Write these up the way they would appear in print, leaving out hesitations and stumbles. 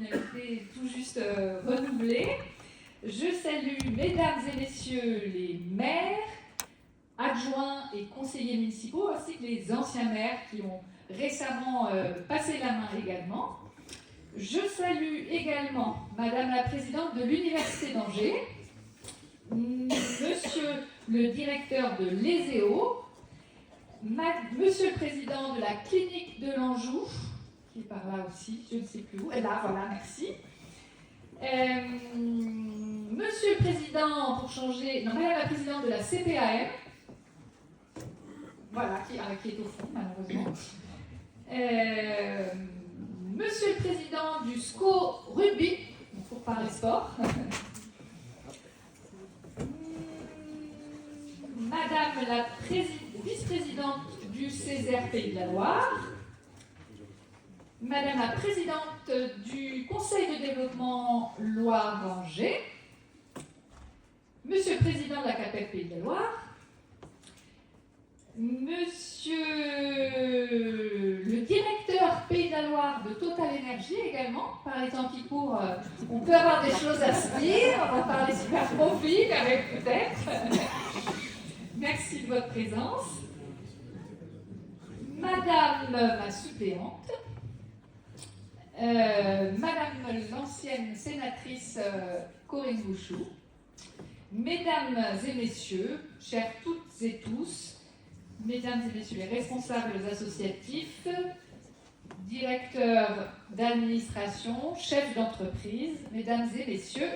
été tout juste renouvelée. Je salue mesdames et messieurs les maires, adjoints et conseillers municipaux, ainsi que les anciens maires qui ont récemment passé la main également. Je salue également Madame la Présidente de l'Université d'Angers, Monsieur le Directeur de l'ESEO, Monsieur le Président de la Clinique de l'Anjou, qui est par là aussi, je ne sais plus où, et là, voilà, merci. Monsieur le Président, pour changer, non, Madame la Présidente de la CPAM, voilà, qui est au fond, malheureusement. Monsieur le Président du SCO Rugby, pour parler sport. Madame la vice-présidente du Césaire Pays de la Loire. Madame la présidente du Conseil de développement Loire-Angers. Monsieur le président de la CAPEC Pays de la Loire. Monsieur le directeur Pays de la Loire de Total Énergie également. Par les temps qui courent, on peut avoir des choses à se dire. On va parler super profil avec peut-être. Merci de votre présence. Madame ma suppléante. Madame l'ancienne sénatrice Corinne Bouchou. Mesdames et messieurs, chers toutes et tous, mesdames et messieurs les responsables associatifs, directeurs d'administration, chefs d'entreprise, mesdames et messieurs,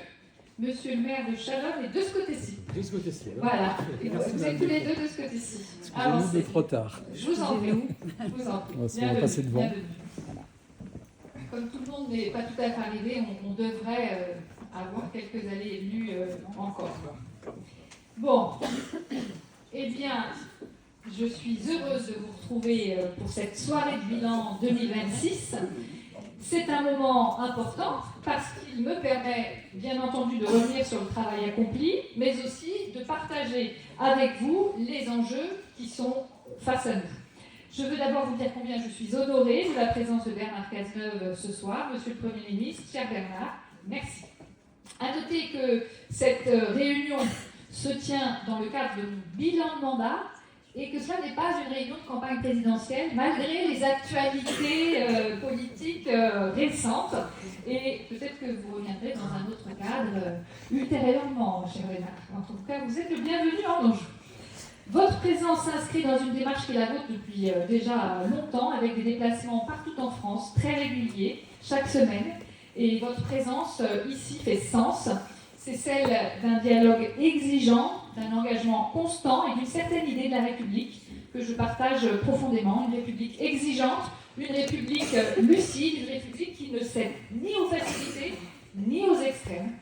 monsieur le maire de Chalonnes est de ce côté-ci. De ce côté-ci. Voilà, et vous êtes tous les deux de ce côté-ci. Excusez-nous d'être trop tard. Je vous en prie. Je vous en prie. On va passer devant. Comme tout le monde n'est pas tout à fait arrivé, on devrait avoir quelques allées et venues encore. Bon, eh bien, je suis heureuse de vous retrouver pour cette soirée de bilan 2026. C'est un moment important parce qu'il me permet, bien entendu, de revenir sur le travail accompli, mais aussi de partager avec vous les enjeux qui sont face à nous. Je veux d'abord vous dire combien je suis honorée de la présence de Bernard Cazeneuve ce soir. Monsieur le Premier ministre, cher Bernard, merci. À noter que cette réunion se tient dans le cadre de mon bilan de mandat et que cela n'est pas une réunion de campagne présidentielle, malgré les actualités politiques récentes. Et peut-être que vous reviendrez dans un autre cadre ultérieurement, cher Bernard. En tout cas, vous êtes le bienvenu en Anjou. Votre présence s'inscrit dans une démarche qui est la vôtre depuis déjà longtemps, avec des déplacements partout en France, très réguliers, chaque semaine. Et votre présence ici fait sens. C'est celle d'un dialogue exigeant, d'un engagement constant et d'une certaine idée de la République que je partage profondément. Une République exigeante, une République lucide, une République qui ne cède ni aux facilités, ni aux extrêmes,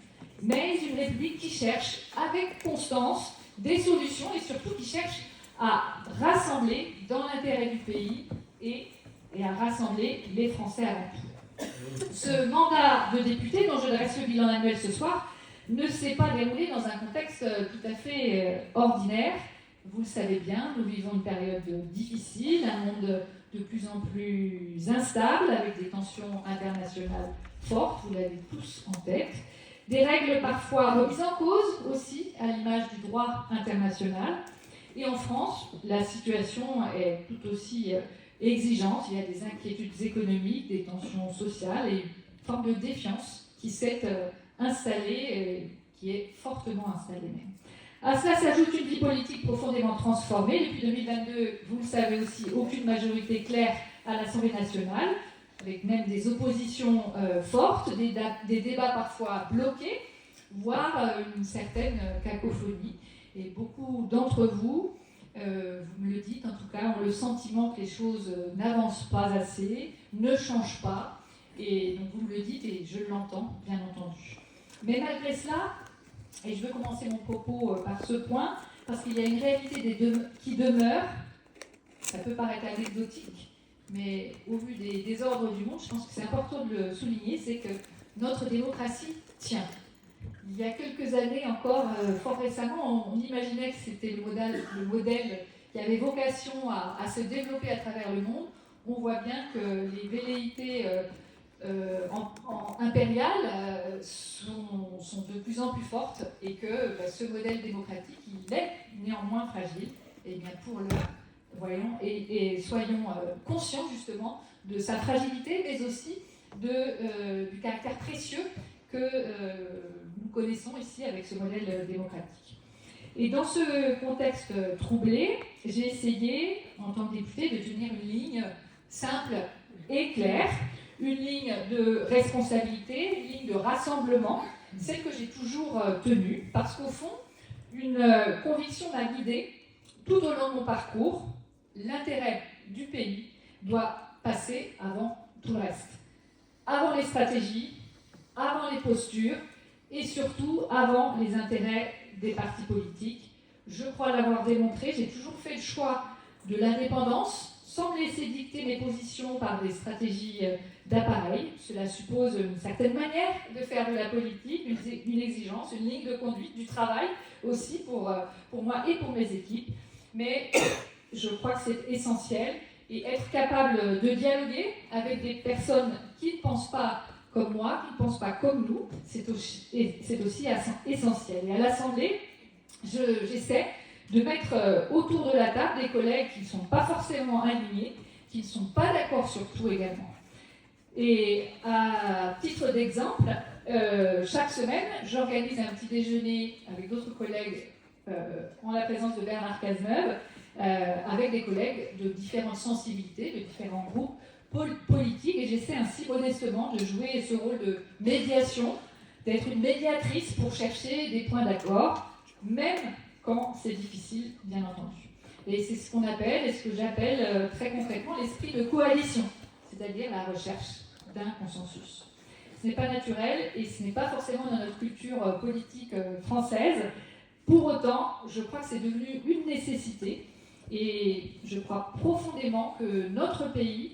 mais une République qui cherche avec constance des solutions et surtout qui cherche à rassembler dans l'intérêt du pays et à rassembler les Français avant tout. Ce mandat de député dont je dresse le bilan annuel ce soir ne s'est pas déroulé dans un contexte tout à fait ordinaire. Vous le savez bien, nous vivons une période difficile, un monde de plus en plus instable, avec des tensions internationales fortes, vous l'avez tous en tête. Des règles parfois remises en cause aussi, à l'image du droit international. Et en France, la situation est tout aussi exigeante. Il y a des inquiétudes économiques, des tensions sociales et une forme de défiance qui s'est installée, qui est fortement installée même. À cela s'ajoute une vie politique profondément transformée. Depuis 2022, vous le savez aussi, aucune majorité claire à l'Assemblée nationale, avec même des oppositions fortes, des débats parfois bloqués, voire une certaine cacophonie. Et beaucoup d'entre vous, vous me le dites en tout cas, ont le sentiment que les choses n'avancent pas assez, ne changent pas. Et donc vous me le dites et je l'entends, bien entendu. Mais malgré cela, et je veux commencer mon propos par ce point, parce qu'il y a une réalité qui demeure, ça peut paraître anecdotique, mais au vu des désordres du monde, je pense que c'est important de le souligner, c'est que notre démocratie tient. Il y a quelques années encore, fort récemment, on imaginait que c'était le modèle qui avait vocation à se développer à travers le monde. On voit bien que les velléités impériales sont de plus en plus fortes et que ce modèle démocratique, il est néanmoins fragile. Et bien pour le voyons et soyons conscients justement de sa fragilité, mais aussi du caractère précieux que nous connaissons ici avec ce modèle démocratique. Et dans ce contexte troublé, j'ai essayé, en tant que députée, de tenir une ligne simple et claire, une ligne de responsabilité, une ligne de rassemblement, celle que j'ai toujours tenue, parce qu'au fond, une conviction m'a guidée tout au long de mon parcours. L'intérêt du pays doit passer avant tout le reste. Avant les stratégies, avant les postures et surtout avant les intérêts des partis politiques. Je crois l'avoir démontré, j'ai toujours fait le choix de l'indépendance sans me laisser dicter mes positions par des stratégies d'appareil. Cela suppose une certaine manière de faire de la politique, une exigence, une ligne de conduite, du travail aussi pour moi et pour mes équipes. Mais je crois que c'est essentiel et être capable de dialoguer avec des personnes qui ne pensent pas comme moi, qui ne pensent pas comme nous, c'est aussi essentiel. Et à l'Assemblée, j'essaie de mettre autour de la table des collègues qui ne sont pas forcément alignés, qui ne sont pas d'accord sur tout également. Et à titre d'exemple, chaque semaine, j'organise un petit déjeuner avec d'autres collègues en la présence de Bernard Cazeneuve, avec des collègues de différentes sensibilités, de différents groupes politiques, et j'essaie ainsi modestement de jouer ce rôle de médiation, d'être une médiatrice pour chercher des points d'accord, même quand c'est difficile, bien entendu. Et c'est ce qu'on appelle, et ce que j'appelle très concrètement, l'esprit de coalition, c'est-à-dire la recherche d'un consensus. Ce n'est pas naturel et ce n'est pas forcément dans notre culture politique française. Pour autant, je crois que c'est devenu une nécessité et je crois profondément que notre pays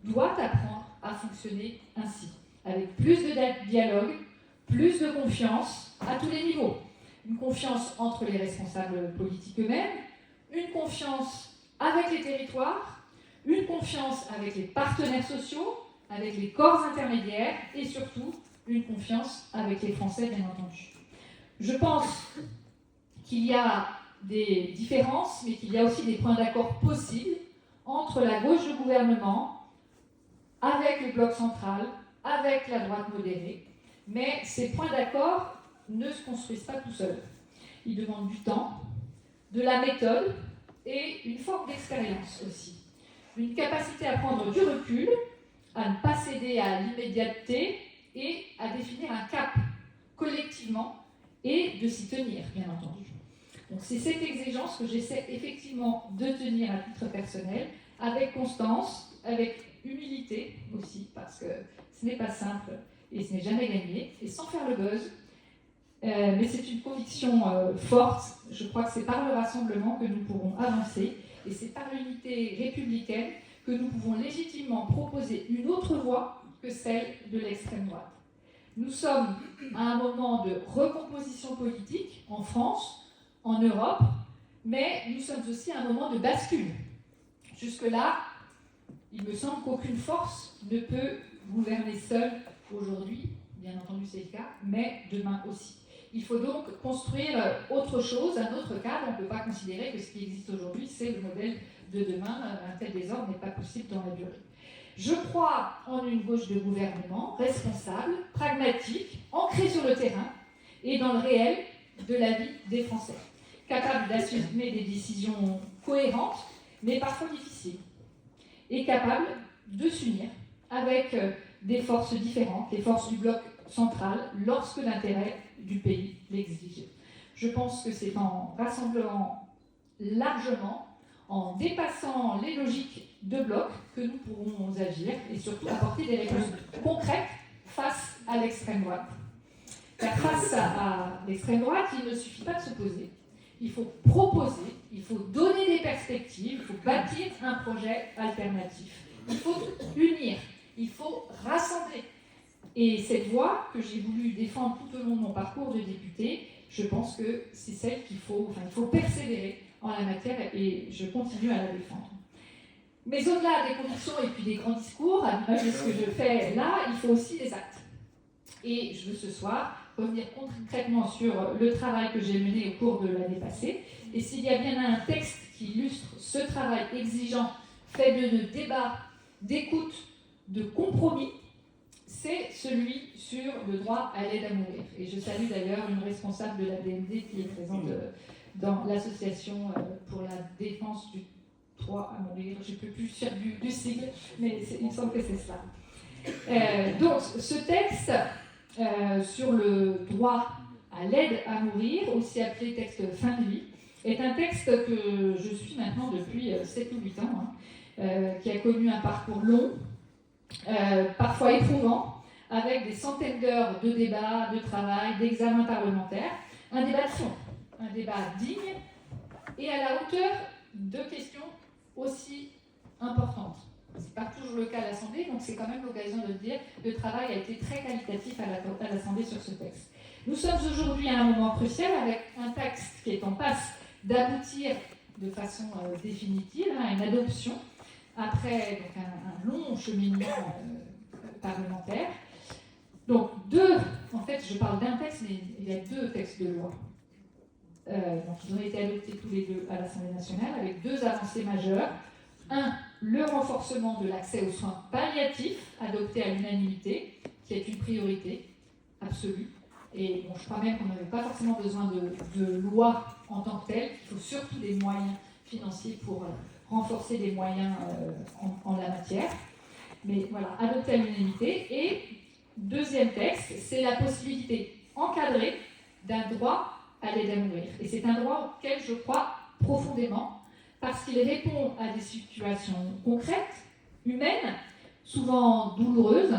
doit apprendre à fonctionner ainsi, avec plus de dialogue, plus de confiance à tous les niveaux. Une confiance entre les responsables politiques eux-mêmes, une confiance avec les territoires, une confiance avec les partenaires sociaux, avec les corps intermédiaires et surtout une confiance avec les Français, bien entendu. Je pense qu'il y a des différences, mais qu'il y a aussi des points d'accord possibles entre la gauche de gouvernement, avec le bloc central, avec la droite modérée. Mais ces points d'accord ne se construisent pas tout seuls. Ils demandent du temps, de la méthode et une forme d'expérience aussi. Une capacité à prendre du recul, à ne pas céder à l'immédiateté et à définir un cap collectivement et de s'y tenir, bien entendu. Donc c'est cette exigence que j'essaie effectivement de tenir à titre personnel, avec constance, avec humilité aussi, parce que ce n'est pas simple et ce n'est jamais gagné, et sans faire le buzz. Mais c'est une conviction forte. Je crois que c'est par le rassemblement que nous pourrons avancer, et c'est par l'unité républicaine que nous pouvons légitimement proposer une autre voie que celle de l'extrême droite. Nous sommes à un moment de recomposition politique en France, en Europe, mais nous sommes aussi à un moment de bascule. Jusque-là, il me semble qu'aucune force ne peut gouverner seule aujourd'hui, bien entendu c'est le cas, mais demain aussi. Il faut donc construire autre chose, un autre cadre. On ne peut pas considérer que ce qui existe aujourd'hui, c'est le modèle de demain. Un tel désordre n'est pas possible dans la durée. Je crois en une gauche de gouvernement responsable, pragmatique, ancrée sur le terrain et dans le réel de la vie des Français, capable d'assumer des décisions cohérentes, mais parfois difficiles, et capable de s'unir avec des forces différentes, les forces du bloc central, lorsque l'intérêt du pays l'exige. Je pense que c'est en rassemblant largement, en dépassant les logiques de bloc, que nous pourrons agir et surtout apporter des réponses concrètes face à l'extrême droite. Car face à l'extrême droite, il ne suffit pas de s'opposer. Il faut proposer, il faut donner des perspectives, il faut bâtir un projet alternatif. Il faut unir, il faut rassembler. Et cette voie que j'ai voulu défendre tout au long de mon parcours de député, je pense que c'est celle il faut persévérer en la matière et je continue à la défendre. Mais au-delà des convictions et puis des grands discours, à l'image de ce que je fais là, il faut aussi des actes. Et je veux ce soir revenir concrètement sur le travail que j'ai mené au cours de l'année passée. Et s'il y a bien un texte qui illustre ce travail exigeant, fait de débats, d'écoute, de compromis, c'est celui sur le droit à l'aide à mourir. Et je salue d'ailleurs une responsable de la DMD qui est présente dans l'association pour la défense du droit à mourir. Je ne peux plus faire du sigle, mais il me semble que c'est ça. Donc ce texte sur le droit à l'aide à mourir, aussi appelé texte fin de vie, est un texte que je suis maintenant depuis 7 ou 8 ans, qui a connu un parcours long, parfois éprouvant, avec des centaines d'heures de débats, de travail, d'examens parlementaires, un débat de fond, un débat digne et à la hauteur de questions aussi importantes. Ce n'est pas toujours le cas à l'Assemblée, donc c'est quand même l'occasion de le dire, le travail a été très qualitatif à l'Assemblée sur ce texte. Nous sommes aujourd'hui à un moment crucial avec un texte qui est en passe d'aboutir de façon définitive à une adoption après donc, un long cheminement parlementaire. Donc en fait je parle d'un texte, mais il y a 2 textes de loi. Donc ils ont été adoptés tous les 2 à l'Assemblée nationale avec 2 avancées majeures. Un, le renforcement de l'accès aux soins palliatifs, adopté à l'unanimité, qui est une priorité absolue. Et bon, je crois même qu'on n'avait pas forcément besoin de loi en tant que telle. Il faut surtout des moyens financiers pour renforcer les moyens en la matière. Mais voilà, adopté à l'unanimité. Et deuxième texte, c'est la possibilité encadrée d'un droit à l'aide à mourir. Et c'est un droit auquel je crois profondément, parce qu'il répond à des situations concrètes, humaines, souvent douloureuses,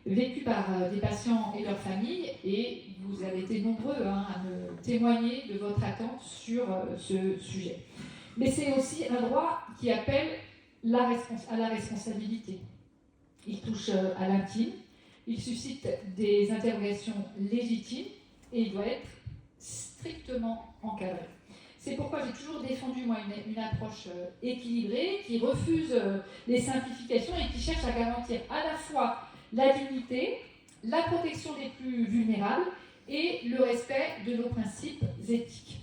vécues par des patients et leurs familles, et vous avez été nombreux à me témoigner de votre attente sur ce sujet. Mais c'est aussi un droit qui appelle à la responsabilité. Il touche à l'intime, il suscite des interrogations légitimes, et il doit être strictement encadré. C'est pourquoi j'ai toujours défendu moi, une approche équilibrée, qui refuse les simplifications et qui cherche à garantir à la fois la dignité, la protection des plus vulnérables et le respect de nos principes éthiques.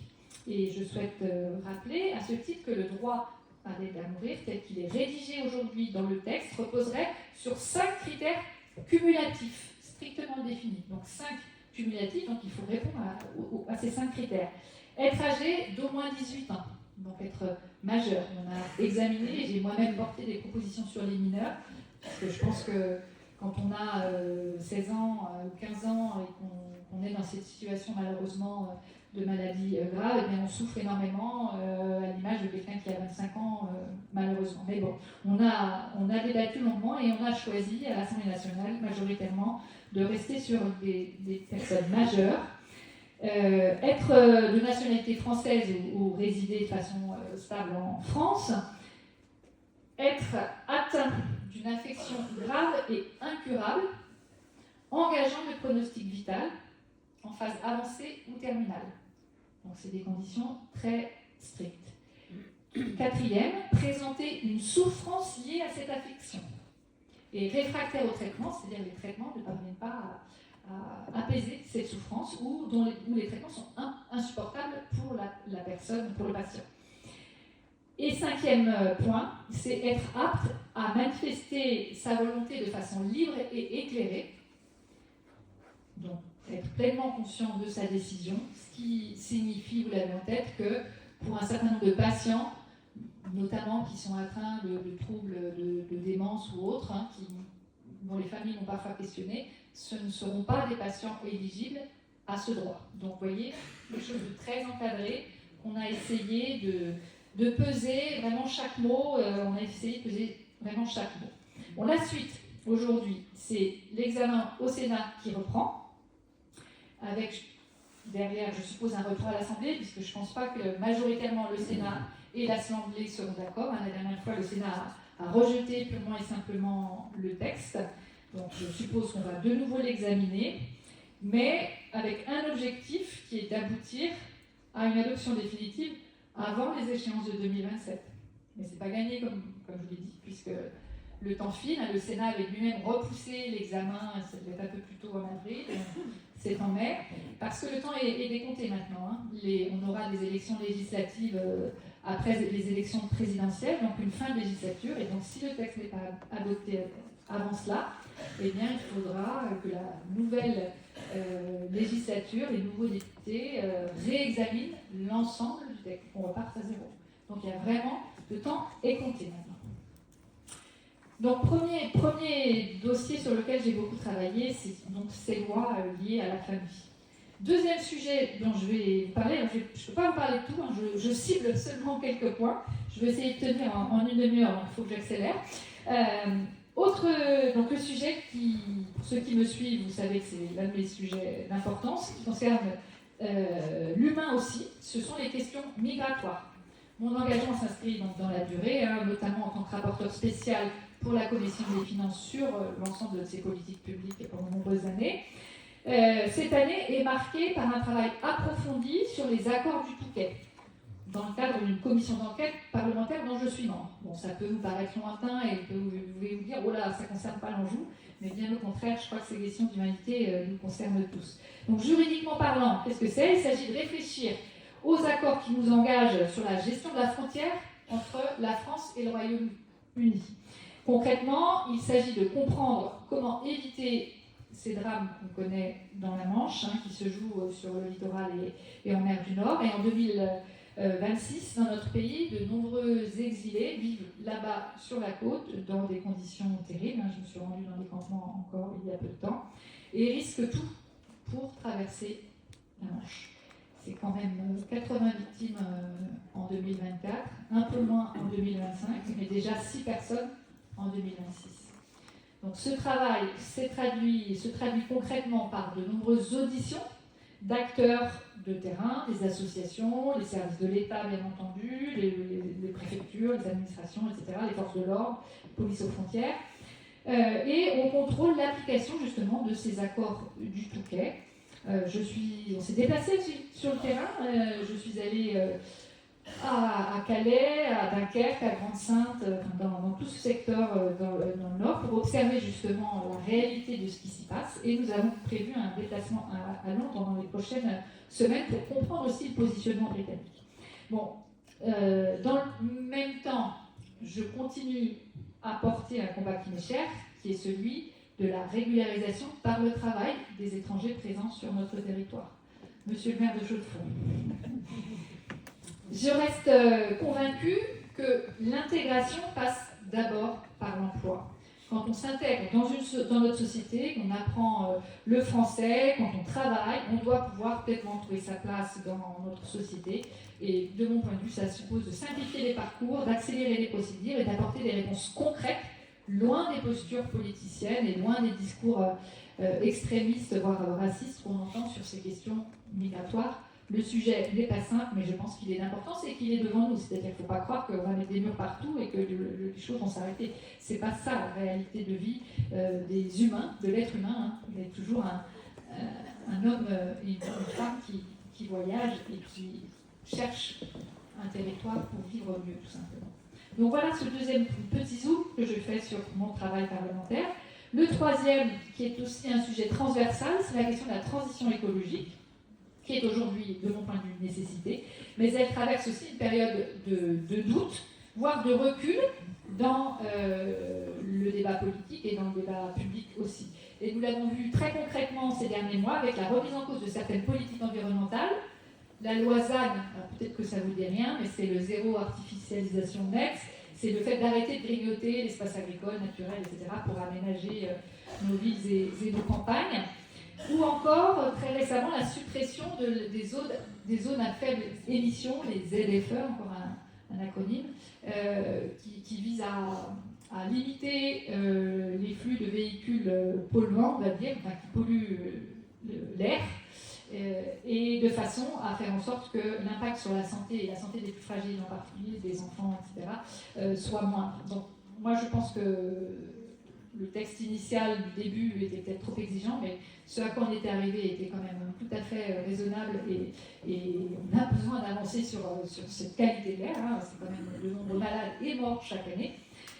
Et je souhaite rappeler à ce titre que le droit à l'aide à mourir, tel qu'il est rédigé aujourd'hui dans le texte, reposerait sur 5 critères cumulatifs, strictement définis. Donc 5 cumulatifs, donc il faut répondre à ces 5 critères. Être âgé d'au moins 18 ans, donc être majeur. On a examiné, j'ai moi-même porté des propositions sur les mineurs, parce que je pense que quand on a 16 ans ou 15 ans et qu'on est dans cette situation malheureusement de maladie grave, eh bien on souffre énormément à l'image de quelqu'un qui a 25 ans malheureusement. Mais bon, on a débattu longuement et on a choisi à l'Assemblée nationale majoritairement de rester sur des personnes majeures. Être de nationalité française ou résider de façon stable en France, être atteint d'une infection grave et incurable, engageant le pronostic vital en phase avancée ou terminale. Donc c'est des conditions très strictes. 4e, présenter une souffrance liée à cette affection. Et réfractaire au traitement, c'est-à-dire les traitements ne parviennent pas à apaiser cette souffrance ou où les traitements sont insupportables pour la personne, pour le patient. Et 5e point, c'est être apte à manifester sa volonté de façon libre et éclairée. Donc, être pleinement conscient de sa décision, ce qui signifie, vous l'avez en tête, que pour un certain nombre de patients, notamment qui sont atteints de troubles de démence ou autres, dont les familles m'ont parfois questionné, ce ne seront pas des patients éligibles à ce droit. Donc, vous voyez, quelque chose de très encadré, qu'on a essayé de peser vraiment chaque mot, on a essayé de peser vraiment chaque mot. Bon, la suite, aujourd'hui, c'est l'examen au Sénat qui reprend, avec derrière, je suppose, un retour à l'Assemblée, puisque je ne pense pas que majoritairement le Sénat et l'Assemblée seront d'accord. La dernière fois, le Sénat a rejeté purement et simplement le texte. Donc je suppose qu'on va de nouveau l'examiner, mais avec un objectif qui est d'aboutir à une adoption définitive avant les échéances de 2027. Mais ce n'est pas gagné, comme je vous l'ai dit, puisque le temps file. Le Sénat avait lui-même repoussé l'examen, ça devait être un peu plus tôt en avril, c'est en mai, parce que le temps est décompté maintenant. Hein. On aura des élections législatives après les élections présidentielles, donc une fin de législature, et donc si le texte n'est pas adopté avant cela, eh bien il faudra que la nouvelle législature, les nouveaux députés réexaminent l'ensemble du texte, qu'on reparte à zéro. Donc il y a vraiment, le temps est compté maintenant. Donc, premier dossier sur lequel j'ai beaucoup travaillé, c'est donc ces lois liées à la famille. Deuxième sujet dont je vais vous parler, je ne peux pas vous parler de tout, hein, je cible seulement quelques points. Je vais essayer de tenir en une demi-heure, donc il faut que j'accélère. Donc le sujet pour ceux qui me suivent, vous savez que c'est l'un de mes sujets d'importance, qui concerne l'humain aussi, ce sont les questions migratoires. Mon engagement s'inscrit donc dans la durée, hein, notamment en tant que rapporteur spécial pour la Commission des finances sur l'ensemble de ces politiques publiques pendant de nombreuses années. Cette année est marquée par un travail approfondi sur les accords du Touquet, dans le cadre d'une commission d'enquête parlementaire dont je suis membre. Bon, ça peut vous paraître lointain et vous pouvez vous dire « Oh là, ça ne concerne pas l'Anjou », mais bien au contraire, je crois que ces questions d'humanité nous concernent tous. Donc juridiquement parlant, qu'est-ce que c'est ? Il s'agit de réfléchir aux accords qui nous engagent sur la gestion de la frontière entre la France et le Royaume-Uni. Concrètement, il s'agit de comprendre comment éviter ces drames qu'on connaît dans la Manche, hein, qui se jouent sur le littoral et en mer du Nord. Et en 2026, dans notre pays, de nombreux exilés vivent là-bas sur la côte dans des conditions terribles. Hein, je me suis rendue dans des campements encore il y a peu de temps. Et risquent tout pour traverser la Manche. C'est quand même 80 victimes en 2024, un peu moins en 2025, mais déjà 6 personnes en 2026. Donc ce travail se traduit concrètement par de nombreuses auditions d'acteurs de terrain, des associations, les services de l'État bien entendu, les préfectures, les administrations, etc., les forces de l'ordre, police aux frontières. Et on contrôle l'application justement de ces accords du Touquet. On s'est déplacé sur le terrain, je suis allée à Calais, à Dunkerque, à Grande-Synthe, dans tout ce secteur dans le Nord, pour observer justement la réalité de ce qui s'y passe. Et nous avons prévu un déplacement à Londres dans les prochaines semaines pour comprendre aussi le positionnement britannique. Bon, dans le même temps, je continue à porter un combat qui m'est cher, qui est celui de la régularisation par le travail des étrangers présents sur notre territoire. Monsieur le maire de Chaux-de-Fonds. Je reste convaincue que l'intégration passe d'abord par l'emploi. Quand on s'intègre dans notre société, qu'on apprend le français, quand on travaille, on doit pouvoir pleinement trouver sa place dans notre société. Et de mon point de vue, ça suppose de simplifier les parcours, d'accélérer les procédures et d'apporter des réponses concrètes, loin des postures politiciennes et loin des discours extrémistes, voire racistes qu'on entend sur ces questions migratoires. Le sujet n'est pas simple, mais je pense qu'il est d'importance et qu'il est devant nous. C'est-à-dire qu'il ne faut pas croire qu'on va mettre des murs partout et que les choses vont s'arrêter. Ce n'est pas ça la réalité de vie des humains, de l'être humain. Hein. Il y a toujours un homme et une femme qui voyagent et qui cherchent un territoire pour vivre mieux, tout simplement. Donc voilà ce deuxième petit zoom que je fais sur mon travail parlementaire. Le troisième, qui est aussi un sujet transversal, c'est la question de la transition écologique, qui est aujourd'hui, de mon point de vue, une nécessité, mais elle traverse aussi une période de doute, voire de recul dans le débat politique et dans le débat public aussi. Et nous l'avons vu très concrètement ces derniers mois avec la remise en cause de certaines politiques environnementales. La loi ZAN, alors peut-être que ça ne vous dit rien, mais c'est le zéro artificialisation net, c'est le fait d'arrêter de grignoter l'espace agricole, naturel, etc., pour aménager nos villes et nos campagnes. Ou encore, très récemment, la suppression des zones à faible émission, les ZFE, encore un acronyme, qui vise à limiter les flux de véhicules polluants, on va dire, enfin, qui polluent l'air, et de façon à faire en sorte que l'impact sur la santé, et la santé des plus fragiles en particulier, des enfants, etc., soit moindre. Donc, moi, je pense que le texte initial du début était peut-être trop exigeant, mais ce à quoi on était arrivé était quand même tout à fait raisonnable et on a besoin d'avancer sur cette qualité de l'air. Hein. C'est quand même le nombre de malades et morts chaque année.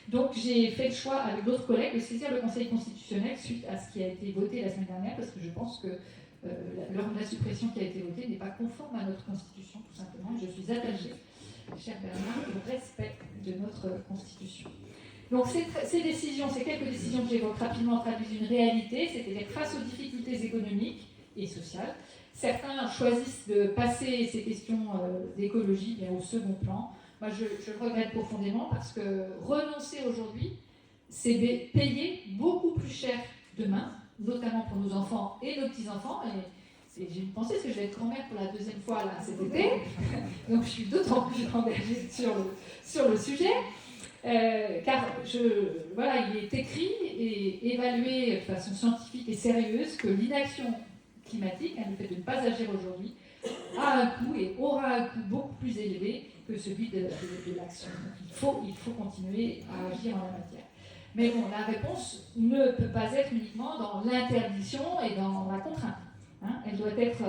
Donc j'ai fait le choix avec d'autres collègues de saisir le Conseil constitutionnel suite à ce qui a été voté la semaine dernière, parce que je pense que la suppression qui a été votée n'est pas conforme à notre Constitution, tout simplement. Je suis attachée, cher Bernard, au respect de notre Constitution. Donc ces décisions, ces quelques décisions que j'évoque rapidement traduisent une réalité, c'est-à-dire face aux difficultés économiques et sociales, certains choisissent de passer ces questions d'écologie au second plan. Moi, je le regrette profondément parce que renoncer aujourd'hui, c'est payer beaucoup plus cher demain, notamment pour nos enfants et nos petits-enfants. Et j'ai une pensée, parce que je vais être grand-mère pour la deuxième fois là, cet été, donc je suis d'autant plus engagée sur le sujet. Car il est écrit et évalué de façon scientifique et sérieuse que l'inaction climatique, le fait de ne pas agir aujourd'hui, a un coût et aura un coût beaucoup plus élevé que celui de l'action. Donc il faut continuer à agir en la matière. Mais bon, la réponse ne peut pas être uniquement dans l'interdiction et dans la contrainte. Hein. Elle doit être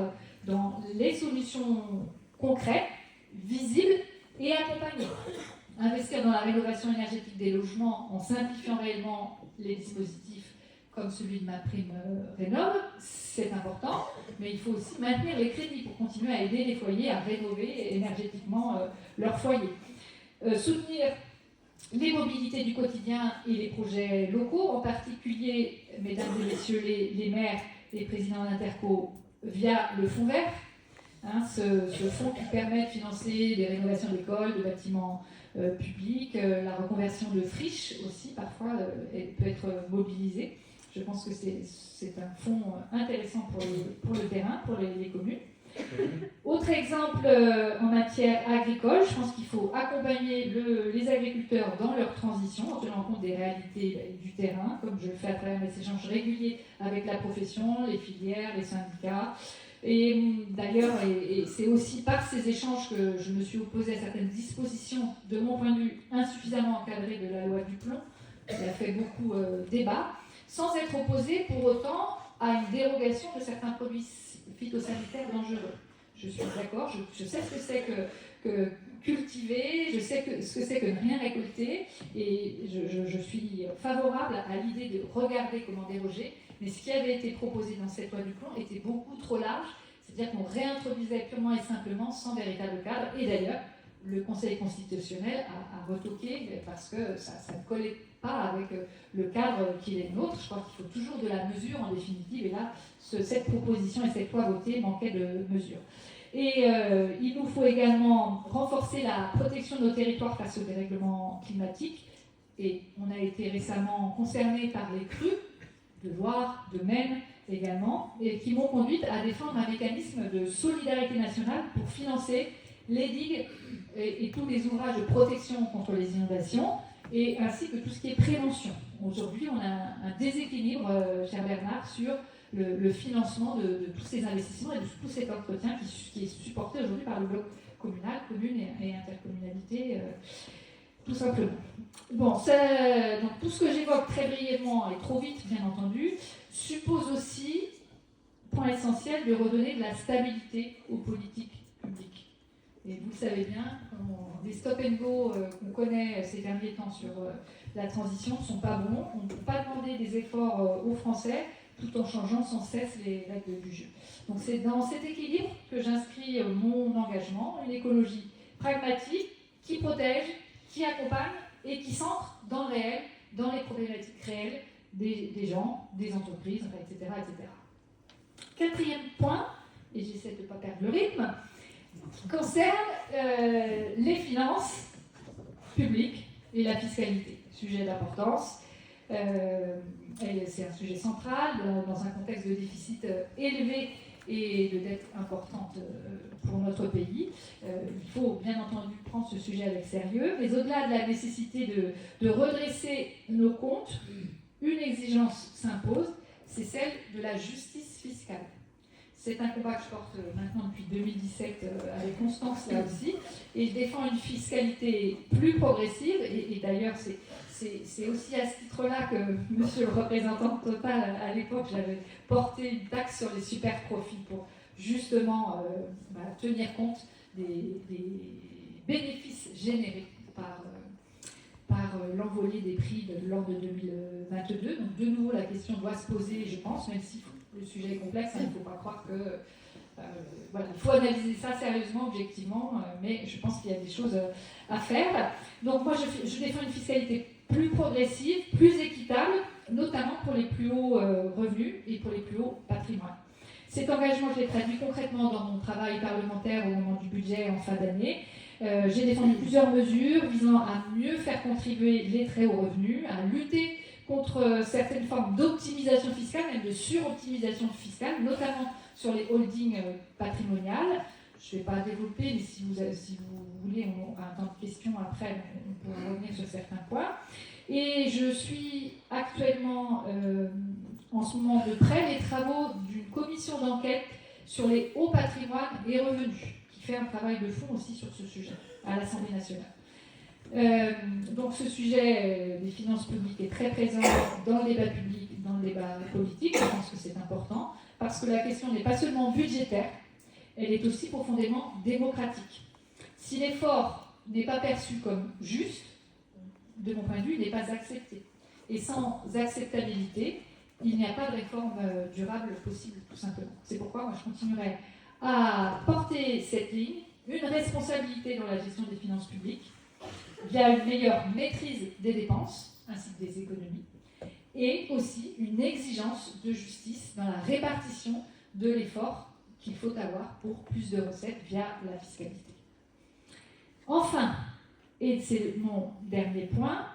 dans les solutions concrètes, visibles et accompagnées. Investir dans la rénovation énergétique des logements en simplifiant réellement les dispositifs comme celui de MaPrimeRénov', c'est important, mais il faut aussi maintenir les crédits pour continuer à aider les foyers à rénover énergétiquement leur foyer. Soutenir les mobilités du quotidien et les projets locaux, en particulier, mesdames et messieurs les maires et présidents d'interco, via le fonds vert, ce fonds qui permet de financer les rénovations d'écoles, de bâtiments publics, la reconversion de friches aussi, parfois, peut être mobilisée. Je pense que c'est un fonds intéressant pour le terrain, pour les communes. Autre exemple en matière agricole, je pense qu'il faut accompagner les agriculteurs dans leur transition en tenant compte des réalités du terrain, comme je le fais à travers mes échanges réguliers avec la profession, les filières, les syndicats. Et d'ailleurs, c'est aussi par ces échanges que je me suis opposée à certaines dispositions, de mon point de vue, insuffisamment encadrées de la loi du plomb, qui a fait beaucoup débat, sans être opposée pour autant à une dérogation de certains produits phytosanitaires dangereux. Je suis d'accord, je sais ce que c'est que cultiver, je sais ce que c'est que ne rien récolter, et je suis favorable à l'idée de regarder comment déroger, mais ce qui avait été proposé dans cette loi du plomb était beaucoup trop large, c'est-à-dire qu'on réintroduisait purement et simplement sans véritable cadre, et d'ailleurs, le Conseil constitutionnel a retoqué parce que ça ne collait pas avec le cadre qui est le nôtre. Je crois qu'il faut toujours de la mesure en définitive, et là, cette proposition et cette loi votée manquaient de mesure. Et il nous faut également renforcer la protection de nos territoires face au dérèglement climatique. Et on a été récemment concernés par les crues de Loire, de Maine également, et qui m'ont conduite à défendre un mécanisme de solidarité nationale pour financer les digues et tous les ouvrages de protection contre les inondations, et ainsi que tout ce qui est prévention. Aujourd'hui, on a un déséquilibre, cher Bernard, sur le financement de tous ces investissements et de tout cet entretien qui est supporté aujourd'hui par le bloc communal, commune et intercommunalité, tout simplement. Bon, donc tout ce que j'évoque très brièvement et trop vite, bien entendu, suppose aussi, point essentiel, de redonner de la stabilité aux politiques publiques. Et vous le savez bien, les stop and go qu'on connaît ces derniers temps sur la transition ne sont pas bons. On ne peut pas demander des efforts aux Français tout en changeant sans cesse les règles du jeu. Donc c'est dans cet équilibre que j'inscris mon engagement, une écologie pragmatique qui protège, qui accompagne et qui centre dans le réel, dans les problématiques réelles des gens, des entreprises, etc., etc. Quatrième point, et j'essaie de ne pas perdre le rythme, concerne les finances publiques et la fiscalité. Sujet d'importance. C'est un sujet central dans un contexte de déficit élevé et de dette importante pour notre pays. Il faut bien entendu prendre ce sujet avec sérieux, mais au-delà de la nécessité de redresser nos comptes, une exigence s'impose, c'est celle de la justice fiscale. C'est un combat que je porte maintenant depuis 2017 avec constance là aussi, et je défends une fiscalité plus progressive, et d'ailleurs c'est aussi à ce titre-là que monsieur le représentant Total, à l'époque, j'avais porté une taxe sur les super profits pour justement tenir compte des bénéfices générés par l'envolée des prix lors de 2022. Donc de nouveau, la question doit se poser, je pense, même si le sujet est complexe, il ne faut pas croire que... il faut analyser ça sérieusement, objectivement, mais je pense qu'il y a des choses à faire. Donc moi, je défends une fiscalité plus progressive, plus équitable, notamment pour les plus hauts revenus et pour les plus hauts patrimoines. Cet engagement, je l'ai traduit concrètement dans mon travail parlementaire au moment du budget en fin d'année. J'ai défendu plusieurs mesures visant à mieux faire contribuer les très hauts revenus, à lutter contre certaines formes d'optimisation fiscale, même de suroptimisation fiscale, notamment sur les holdings patrimoniales. Je ne vais pas développer, mais si vous voulez, on aura un temps de questions après, on pourra revenir sur certains points. Et je suis actuellement, en ce moment, de près les travaux d'une commission d'enquête sur les hauts patrimoines et revenus, qui fait un travail de fond aussi sur ce sujet à l'Assemblée nationale. Donc ce sujet des finances publiques est très présent dans le débat public, dans le débat politique. Je pense que c'est important, parce que la question n'est pas seulement budgétaire, elle est aussi profondément démocratique. Si l'effort n'est pas perçu comme juste, de mon point de vue, il n'est pas accepté. Et sans acceptabilité, il n'y a pas de réforme durable possible, tout simplement. C'est pourquoi moi, je continuerai à porter cette ligne, une responsabilité dans la gestion des finances publiques, via une meilleure maîtrise des dépenses, ainsi que des économies, et aussi une exigence de justice dans la répartition de l'effort qu'il faut avoir pour plus de recettes via la fiscalité. Enfin, et c'est mon dernier point,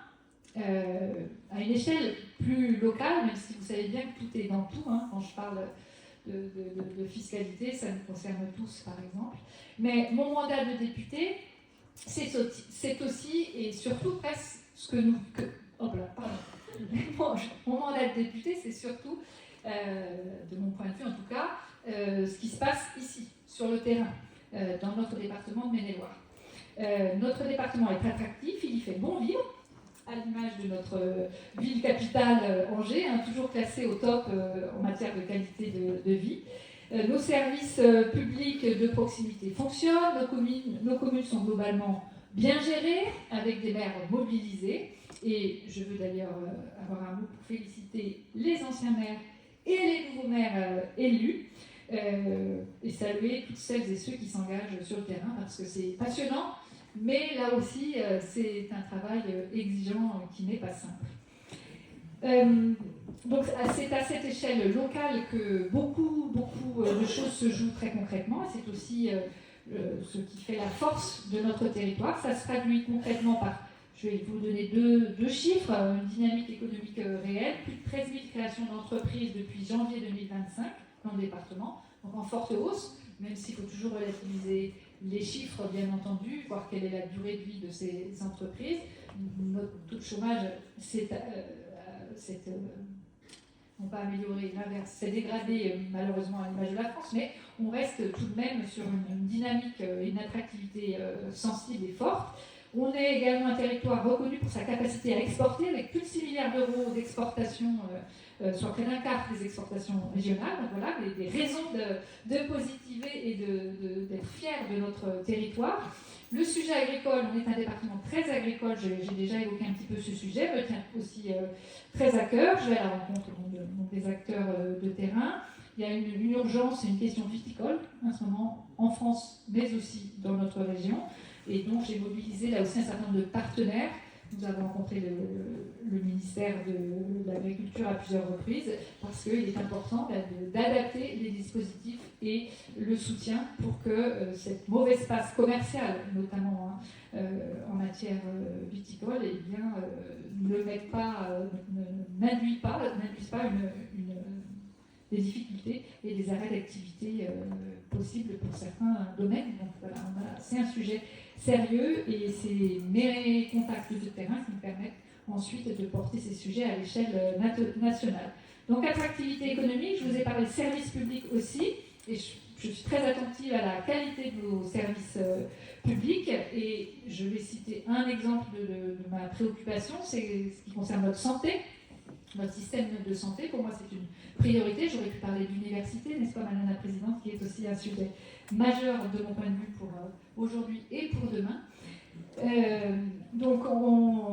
à une échelle plus locale, même si vous savez bien que tout est dans tout, quand je parle de fiscalité, ça nous concerne tous par exemple, mais mon mandat de député, c'est aussi et surtout presque ce que nous... Mon mandat de député, c'est surtout, de mon point de vue en tout cas, ce qui se passe ici, sur le terrain, dans notre département de Maine-et-Loire. Notre département est attractif, il y fait bon vivre, à l'image de notre ville capitale Angers, toujours classée au top en matière de qualité de vie. Nos services publics de proximité fonctionnent, nos communes sont globalement bien gérées, avec des maires mobilisés. Et je veux d'ailleurs avoir un mot pour féliciter les anciens maires et les nouveaux maires élus, et saluer toutes celles et ceux qui s'engagent sur le terrain, parce que c'est passionnant, mais là aussi, c'est un travail exigeant qui n'est pas simple. Donc c'est à cette échelle locale que beaucoup de choses se jouent très concrètement, et c'est aussi ce qui fait la force de notre territoire. Ça se traduit concrètement par, je vais vous donner deux chiffres, une dynamique économique réelle, plus de 13 000 créations d'entreprises depuis janvier 2025 dans le département, donc en forte hausse, même s'il faut toujours relativiser les chiffres, bien entendu, voir quelle est la durée de vie de ces entreprises. Notre taux de chômage n'ont pas amélioré, l'inverse, s'est dégradé malheureusement à l'image de la France, mais on reste tout de même sur une dynamique et une attractivité sensible et forte. On est également un territoire reconnu pour sa capacité à exporter, avec plus de 6 milliards d'euros d'exportation, soit près d'un quart des exportations régionales. Donc voilà, des raisons de positiver et d'être fiers de notre territoire. Le sujet agricole, on est un département très agricole, j'ai déjà évoqué un petit peu ce sujet, me tient aussi très à cœur. Je vais à la rencontre des acteurs de terrain. Il y a une urgence et une question viticole en ce moment en France, mais aussi dans notre région. Et donc j'ai mobilisé là aussi un certain nombre de partenaires. Nous avons rencontré le ministère de l'Agriculture à plusieurs reprises, parce qu'il est important d'adapter les dispositifs et le soutien pour que cette mauvaise passe commerciale, notamment en matière viticole, n'induise pas des difficultés et des arrêts d'activité possibles pour certains domaines. Donc voilà, c'est un sujet sérieux, et c'est mes contacts de terrain qui me permettent ensuite de porter ces sujets à l'échelle nationale. Donc attractivité économique, je vous ai parlé de services publics aussi, et je je suis très attentive à la qualité de vos services publics et je vais citer un exemple de ma préoccupation, c'est ce qui concerne notre santé. Notre système de santé, pour moi, c'est une priorité. J'aurais pu parler d'université, n'est-ce pas, Madame la Présidente, qui est aussi un sujet majeur de mon point de vue pour aujourd'hui et pour demain. Donc,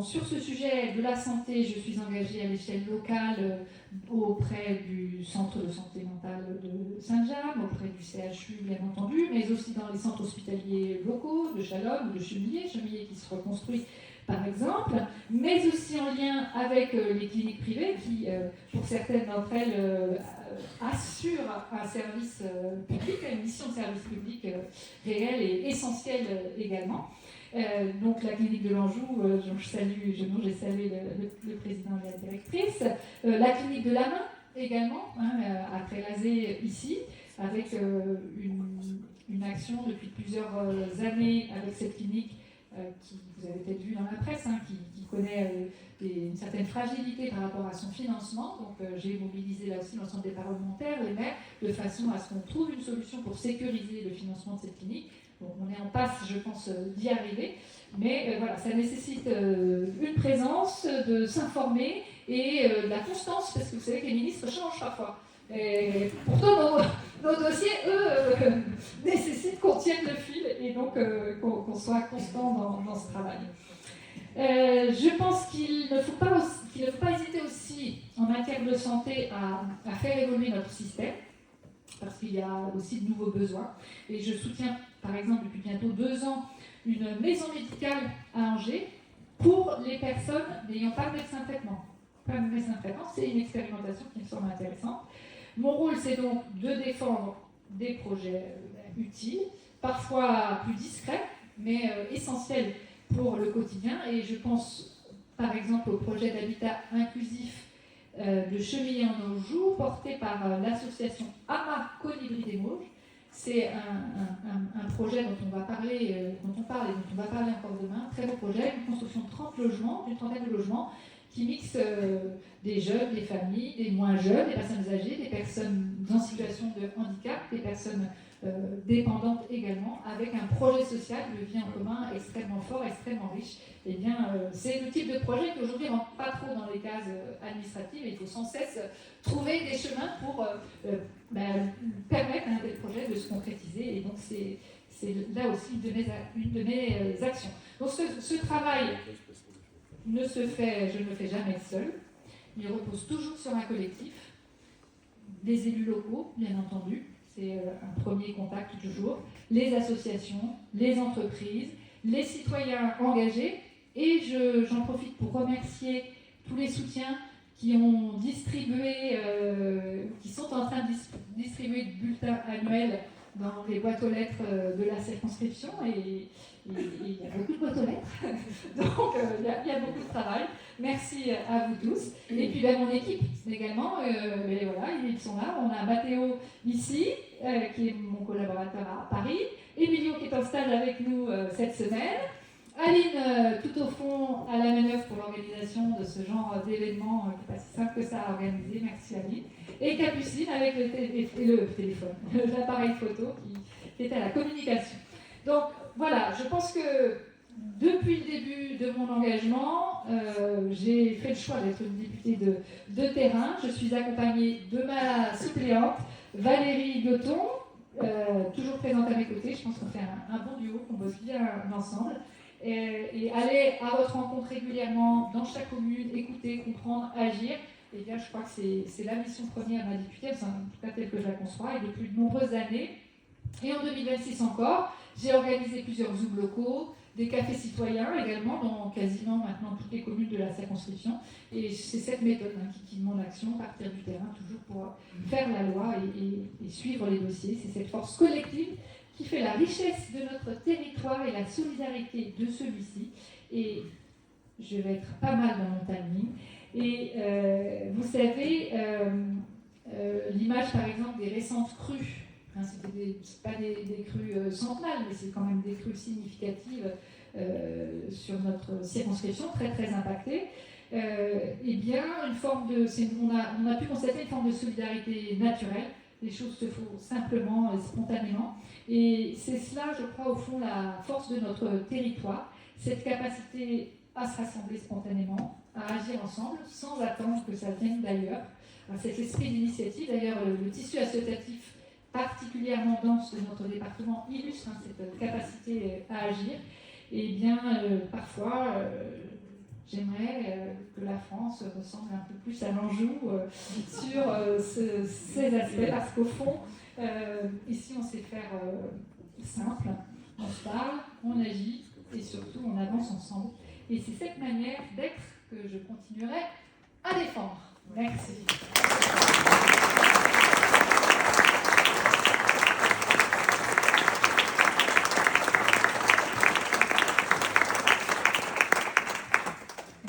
sur ce sujet de la santé, je suis engagée à l'échelle locale auprès du centre de santé mentale de Saint-James, auprès du CHU, bien entendu, mais aussi dans les centres hospitaliers locaux de Chalonnes ou de Chemillé qui se reconstruit par exemple, mais aussi en lien avec les cliniques privées qui, pour certaines d'entre elles, assurent un service public, une mission de service public réelle et essentielle également. Donc la clinique de l'Anjou, dont j'ai salué le président et la directrice, la clinique de la Main également, à Trélazé ici, avec une action depuis plusieurs années avec cette clinique qui, vous avez peut-être vu dans la presse, qui connaît une certaine fragilité par rapport à son financement. Donc j'ai mobilisé là aussi l'ensemble des parlementaires, les maires, de façon à ce qu'on trouve une solution pour sécuriser le financement de cette clinique. Donc on est en passe, je pense, d'y arriver. Mais voilà, ça nécessite une présence, de s'informer et de la constance, parce que vous savez que les ministres changent parfois. Et pourtant, nos dossiers, eux, nécessitent qu'on tienne le fil et donc qu'on soit constant dans ce travail. Je pense qu'il ne faut pas hésiter aussi, en matière de santé, à faire évoluer notre système, parce qu'il y a aussi de nouveaux besoins. Et je soutiens, par exemple, depuis bientôt 2 ans, une maison médicale à Angers pour les personnes n'ayant pas de médecin traitement. Pas de médecin traitement, c'est une expérimentation qui me semble intéressante. Mon rôle, c'est donc de défendre des projets utiles, parfois plus discrets, mais essentiels pour le quotidien. Et je pense, par exemple, au projet d'habitat inclusif de Chemillé en Anjou, porté par l'association AMA Colibri des Mauges. C'est un projet dont on parle et dont on va parler encore demain. Très beau projet, une construction de 30 logements, d'une trentaine de logements, qui mixe des jeunes, des familles, des moins jeunes, des personnes âgées, des personnes en situation de handicap, des personnes dépendantes également, avec un projet social de vie en commun extrêmement fort, extrêmement riche. Eh bien, c'est le type de projet qui aujourd'hui ne rentre pas trop dans les cases administratives et il faut sans cesse trouver des chemins pour permettre à un tel projet de se concrétiser. Et donc, c'est là aussi une de mes actions. Donc, ce travail je ne le fais jamais seul. Il repose toujours sur un collectif, des élus locaux, bien entendu, c'est un premier contact toujours, les associations, les entreprises, les citoyens engagés, et j'en profite pour remercier tous les soutiens qui ont distribué, qui sont en train de distribuer de bulletins annuels dans les boîtes aux lettres de la circonscription, et il y a beaucoup de boîtes aux lettres, donc il y a beaucoup de travail. Merci à vous tous. Et puis mon équipe également, et voilà, ils sont là. On a Mathéo ici, qui est mon collaborateur à Paris, Emilio qui est en stage avec nous cette semaine, Aline tout au fond à la manœuvre pour l'organisation de ce genre d'événement qui n'est pas si simple que ça à organiser, merci Aline, et Capucine avec le téléphone, l'appareil photo qui est à la communication. Donc voilà, je pense que depuis le début de mon engagement, j'ai fait le choix d'être une députée de terrain. Je suis accompagnée de ma suppléante, Valérie Goton, toujours présente à mes côtés. Je pense qu'on fait un bon duo, qu'on bosse bien ensemble. Et aller à votre rencontre régulièrement dans chaque commune, écouter, comprendre, agir, eh bien, je crois que c'est la mission première de la députée, c'est en tout cas telle que je la conçois, et depuis de nombreuses années. Et en 2026 encore, j'ai organisé plusieurs Zooms locaux, des cafés citoyens également, dans quasiment maintenant toutes les communes de la circonscription. Et c'est cette méthode qui guide mon action, partir du terrain, toujours pour faire la loi et suivre les dossiers. C'est cette force collective qui fait la richesse de notre territoire et la solidarité de celui-ci. Et je vais être pas mal dans mon timing. Et vous savez, l'image par exemple des récentes crues, c'est pas des crues centenales, mais c'est quand même des crues significatives sur notre circonscription, très très impactée. Eh bien, on a pu constater une forme de solidarité naturelle les choses se font simplement et spontanément. Et c'est cela, je crois, au fond, la force de notre territoire, cette capacité à se rassembler spontanément, à agir ensemble, sans attendre que ça vienne d'ailleurs. Cet esprit d'initiative, d'ailleurs, le tissu associatif particulièrement dense de notre département illustre cette capacité à agir. Et bien, parfois, j'aimerais que la France ressemble un peu plus à l'Anjou sur ces aspects, parce qu'au fond, ici, on sait faire simple, on se parle, on agit, et surtout, on avance ensemble. Et c'est cette manière d'être que je continuerai à défendre. Merci.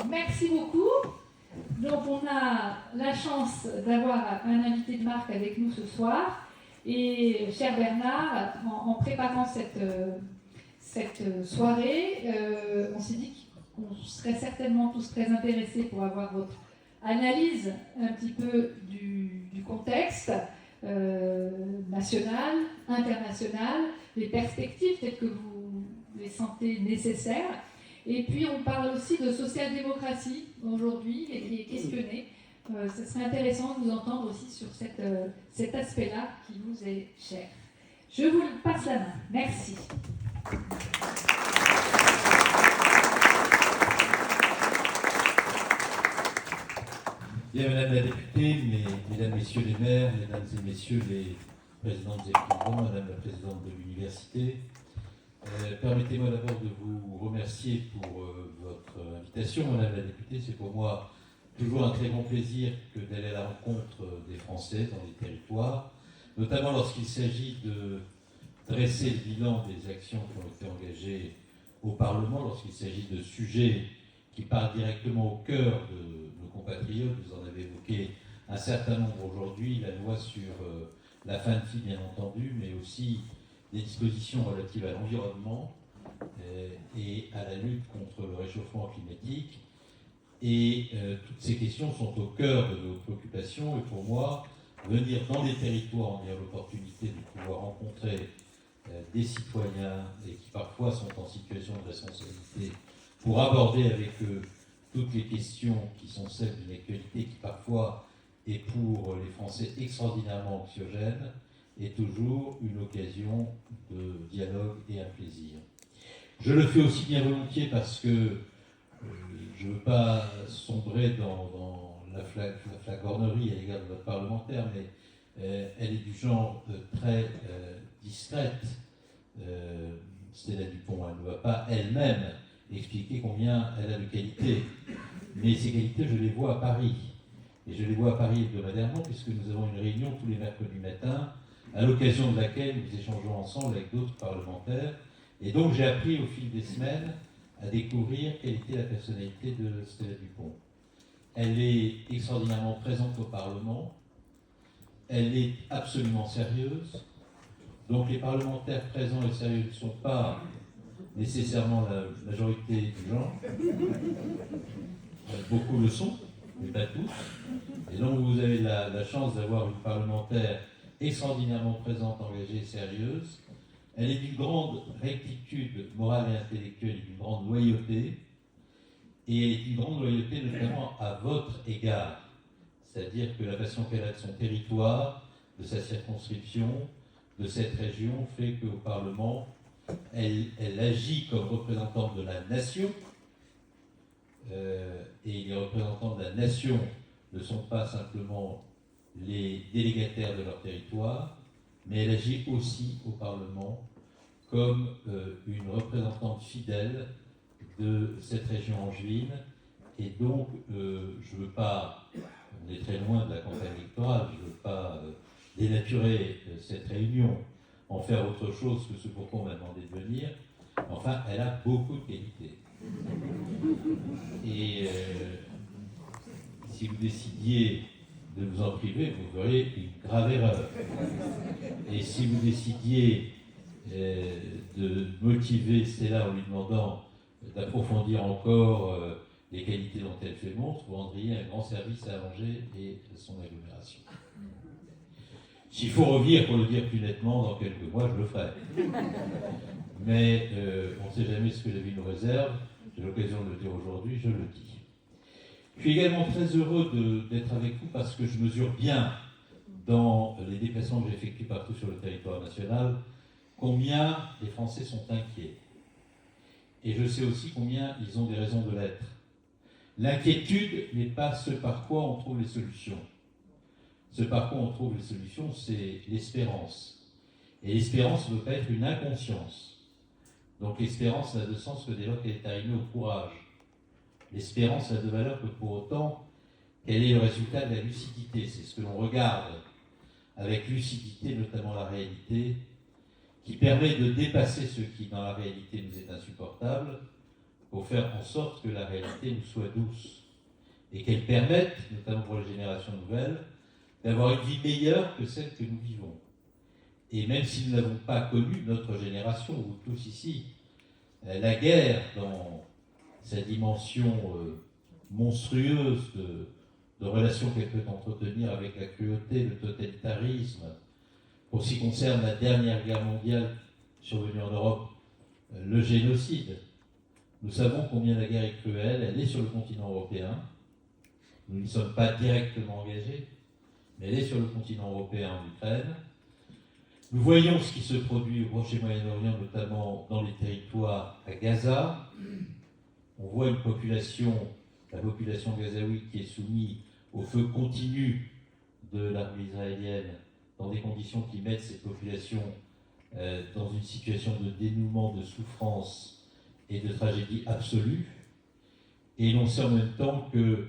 Merci beaucoup. Donc on a la chance d'avoir un invité de marque avec nous ce soir. Et cher Bernard, en préparant cette soirée, on s'est dit qu'on serait certainement tous très intéressés pour avoir votre analyse un petit peu du contexte national, international, les perspectives telles que vous les sentez nécessaires. Et puis on parle aussi de social-démocratie aujourd'hui et qui est questionnée. Ce serait intéressant de vous entendre aussi sur cet aspect-là qui vous est cher. Je vous passe la main. Merci. Bien, Madame la députée, Mesdames, Messieurs les maires, Mesdames et Messieurs les présidentes et présidents, Madame la présidente de l'université, permettez-moi d'abord de vous remercier pour votre invitation, Madame la députée. C'est pour moi toujours un très grand plaisir que d'aller à la rencontre des Français dans les territoires, notamment lorsqu'il s'agit de dresser le bilan des actions qui ont été engagées au Parlement, lorsqu'il s'agit de sujets qui parlent directement au cœur de nos compatriotes. Vous en avez évoqué un certain nombre aujourd'hui, la loi sur la fin de vie bien entendu, mais aussi des dispositions relatives à l'environnement et à la lutte contre le réchauffement climatique. Et toutes ces questions sont au cœur de nos préoccupations. Et pour moi, venir dans les territoires, on a l'opportunité de pouvoir rencontrer des citoyens et qui parfois sont en situation de responsabilité pour aborder avec eux toutes les questions qui sont celles d'une actualité qui parfois est pour les Français extraordinairement anxiogène, est toujours une occasion de dialogue et un plaisir. Je le fais aussi bien volontiers parce que je ne veux pas sombrer dans la flagornerie à l'égard de votre parlementaire, mais elle est du genre très discrète. Stella Dupont, elle ne va pas elle-même expliquer combien elle a de qualités. Mais ces qualités, je les vois à Paris. Et je les vois à Paris hebdomadairement, puisque nous avons une réunion tous les mercredis matins, à l'occasion de laquelle nous échangeons ensemble avec d'autres parlementaires. Et donc j'ai appris au fil des semaines à découvrir quelle était la personnalité de Stella Dupont. Elle est extraordinairement présente au Parlement, elle est absolument sérieuse. Donc les parlementaires présents et sérieux ne sont pas nécessairement la majorité du genre. Beaucoup le sont, mais pas tous. Et donc vous avez la chance d'avoir une parlementaire extraordinairement présente, engagée et sérieuse. Elle est d'une grande rectitude morale et intellectuelle et d'une grande loyauté. Et elle est d'une grande loyauté notamment à votre égard. C'est-à-dire que la passion qu'elle a de son territoire, de sa circonscription, de cette région, fait qu'au Parlement, elle agit comme représentante de la nation. Et les représentants de la nation ne sont pas simplement les délégataires de leur territoire, mais elle agit aussi au Parlement comme une représentante fidèle de cette région angevine. Et donc, je ne veux pas, on est très loin de la campagne électorale, je ne veux pas dénaturer cette réunion, en faire autre chose que ce pourquoi on m'a demandé de venir. Enfin, elle a beaucoup de qualités. Et si vous décidiez de vous en priver, vous feriez une grave erreur. Et si vous décidiez de motiver Stella en lui demandant d'approfondir encore les qualités dont elle fait montre, vous rendriez un grand service à Angers et à son agglomération. S'il faut revenir pour le dire plus nettement dans quelques mois, je le ferai. Mais on ne sait jamais ce que la vie nous réserve. J'ai l'occasion de le dire aujourd'hui, je le dis. Je suis également très heureux d'être avec vous parce que je mesure bien, dans les déplacements que j'effectue partout sur le territoire national, combien les Français sont inquiets. Et je sais aussi combien ils ont des raisons de l'être. L'inquiétude n'est pas ce par quoi on trouve les solutions. Ce par quoi on trouve les solutions, c'est l'espérance. Et l'espérance ne peut pas être une inconscience. Donc l'espérance n'a de sens que dès lors qu'elle est arrivée au courage. L'espérance n'a de valeur que pour autant qu'elle est le résultat de la lucidité. C'est ce que l'on regarde avec lucidité, notamment la réalité, qui permet de dépasser ce qui, dans la réalité, nous est insupportable, pour faire en sorte que la réalité nous soit douce et qu'elle permette, notamment pour les générations nouvelles, d'avoir une vie meilleure que celle que nous vivons. Et même si nous n'avons pas connu, notre génération, vous tous ici, la guerre dans sa dimension monstrueuse de relations qu'elle peut entretenir avec la cruauté, le totalitarisme, pour ce qui concerne la dernière guerre mondiale survenue en Europe, le génocide. Nous savons combien la guerre est cruelle, elle est sur le continent européen. Nous n'y sommes pas directement engagés, mais elle est sur le continent européen en Ukraine. Nous voyons ce qui se produit au Proche et Moyen-Orient, notamment dans les territoires à Gaza. On voit une population, la population gazaouite, qui est soumise au feu continu de l'armée israélienne, dans des conditions qui mettent cette population dans une situation de dénouement, de souffrance et de tragédie absolue. Et l'on sait en même temps que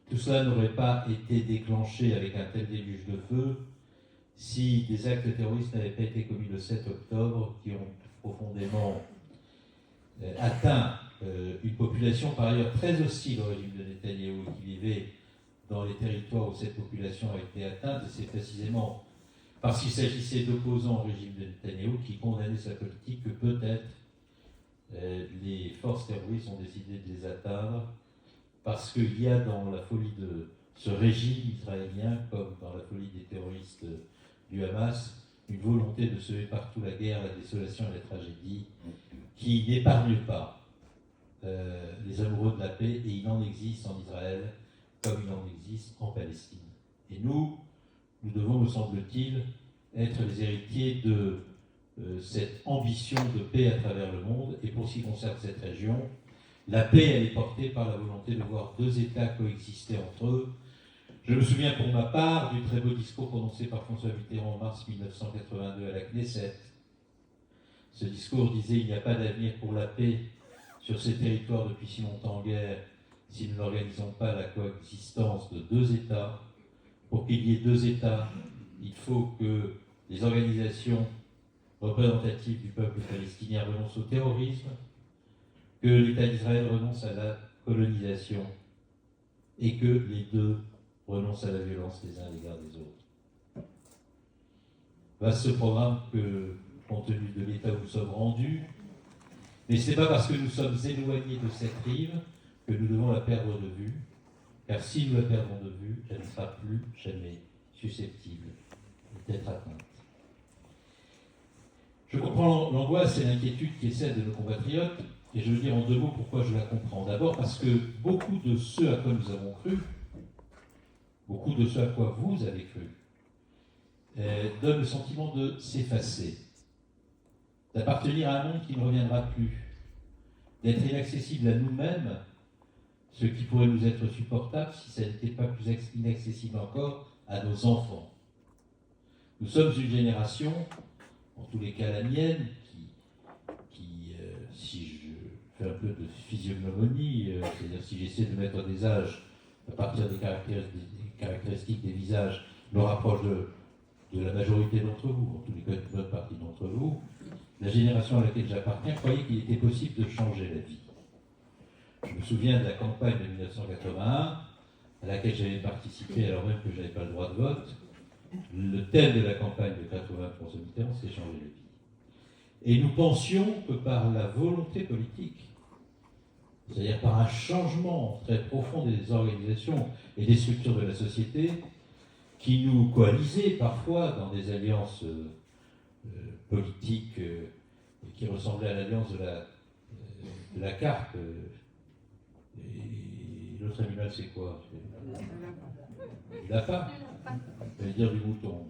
tout cela n'aurait pas été déclenché avec un tel déluge de feu si des actes terroristes n'avaient pas été commis le 7 octobre, qui ont profondément atteint une population par ailleurs très hostile au régime de Netanyahou, qui vivait dans les territoires où cette population a été atteinte. Et c'est précisément parce qu'il s'agissait d'opposants au régime de Netanyahou qui condamnaient sa politique que peut-être les forces terroristes ont décidé de les atteindre, parce qu'il y a dans la folie de ce régime israélien, comme dans la folie des terroristes du Hamas, une volonté de semer partout la guerre, la désolation et la tragédie, qui n'épargne pas les amoureux de la paix, et il en existe en Israël comme il en existe en Palestine. Et nous devons, me semble-t-il, être les héritiers de cette ambition de paix à travers le monde. Et pour ce qui concerne cette région, la paix, elle est portée par la volonté de voir deux États coexister entre eux. Je me souviens pour ma part du très beau discours prononcé par François Mitterrand en mars 1982 à la Knesset. Ce discours disait « Il n'y a pas d'avenir pour la paix sur ces territoires depuis si longtemps en guerre si nous n'organisons pas la coexistence de deux États. Pour qu'il y ait deux États, il faut que les organisations représentatives du peuple palestinien renoncent au terrorisme, que l'État d'Israël renonce à la colonisation et que les deux renoncent à la violence les uns à l'égard des autres. » Vaste programme que, compte tenu de l'état où nous sommes rendus, mais ce n'est pas parce que nous sommes éloignés de cette rive que nous devons la perdre de vue, car si nous la perdons de vue, elle ne sera plus jamais susceptible d'être atteinte. Je comprends l'angoisse et l'inquiétude qui est celle de nos compatriotes, et je veux dire en deux mots pourquoi je la comprends. D'abord parce que beaucoup de ceux à quoi nous avons cru, beaucoup de ceux à quoi vous avez cru, donnent le sentiment de s'effacer, d'appartenir à un monde qui ne reviendra plus, d'être inaccessible à nous-mêmes, ce qui pourrait nous être supportable si ça n'était pas plus inaccessible encore à nos enfants. Nous sommes une génération, en tous les cas la mienne, qui si je fais un peu de physiognomonie, c'est-à-dire si j'essaie de mettre des âges à partir des caractéristiques des visages, me rapproche de la majorité d'entre vous, en tous les cas de bonne partie d'entre vous, la génération à laquelle j'appartiens croyait qu'il était possible de changer la vie. Je me souviens de la campagne de 1981, à laquelle j'avais participé alors même que je n'avais pas le droit de vote. Le thème de la campagne de 80 François Mitterrand, c'est changer la vie. Et nous pensions que par la volonté politique, c'est-à-dire par un changement très profond des organisations et des structures de la société, qui nous coalisaient parfois dans des alliances politiques qui ressemblaient à l'alliance de la carte. Et l'autre animal, c'est quoi? Du lapin. Je vais dire du mouton.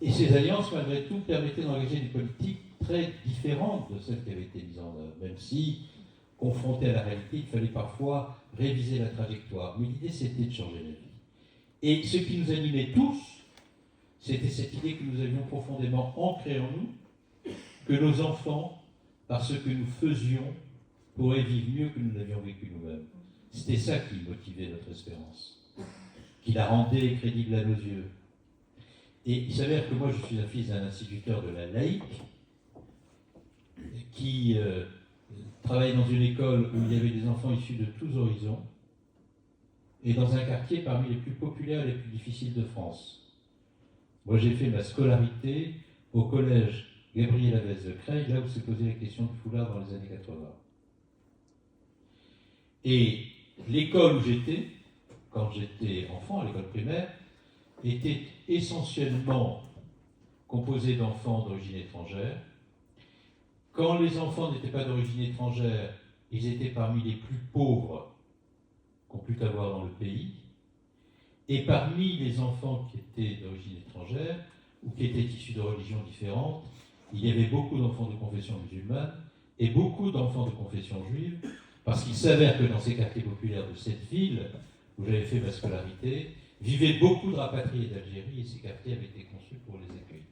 Et ces alliances, malgré tout, permettaient d'engager des politiques très différentes de celles qui avaient été mises en œuvre, même si, confrontés à la réalité, il fallait parfois réviser la trajectoire. Mais l'idée, c'était de changer la vie. Et ce qui nous animait tous, c'était cette idée que nous avions profondément ancrée en nous, que nos enfants, par ce que nous faisions, pourraient vivre mieux que nous l'avions vécu nous-mêmes. C'était ça qui motivait notre espérance, qui la rendait crédible à nos yeux. Et il s'avère que moi, je suis un fils d'un instituteur de la laïque, qui travaillait dans une école où il y avait des enfants issus de tous horizons, et dans un quartier parmi les plus populaires et les plus difficiles de France. Moi, j'ai fait ma scolarité au collège Gabriel Havès de Creil, là où s'est posée la question du foulard dans les années 80. Et l'école où j'étais, quand j'étais enfant, à l'école primaire, était essentiellement composée d'enfants d'origine étrangère. Quand les enfants n'étaient pas d'origine étrangère, ils étaient parmi les plus pauvres qu'on pût avoir dans le pays. Et parmi les enfants qui étaient d'origine étrangère, ou qui étaient issus de religions différentes, il y avait beaucoup d'enfants de confession musulmane et beaucoup d'enfants de confession juive, parce qu'il s'avère que dans ces quartiers populaires de cette ville, où j'avais fait ma scolarité, vivaient beaucoup de rapatriés d'Algérie, et ces quartiers avaient été conçus pour les accueillir.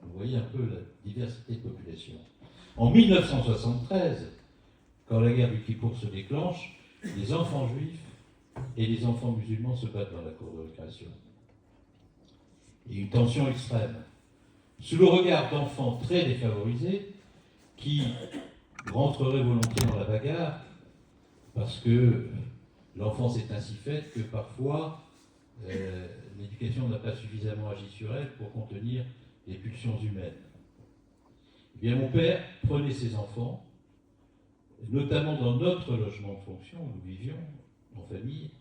Vous voyez un peu la diversité de population. En 1973, quand la guerre du Kippour se déclenche, les enfants juifs et les enfants musulmans se battent dans la cour de récréation. Il y a une tension extrême. Sous le regard d'enfants très défavorisés, qui rentreraient volontiers dans la bagarre, parce que l'enfance est ainsi faite que parfois l'éducation n'a pas suffisamment agi sur elle pour contenir les pulsions humaines. Eh bien, mon père prenait ses enfants, notamment dans notre logement de fonction où nous vivions en famille,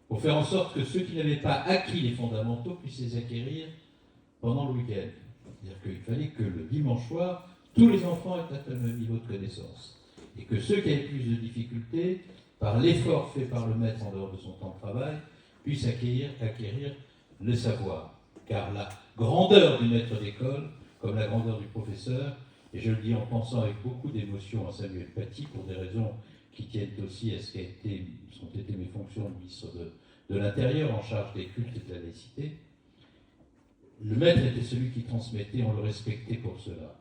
pour faire en sorte que ceux qui n'avaient pas acquis les fondamentaux puissent les acquérir pendant le week-end. C'est-à-dire qu'il fallait que le dimanche soir, tous les enfants aient un même niveau de connaissance. Et que ceux qui avaient plus de difficultés, par l'effort fait par le maître en dehors de son temps de travail, puissent acquérir le savoir. Car la grandeur du maître d'école, comme la grandeur du professeur, et je le dis en pensant avec beaucoup d'émotion à Samuel Paty, pour des raisons qui tiennent aussi à ce qu'ont été mes fonctions de ministre de l'Intérieur en charge des cultes et de la laïcité, le maître était celui qui transmettait, on le respectait pour cela.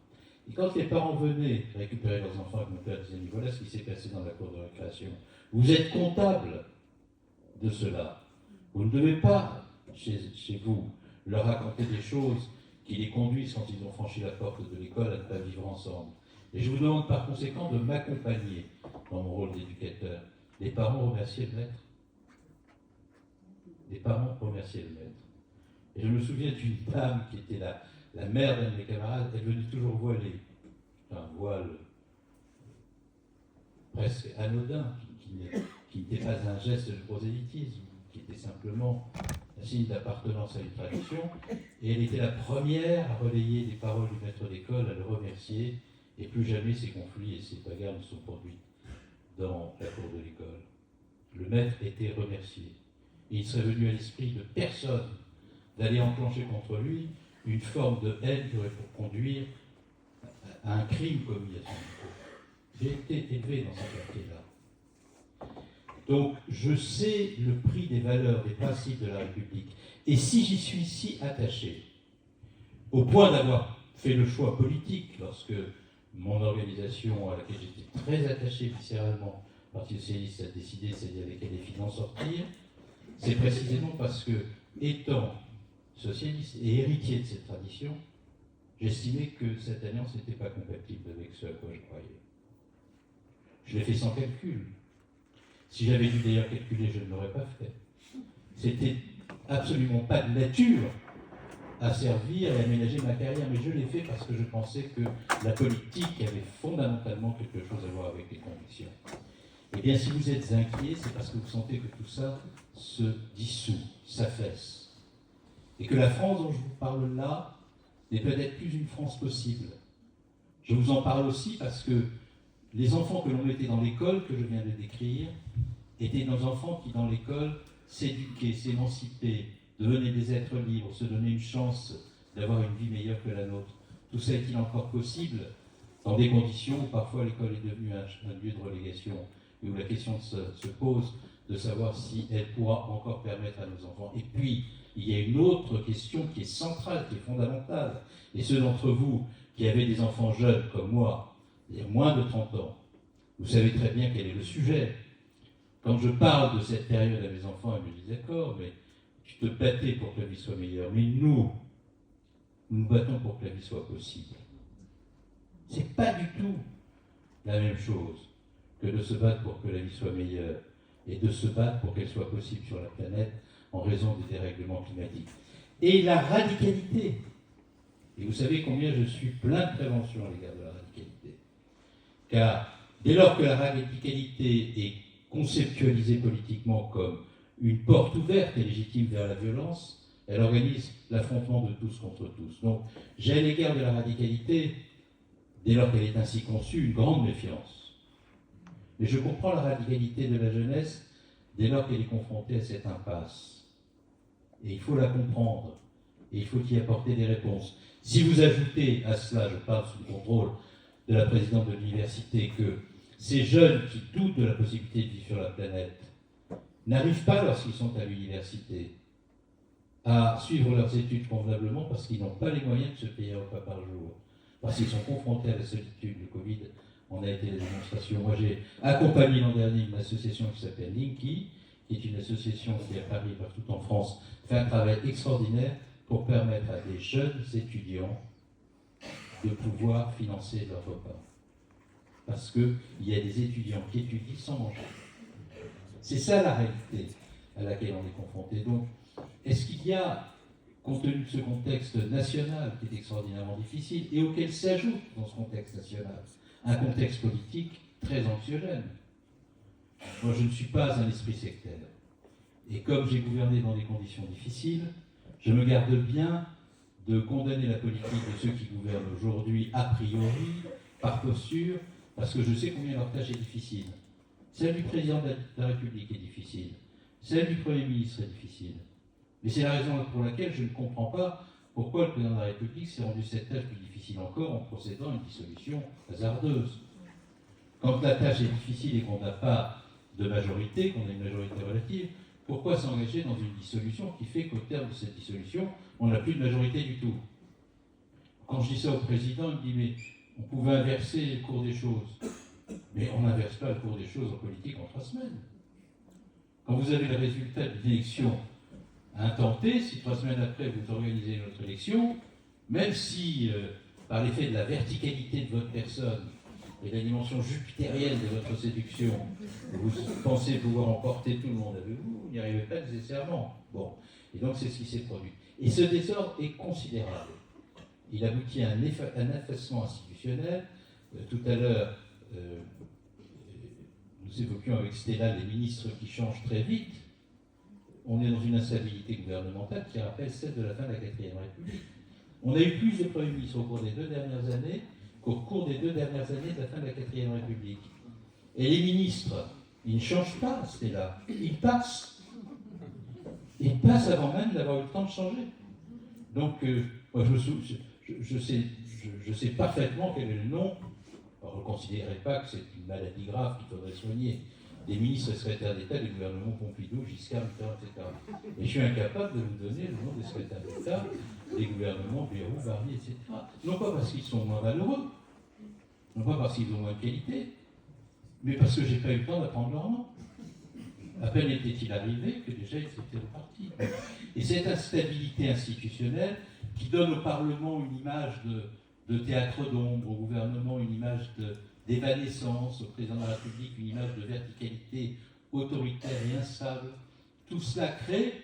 Et quand les parents venaient récupérer leurs enfants avec mon père disait, voilà ce qui s'est passé dans la cour de récréation. Vous êtes comptable de cela. Vous ne devez pas, chez vous, leur raconter des choses qui les conduisent, quand ils ont franchi la porte de l'école, à ne pas vivre ensemble. Et je vous demande par conséquent de m'accompagner dans mon rôle d'éducateur. Les parents remerciaient le maître. Les parents remerciaient le maître. Et je me souviens d'une dame qui était la mère d'un de mes camarades, elle venait toujours voilée. Un voile presque anodin, qui n'était pas un geste de prosélytisme, qui était simplement un signe d'appartenance à une tradition. Et elle était la première à relayer les paroles du maître d'école, à le remercier, et plus jamais ces conflits et ces bagarres ne sont produits dans la cour de l'école. Le maître était remercié. Et il serait venu à l'esprit de personne d'aller enclencher contre lui une forme de haine qui aurait pour conduire à un crime commis à son niveau. J'ai été élevé dans ce quartier-là. Donc, je sais le prix des valeurs, des principes de la République. Et si j'y suis si attaché, au point d'avoir fait le choix politique, lorsque mon organisation à laquelle j'étais très attaché viscéralement, le Parti socialiste, a décidé, c'est-à-dire avec les finances sortir, c'est précisément parce que, étant socialiste et héritier de cette tradition, j'estimais que cette alliance n'était pas compatible avec ce à quoi je croyais. Je l'ai fait sans calcul. Si j'avais dû d'ailleurs calculer, je ne l'aurais pas fait. C'était absolument pas de nature à servir et à aménager ma carrière, mais je l'ai fait parce que je pensais que la politique avait fondamentalement quelque chose à voir avec les convictions. Eh bien, si vous êtes inquiet, c'est parce que vous sentez que tout ça se dissout, s'affaisse. Et que la France dont je vous parle là n'est peut-être plus une France possible. Je vous en parle aussi parce que les enfants que l'on mettait dans l'école, que je viens de décrire, étaient nos enfants qui, dans l'école, s'éduquaient, s'émancipaient, devenaient des êtres libres, se donnaient une chance d'avoir une vie meilleure que la nôtre. Tout ça est-il encore possible dans des conditions où parfois l'école est devenue un lieu de relégation, et où la question se pose de savoir si elle pourra encore permettre à nos enfants. Et puis, il y a une autre question qui est centrale, qui est fondamentale. Et ceux d'entre vous qui avez des enfants jeunes comme moi, il y a moins de 30 ans, vous savez très bien quel est le sujet. Quand je parle de cette période à mes enfants, ils me disent d'accord, mais tu te battais pour que la vie soit meilleure. Mais nous nous battons pour que la vie soit possible. C'est pas du tout la même chose que de se battre pour que la vie soit meilleure et de se battre pour qu'elle soit possible sur la planète en raison des dérèglements climatiques. Et la radicalité. Et vous savez combien je suis plein de prévention à l'égard de la radicalité. Car dès lors que la radicalité est conceptualisée politiquement comme une porte ouverte et légitime vers la violence, elle organise l'affrontement de tous contre tous. Donc, j'ai à l'égard de la radicalité, dès lors qu'elle est ainsi conçue, une grande méfiance. Mais je comprends la radicalité de la jeunesse dès lors qu'elle est confrontée à cette impasse. Et il faut la comprendre, et il faut y apporter des réponses. Si vous ajoutez à cela, je parle sous le contrôle de la présidente de l'université, que ces jeunes qui doutent de la possibilité de vivre sur la planète n'arrivent pas, lorsqu'ils sont à l'université, à suivre leurs études convenablement parce qu'ils n'ont pas les moyens de se payer un repas par jour, parce qu'ils sont confrontés à la solitude. Le Covid en a été la démonstration. Moi, j'ai accompagné l'an dernier une association qui s'appelle Linky, qui est une association qui, à Paris et partout en France, fait un travail extraordinaire pour permettre à des jeunes étudiants de pouvoir financer leur repas. Parce qu'il y a des étudiants qui étudient sans manger. C'est ça la réalité à laquelle on est confronté. Donc, est-ce qu'il y a, compte tenu de ce contexte national qui est extraordinairement difficile et auquel s'ajoute dans ce contexte national un contexte politique très anxiogène? Moi, je ne suis pas un esprit sectaire. Et comme j'ai gouverné dans des conditions difficiles, je me garde bien de condamner la politique de ceux qui gouvernent aujourd'hui a priori, par posture, parce que je sais combien leur tâche est difficile. Celle du président de la République est difficile. Celle du Premier ministre est difficile. Mais c'est la raison pour laquelle je ne comprends pas pourquoi le président de la République s'est rendu cette tâche plus difficile encore en procédant à une dissolution hasardeuse. Quand la tâche est difficile et qu'on n'a pas de majorité, qu'on a une majorité relative, pourquoi s'engager dans une dissolution qui fait qu'au terme de cette dissolution, on n'a plus de majorité du tout? Quand je dis ça au président, il me dit « mais on pouvait inverser le cours des choses ». Mais on n'inverse pas le cours des choses en politique en 3 semaines. Quand vous avez le résultat d'une élection intentée, si 3 semaines après vous organisez une autre élection, même si par l'effet de la verticalité de votre personne et la dimension jupitérienne de votre séduction, vous pensez pouvoir emporter tout le monde avec vous, vous n'y arrivez pas nécessairement. Bon, et donc c'est ce qui s'est produit. Et ce désordre est considérable. Il aboutit à un affaissement institutionnel. Tout à l'heure, nous évoquions avec Stella les ministres qui changent très vite. On est dans une instabilité gouvernementale qui rappelle celle de la fin de la 4e République. On a eu plus de premiers ministres au cours des 2 dernières années qu'au cours des 2 dernières années de la fin de la 4e République. Et les ministres, ils ne changent pas, Stella. Ils passent. Ils passent avant même d'avoir eu le temps de changer. Donc, moi, je sais parfaitement quel est le nom. Alors, ne considérez pas que c'est une maladie grave qu'il faudrait soigner. Des ministres et secrétaires d'État des gouvernements Pompidou, Giscard, Mitterrand, etc. Et je suis incapable de vous donner le nom des secrétaires d'État des gouvernements Bayrou, Barnier, etc. Non pas parce qu'ils sont moins valeureux, non pas parce qu'ils ont moins de qualité, mais parce que je n'ai pas eu le temps d'apprendre leur nom. À peine était-il arrivé que déjà ils étaient repartis. Et cette instabilité institutionnelle qui donne au Parlement une image de théâtre d'ombre, au gouvernement une image d'évanescence, au président de la République une image de verticalité autoritaire et instable. Tout cela crée,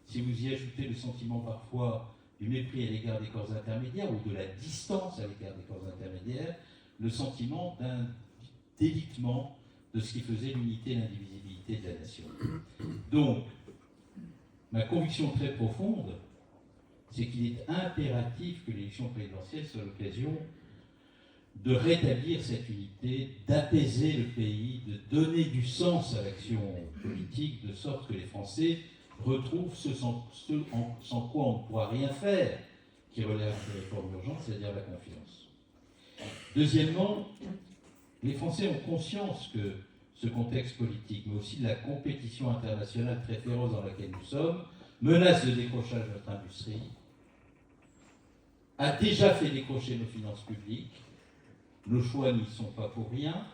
si vous y ajoutez le sentiment parfois du mépris à l'égard des corps intermédiaires ou de la distance à l'égard des corps intermédiaires, le sentiment d'un délitement de ce qui faisait l'unité et l'indivisibilité de la nation. Donc, ma conviction très profonde, c'est qu'il est impératif que l'élection présidentielle soit l'occasion de rétablir cette unité, d'apaiser le pays, de donner du sens à l'action politique, de sorte que les Français retrouvent ce sans quoi on ne pourra rien faire, qui relève de réformes urgentes, c'est-à-dire la confiance. Deuxièmement, les Français ont conscience que ce contexte politique, mais aussi de la compétition internationale très féroce dans laquelle nous sommes, menace le décrochage de notre industrie, a déjà fait décrocher nos finances publiques. Nos choix n'y sont pas pour rien.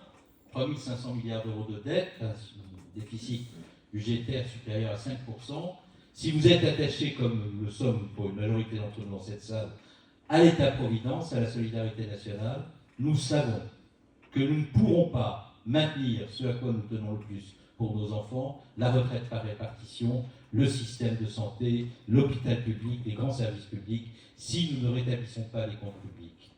3 500 milliards d'euros de dette, un déficit budgétaire supérieur à 5%. Si vous êtes attaché, comme nous le sommes pour une majorité d'entre nous dans cette salle, à l'État-providence, à la solidarité nationale, nous savons que nous ne pourrons pas maintenir ce à quoi nous tenons le plus pour nos enfants, la retraite par répartition, le système de santé, l'hôpital public, les grands services publics, si nous ne rétablissons pas les comptes publics.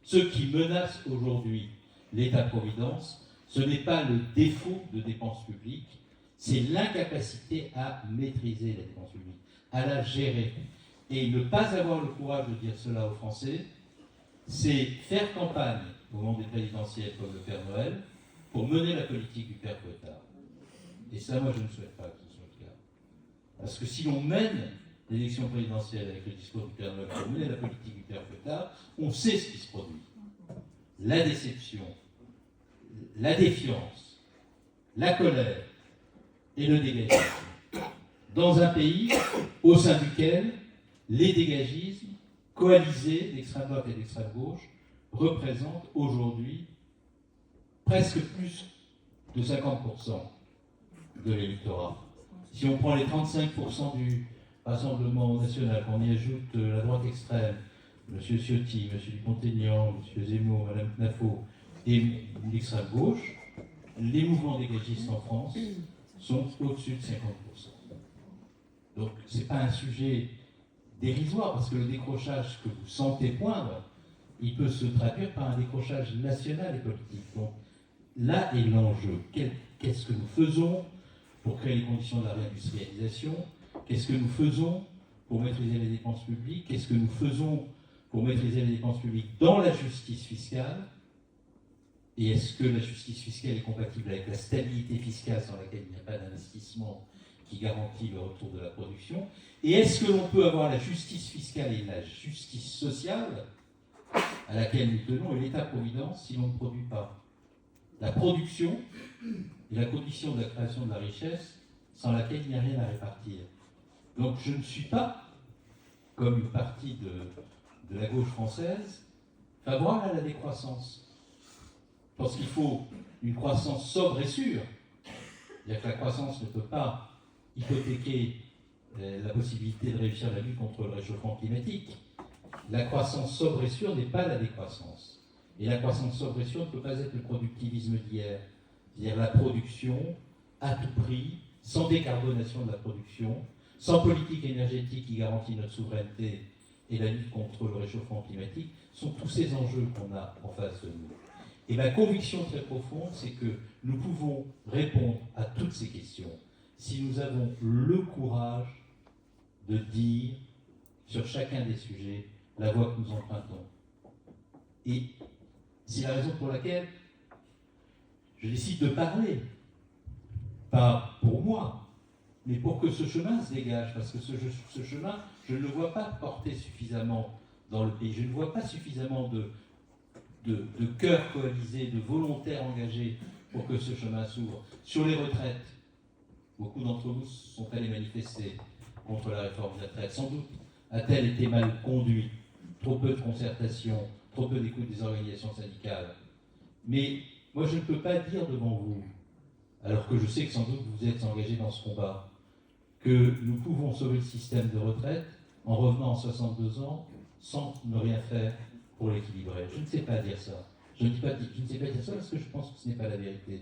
Ce qui menace aujourd'hui l'État-providence, ce n'est pas le défaut de dépenses publiques, c'est l'incapacité à maîtriser la dépense publique, à la gérer. Et ne pas avoir le courage de dire cela aux Français, c'est faire campagne au moment des présidentielles comme le Père Noël pour mener la politique du Père Fouettard. Et ça, moi, je ne souhaite pas que ce soit le cas. Parce que si l'on mène l'élection présidentielle avec le discours du Père Noël, pour mener la politique du Père Fouettard, on sait ce qui se produit. La déception, la défiance, la colère et le dégagisme. Dans un pays au sein duquel les dégagismes coalisés d'extrême droite et d'extrême gauche représentent aujourd'hui presque plus de 50% de l'électorat. Si on prend les 35% du Rassemblement national, qu'on y ajoute la droite extrême, M. Ciotti, M. Dupont-Aignan, M. Zemmour, Mme Knafo et l'extrême gauche, les mouvements dégagistes en France sont au-dessus de 50%. Donc ce n'est pas un sujet dérisoire, parce que le décrochage que vous sentez poindre, il peut se traduire par un décrochage national et politique. Donc là est l'enjeu. Qu'est-ce que nous faisons pour créer les conditions de la réindustrialisation? Qu'est-ce que nous faisons pour maîtriser les dépenses publiques? Qu'est-ce que nous faisons pour maîtriser les dépenses publiques dans la justice fiscale? Et est-ce que la justice fiscale est compatible avec la stabilité fiscale sans laquelle il n'y a pas d'investissement qui garantit le retour de la production? Et est-ce que l'on peut avoir la justice fiscale et la justice sociale à laquelle nous tenons et l'État-providence si l'on ne produit pas? La production est la condition de la création de la richesse sans laquelle il n'y a rien à répartir. Donc je ne suis pas, comme une partie de la gauche française, favorable à la décroissance. Je pense qu'il faut une croissance sobre et sûre. C'est-à-dire que la croissance ne peut pas hypothéquer la possibilité de réussir la lutte contre le réchauffement climatique. La croissance sobre et sûre n'est pas la décroissance. Et la croissance sobre et sûre ne peut pas être le productivisme d'hier. C'est-à-dire la production à tout prix, sans décarbonation de la production, sans politique énergétique qui garantit notre souveraineté et la lutte contre le réchauffement climatique, sont tous ces enjeux qu'on a en face de nous. Et ma conviction très profonde, c'est que nous pouvons répondre à toutes ces questions si nous avons le courage de dire sur chacun des sujets la voie que nous empruntons. Et c'est la raison pour laquelle je décide de parler, pas pour moi, mais pour que ce chemin se dégage, parce que ce chemin, je ne le vois pas porté suffisamment dans le pays, je ne vois pas suffisamment de cœurs coalisés, de volontaires engagés pour que ce chemin s'ouvre. Sur les retraites, beaucoup d'entre vous sont allés manifester contre la réforme des retraites. Sans doute a-t-elle été mal conduite, trop peu de concertation, trop peu d'écoute des organisations syndicales. Mais moi, je ne peux pas dire devant vous, alors que je sais que sans doute vous êtes engagés dans ce combat, que nous pouvons sauver le système de retraite en revenant en 62 ans sans ne rien faire pour l'équilibrer. Je ne sais pas dire ça. Je ne sais pas dire ça parce que je pense que ce n'est pas la vérité.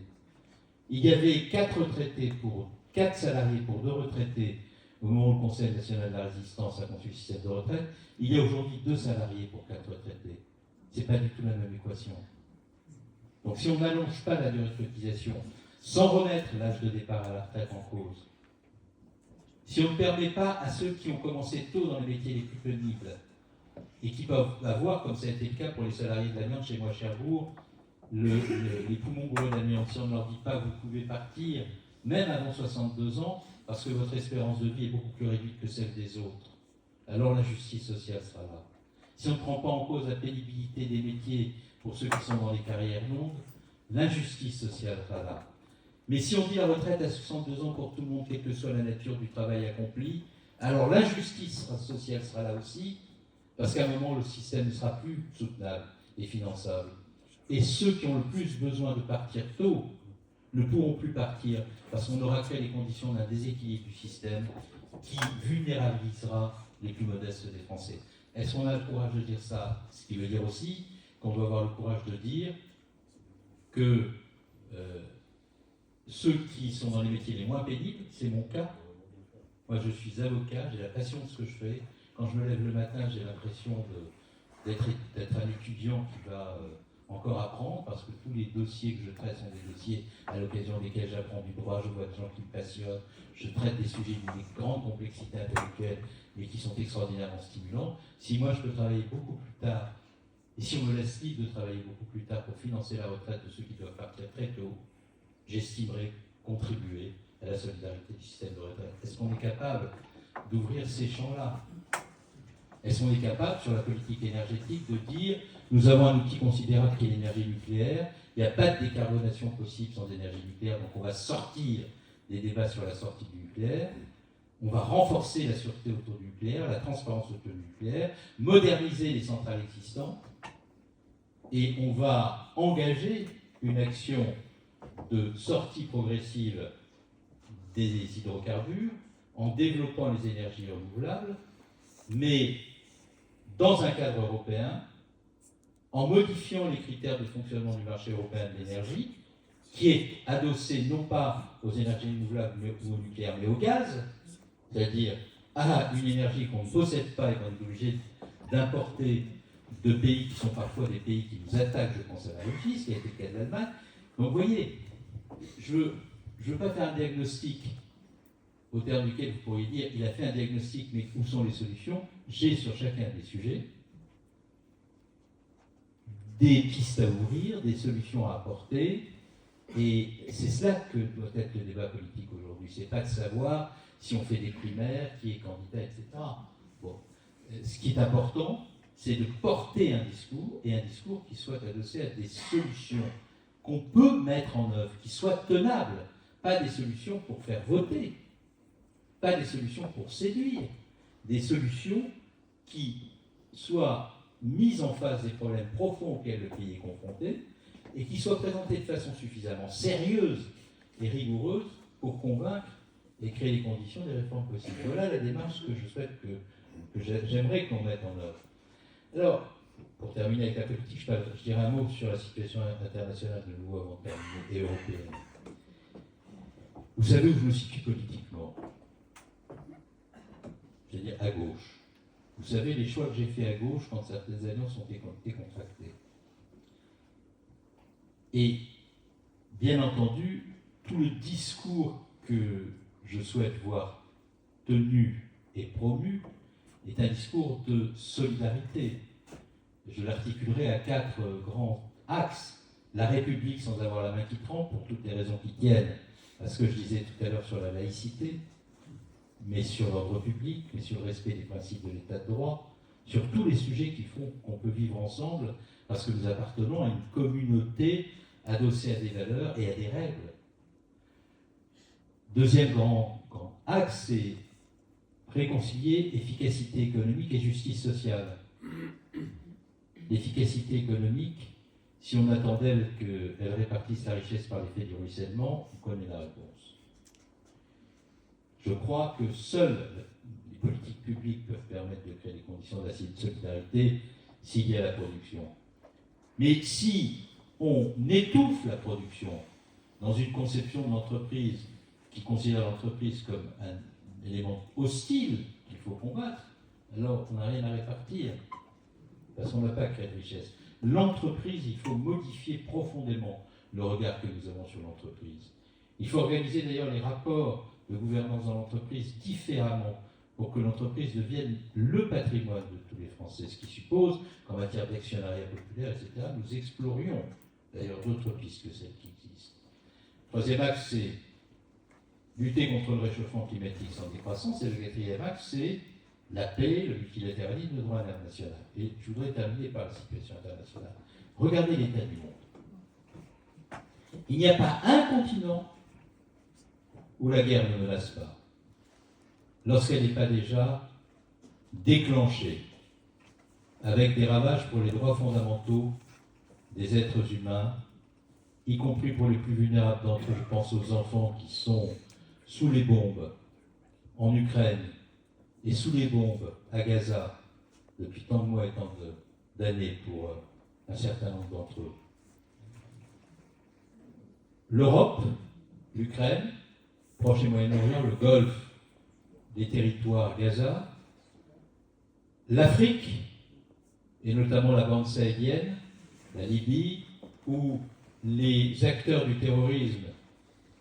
Il y avait 4 retraités pour 4 salariés pour 2 retraités au moment où le Conseil national de la résistance a conçu le système de retraite. Il y a aujourd'hui 2 salariés pour 4 retraités. Ce n'est pas du tout la même équation. Donc si on n'allonge pas la durée de cotisation sans remettre l'âge de départ à la retraite en cause, si on ne permet pas à ceux qui ont commencé tôt dans les métiers les plus pénibles et qui peuvent avoir, comme ça a été le cas pour les salariés de l'amiante chez moi à Cherbourg, les poumons bourrés d'amiante, si on ne leur dit pas vous pouvez partir, même avant 62 ans, parce que votre espérance de vie est beaucoup plus réduite que celle des autres, alors la justice sociale sera là. Si on ne prend pas en cause la pénibilité des métiers pour ceux qui sont dans les carrières longues, l'injustice sociale sera là. Mais si on dit la retraite à 62 ans pour tout le monde, quelle que soit la nature du travail accompli, alors l'injustice sociale sera là aussi, parce qu'à un moment, le système ne sera plus soutenable et finançable. Et ceux qui ont le plus besoin de partir tôt ne pourront plus partir, parce qu'on aura créé les conditions d'un déséquilibre du système qui vulnérabilisera les plus modestes des Français. Est-ce qu'on a le courage de dire ça? Ce qui veut dire aussi qu'on doit avoir le courage de dire que ceux qui sont dans les métiers les moins pénibles, c'est mon cas. Moi, je suis avocat, j'ai la passion de ce que je fais. Quand je me lève le matin, j'ai l'impression d'être un étudiant qui va encore apprendre, parce que tous les dossiers que je traite sont des dossiers à l'occasion desquels j'apprends du droit, je vois des gens qui me passionnent, je traite des sujets d'une grande complexité intellectuelle, mais qui sont extraordinairement stimulants. Si moi je peux travailler beaucoup plus tard, et si on me laisse libre de travailler beaucoup plus tard pour financer la retraite de ceux qui doivent partir très tôt, j'estimerais contribuer à la solidarité du système de retraite. Est-ce qu'on est capable d'ouvrir ces champs-là? Est-ce qu'on est capable, sur la politique énergétique, de dire nous avons un outil considérable qui est l'énergie nucléaire, il n'y a pas de décarbonation possible sans énergie nucléaire, donc on va sortir des débats sur la sortie du nucléaire, on va renforcer la sûreté autour du nucléaire, la transparence autour du nucléaire, moderniser les centrales existantes, et on va engager une action de sortie progressive des hydrocarbures en développant les énergies renouvelables, mais dans un cadre européen, en modifiant les critères de fonctionnement du marché européen de l'énergie, qui est adossé non pas aux énergies renouvelables ou au nucléaire, mais au gaz, c'est-à-dire à une énergie qu'on ne possède pas et qu'on est obligé d'importer de pays qui sont parfois des pays qui nous attaquent, je pense à la Russie, ce qui a été le cas de l'Allemagne. Donc vous voyez, je ne veux pas faire un diagnostic au terme duquel vous pourriez dire il a fait un diagnostic, mais où sont les solutions? J'ai sur chacun des sujets des pistes à ouvrir, des solutions à apporter, et c'est cela que doit être le débat politique aujourd'hui. C'est pas de savoir si on fait des primaires, qui est candidat, etc. Bon. Ce qui est important, c'est de porter un discours, et un discours qui soit adossé à des solutions qu'on peut mettre en œuvre, qui soient tenables, pas des solutions pour faire voter, pas des solutions pour séduire, des solutions qui soient mises en face des problèmes profonds auxquels le pays est confronté et qui soient présentées de façon suffisamment sérieuse et rigoureuse pour convaincre et créer les conditions des réformes possibles. Voilà la démarche que je souhaite que j'aimerais qu'on mette en œuvre. Alors, pour terminer avec la politique, je dirais un mot sur la situation internationale de nouveau avant de terminer, et européenne. Vous savez où je me situe politiquement? Je vais dire à gauche. Vous savez les choix que j'ai faits à gauche quand certaines alliances ont été contractées. Et, bien entendu, tout le discours que je souhaite voir tenu et promu est un discours de solidarité. Je l'articulerai à 4 grands axes. La République sans avoir la main qui trempe, pour toutes les raisons qui tiennent à ce que je disais tout à l'heure sur la laïcité, mais sur l'ordre public, mais sur le respect des principes de l'état de droit, sur tous les sujets qui font qu'on peut vivre ensemble, parce que nous appartenons à une communauté adossée à des valeurs et à des règles. Deuxième grand axe, c'est réconcilier efficacité économique et justice sociale. L'efficacité économique, si on attendait qu'elle répartisse la richesse par l'effet du ruissellement, on connaît la réponse. Je crois que seules les politiques publiques peuvent permettre de créer les conditions de solidarité s'il y a la production. Mais si on étouffe la production dans une conception de l'entreprise qui considère l'entreprise comme un élément hostile qu'il faut combattre, alors on n'a rien à répartir, parce qu'on n'a pas créé de richesse. L'entreprise, il faut modifier profondément le regard que nous avons sur l'entreprise. Il faut organiser d'ailleurs les rapports de gouvernance dans l'entreprise différemment pour que l'entreprise devienne le patrimoine de tous les Français, ce qui suppose qu'en matière d'actionnariat populaire, etc., nous explorions d'ailleurs d'autres pistes que celles qui existent. Troisième axe, c'est lutter contre le réchauffement climatique sans décroissance, et le quatrième axe, c'est la paix, le multilatéralisme, le droit international. Et je voudrais terminer par la situation internationale. Regardez l'état du monde. Il n'y a pas un continent où la guerre ne menace pas, lorsqu'elle n'est pas déjà déclenchée, avec des ravages pour les droits fondamentaux des êtres humains, y compris pour les plus vulnérables d'entre eux. Je pense aux enfants qui sont sous les bombes en Ukraine et sous les bombes à Gaza depuis tant de mois et tant d'années pour un certain nombre d'entre eux. L'Europe, l'Ukraine, Proche et Moyen-Orient, le Golfe, des territoires Gaza, l'Afrique, et notamment la bande sahélienne, la Libye, où les acteurs du terrorisme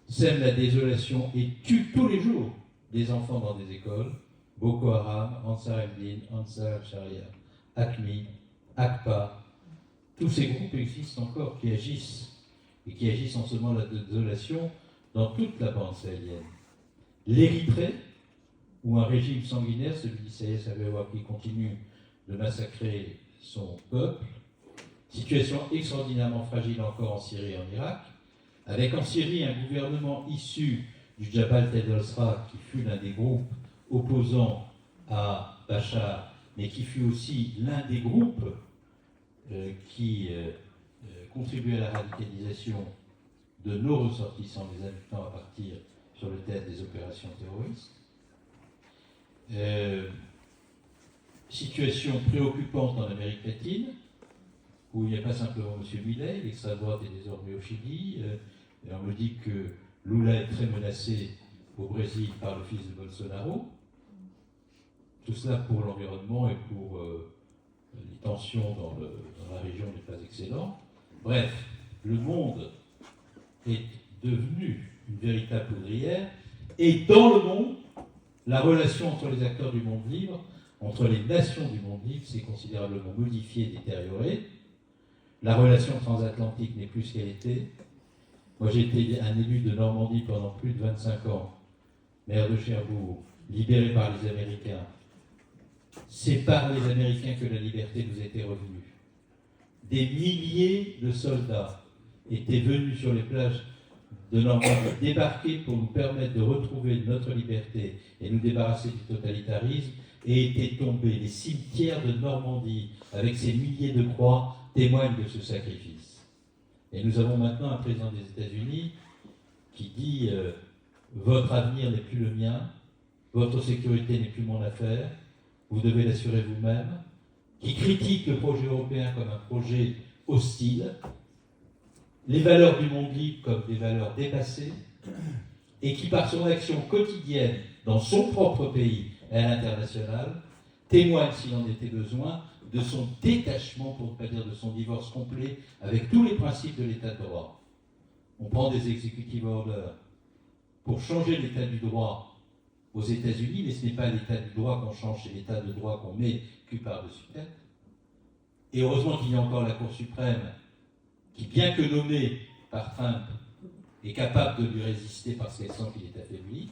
sèment la désolation et tuent tous les jours des enfants dans des écoles, Boko Haram, Ansar el-Din, Ansar al-Sharia, ACMI, ACPA, tous ces groupes existent encore, qui agissent, et qui agissent en semant la désolation dans toute la bande sahélienne. L'Érythrée, où un régime sanguinaire, celui d'Issaïas Afwerki, qui continue de massacrer son peuple. Situation extraordinairement fragile encore en Syrie et en Irak, avec en Syrie un gouvernement issu du Jabhat al-Nusra, qui fut l'un des groupes opposants à Bachar, mais qui fut aussi l'un des groupes qui contribuait à la radicalisation de nos ressortissants, les habitants à partir sur le théâtre des opérations terroristes. Situation préoccupante en Amérique latine, où il n'y a pas simplement M. Milei, l'extrême droite est désormais au Chili, et on me dit que Lula est très menacé au Brésil par le fils de Bolsonaro. Tout cela pour l'environnement et pour les tensions dans la région n'est pas excellent. Bref, le monde est devenu une véritable poudrière, et dans le monde, la relation entre les acteurs du monde libre, entre les nations du monde libre, s'est considérablement modifiée, détériorée. La relation transatlantique n'est plus ce qu'elle était. Moi, j'ai été un élu de Normandie pendant plus de 25 ans, maire de Cherbourg, libéré par les Américains. C'est par les Américains que la liberté nous était revenue. Des milliers de soldats étaient venus sur les plages de Normandie, débarquer pour nous permettre de retrouver notre liberté et nous débarrasser du totalitarisme, et étaient tombés. Les cimetières de Normandie, avec ces milliers de croix, témoignent de ce sacrifice. Et nous avons maintenant un président des États-Unis qui dit votre avenir n'est plus le mien, votre sécurité n'est plus mon affaire, vous devez l'assurer vous-même, qui critique le projet européen comme un projet hostile, les valeurs du monde libre comme des valeurs dépassées, et qui, par son action quotidienne dans son propre pays et à l'international, témoigne, s'il en était besoin, de son détachement, pour ne pas dire de son divorce complet, avec tous les principes de l'état de droit. On prend des executive orders pour changer l'état du droit aux États-Unis, mais ce n'est pas l'état du droit qu'on change, c'est l'état de droit qu'on met cul par-dessus tête. Et heureusement qu'il y a encore la Cour suprême qui, bien que nommée par Trump, est capable de lui résister parce qu'elle sent qu'il est affaibli.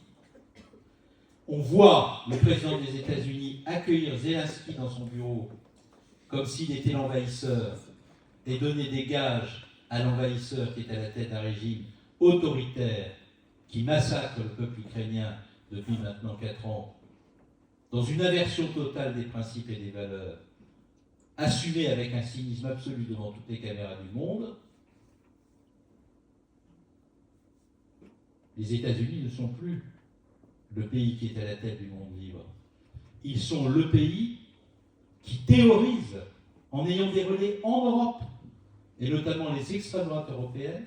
On voit le président des États-Unis accueillir Zelensky dans son bureau comme s'il était l'envahisseur et donner des gages à l'envahisseur qui est à la tête d'un régime autoritaire qui massacre le peuple ukrainien depuis maintenant 4 ans, dans une aversion totale des principes et des valeurs, assumée avec un cynisme absolu devant toutes les caméras du monde. Les États-Unis ne sont plus le pays qui est à la tête du monde libre. Ils sont le pays qui théorise, en ayant des relais en Europe, et notamment les extrêmes droites européennes,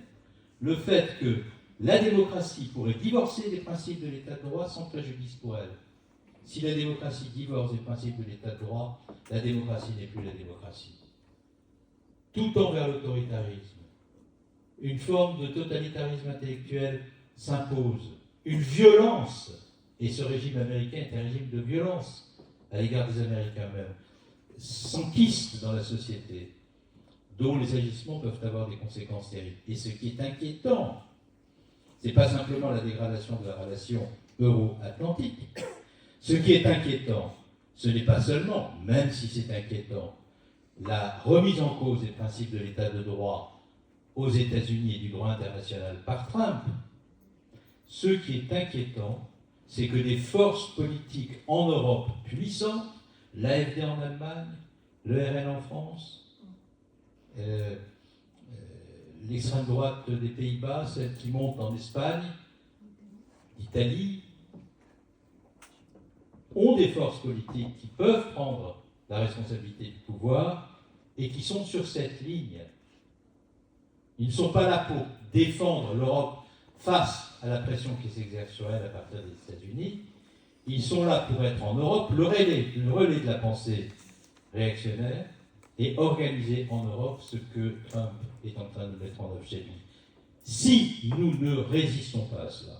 le fait que la démocratie pourrait divorcer des principes de l'état de droit sans préjudice pour elle. Si la démocratie divorce des principes de l'état de droit, la démocratie n'est plus la démocratie. Tout tend vers l'autoritarisme. Une forme de totalitarisme intellectuel s'impose une violence, et ce régime américain est un régime de violence à l'égard des Américains même, s'enquiste dans la société, dont les agissements peuvent avoir des conséquences terribles. Et ce qui est inquiétant, ce n'est pas simplement la dégradation de la relation euro-atlantique. Ce qui est inquiétant, ce n'est pas seulement, même si c'est inquiétant, la remise en cause des principes de l'état de droit aux États-Unis et du droit international par Trump. Ce qui est inquiétant, c'est que des forces politiques en Europe puissantes, l'AfD en Allemagne, le RN en France, l'extrême droite des Pays-Bas, celle qui monte en Espagne, l'Italie, ont des forces politiques qui peuvent prendre la responsabilité du pouvoir et qui sont sur cette ligne. Ils ne sont pas là pour défendre l'Europe face à la pression qui s'exerce sur elle à partir des États-Unis. Ils sont là pour être en Europe le relais de la pensée réactionnaire et organiser en Europe ce que Trump est en train de mettre en œuvre chez lui. Si nous ne résistons pas à cela,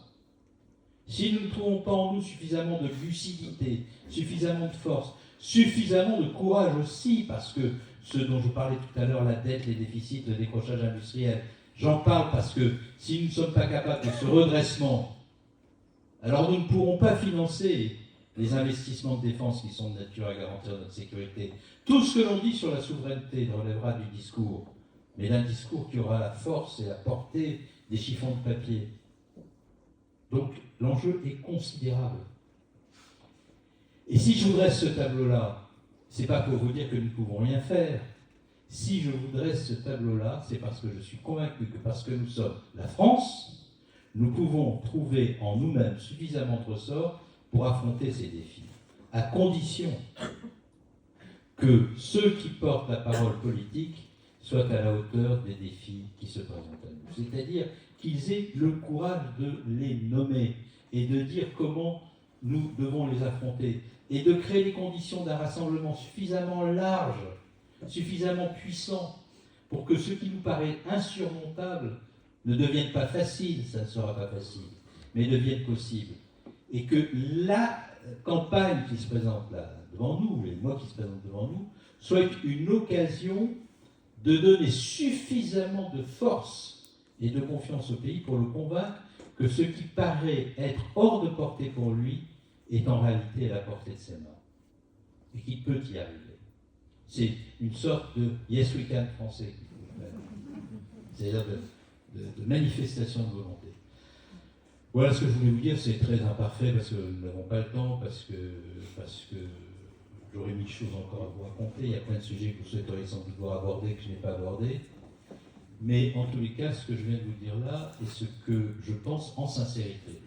si nous ne trouvons pas en nous suffisamment de lucidité, suffisamment de force, suffisamment de courage aussi, parce que ce dont je vous parlais tout à l'heure, la dette, les déficits, le décrochage industriel, j'en parle parce que si nous ne sommes pas capables de ce redressement, alors nous ne pourrons pas financer les investissements de défense qui sont de nature à garantir notre sécurité. Tout ce que l'on dit sur la souveraineté relèvera du discours, mais d'un discours qui aura la force et la portée des chiffons de papier. Donc l'enjeu est considérable. Et si je vous dresse ce tableau-là, c'est pas pour vous dire que nous ne pouvons rien faire. Si je vous dresse ce tableau-là, c'est parce que je suis convaincu que parce que nous sommes la France, nous pouvons trouver en nous-mêmes suffisamment de ressorts pour affronter ces défis, à condition que ceux qui portent la parole politique soient à la hauteur des défis qui se présentent à nous. C'est-à-dire qu'ils aient le courage de les nommer et de dire comment nous devons les affronter et de créer les conditions d'un rassemblement suffisamment large, suffisamment puissant pour que ce qui nous paraît insurmontable ne devienne pas facile, ça ne sera pas facile, mais devienne possible. Et que la campagne qui se présente là devant nous, les mois qui se présentent devant nous, soit une occasion de donner suffisamment de force et de confiance au pays pour le convaincre que ce qui paraît être hors de portée pour lui est en réalité à la portée de ses mains et qu'il peut y arriver. C'est une sorte de yes we can français qu'il faut faire. C'est-à-dire de manifestation de volonté. Voilà ce que je voulais vous dire, c'est très imparfait parce que nous n'avons pas le temps, parce que j'aurais mille choses encore à vous raconter, il y a plein de sujets que vous souhaiteriez sans doute voir abordés que je n'ai pas abordés. Mais en tous les cas, ce que je viens de vous dire là est ce que je pense en sincérité.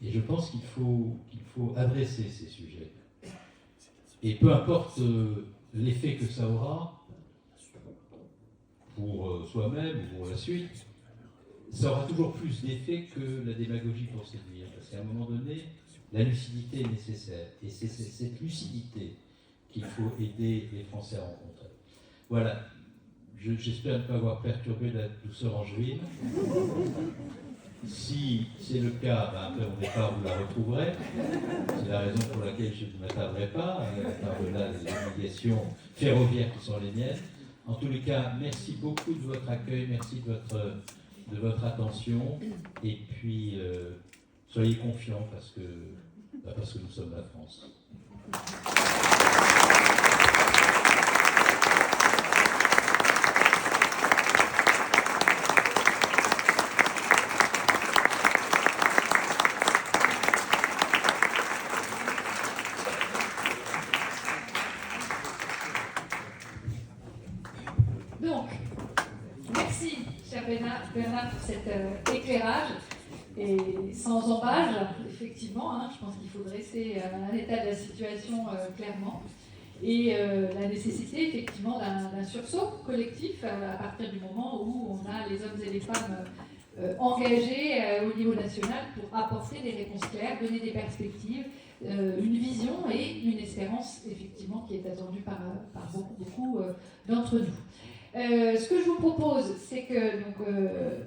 Et je pense qu'il faut adresser ces sujets. Et peu importe l'effet que ça aura pour soi-même ou pour la suite, ça aura toujours plus d'effet que la démagogie pour séduire. Parce qu'à un moment donné, la lucidité est nécessaire. Et c'est cette lucidité qu'il faut aider les Français à rencontrer. Voilà. J'espère ne pas avoir perturbé la douceur angevine. Si c'est le cas, après mon départ, vous la retrouverez. C'est la raison pour laquelle je ne m'attarderai pas, par-delà les obligations ferroviaires qui sont les miennes. En tous les cas, merci beaucoup de votre accueil, merci de votre attention. Et puis, soyez confiants parce que nous sommes la France. Donc, merci, cher Bernard, pour cet éclairage. Et sans embâche, effectivement, je pense qu'il faut dresser un état de la situation clairement. Et la nécessité, effectivement, d'un sursaut collectif à partir du moment où on a les hommes et les femmes engagés au niveau national pour apporter des réponses claires, donner des perspectives, une vision et une espérance, effectivement, qui est attendue par beaucoup d'entre nous. Ce que je vous propose, c'est que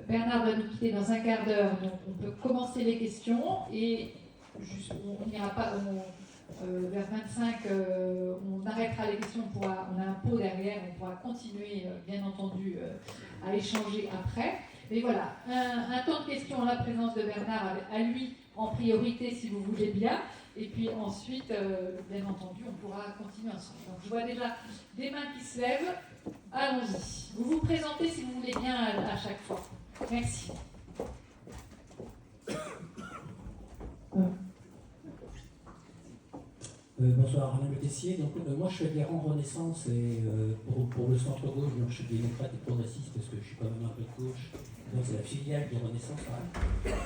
Bernard va nous quitter dans un quart d'heure, donc on peut commencer les questions et on n'ira pas vers 25, on arrêtera les questions, on a un pot derrière, on pourra continuer bien entendu à échanger après. Mais voilà, un temps de questions en la présence de Bernard, à lui en priorité si vous voulez bien. Et puis ensuite, bien entendu, on pourra continuer ensemble. Donc je vois déjà des mains qui se lèvent. Allons-y. Vous vous présentez si vous voulez bien à chaque fois. Merci. Bonsoir, Arnaud Le Tessier. Donc, moi, je suis adhérent Renaissance et pour le centre-gauche, donc je suis démocrate et progressiste parce que je suis quand même un peu de gauche. Donc, c'est la filiale de Renaissance.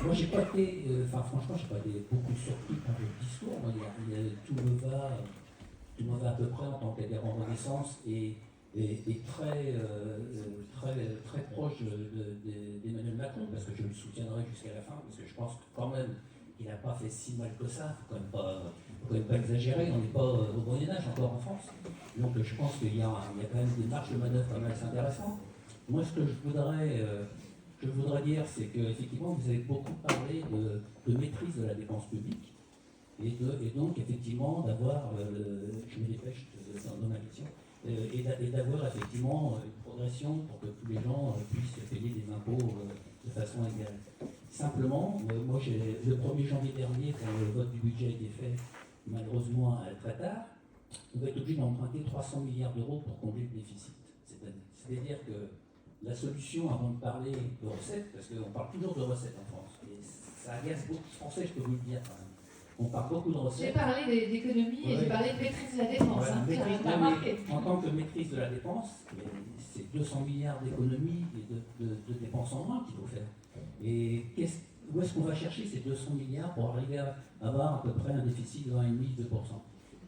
Moi, j'ai pas été, franchement, je n'ai pas été beaucoup surpris par le discours. Moi, tout me va à peu près en tant qu'adhérent Renaissance et très proche d'Emmanuel Macron parce que je le soutiendrai jusqu'à la fin parce que je pense que quand même, il n'a pas fait si mal que ça. Il ne faut quand même pas exagérer, on n'est pas au Moyen-Âge encore en France. Donc je pense qu'il y a quand même des marges de manœuvre pas mal intéressantes. Moi, ce que je voudrais dire, c'est qu'effectivement, vous avez beaucoup parlé de maîtrise de la dépense publique et donc, effectivement, d'avoir, je me dépêche dans ma question, et d'avoir effectivement une progression pour que tous les gens puissent payer des impôts de façon égale. Simplement, moi, le 1er janvier dernier, quand le vote du budget a été fait, malheureusement très tard, on va être obligé d'emprunter 300 milliards d'euros pour combler le déficit cette année. C'est-à-dire que la solution, avant de parler de recettes, parce qu'on parle toujours de recettes en France, et ça agace beaucoup de Français, je peux vous le dire quand même. On parle beaucoup de recettes. J'ai parlé d'économie et j'ai parlé de maîtrise de la dépense. En tant que maîtrise de la dépense, c'est 200 milliards d'économies et de dépenses en moins qu'il faut faire. Et où est-ce qu'on va chercher ces 200 milliards pour arriver à avoir à peu près un déficit de 1,5-2%?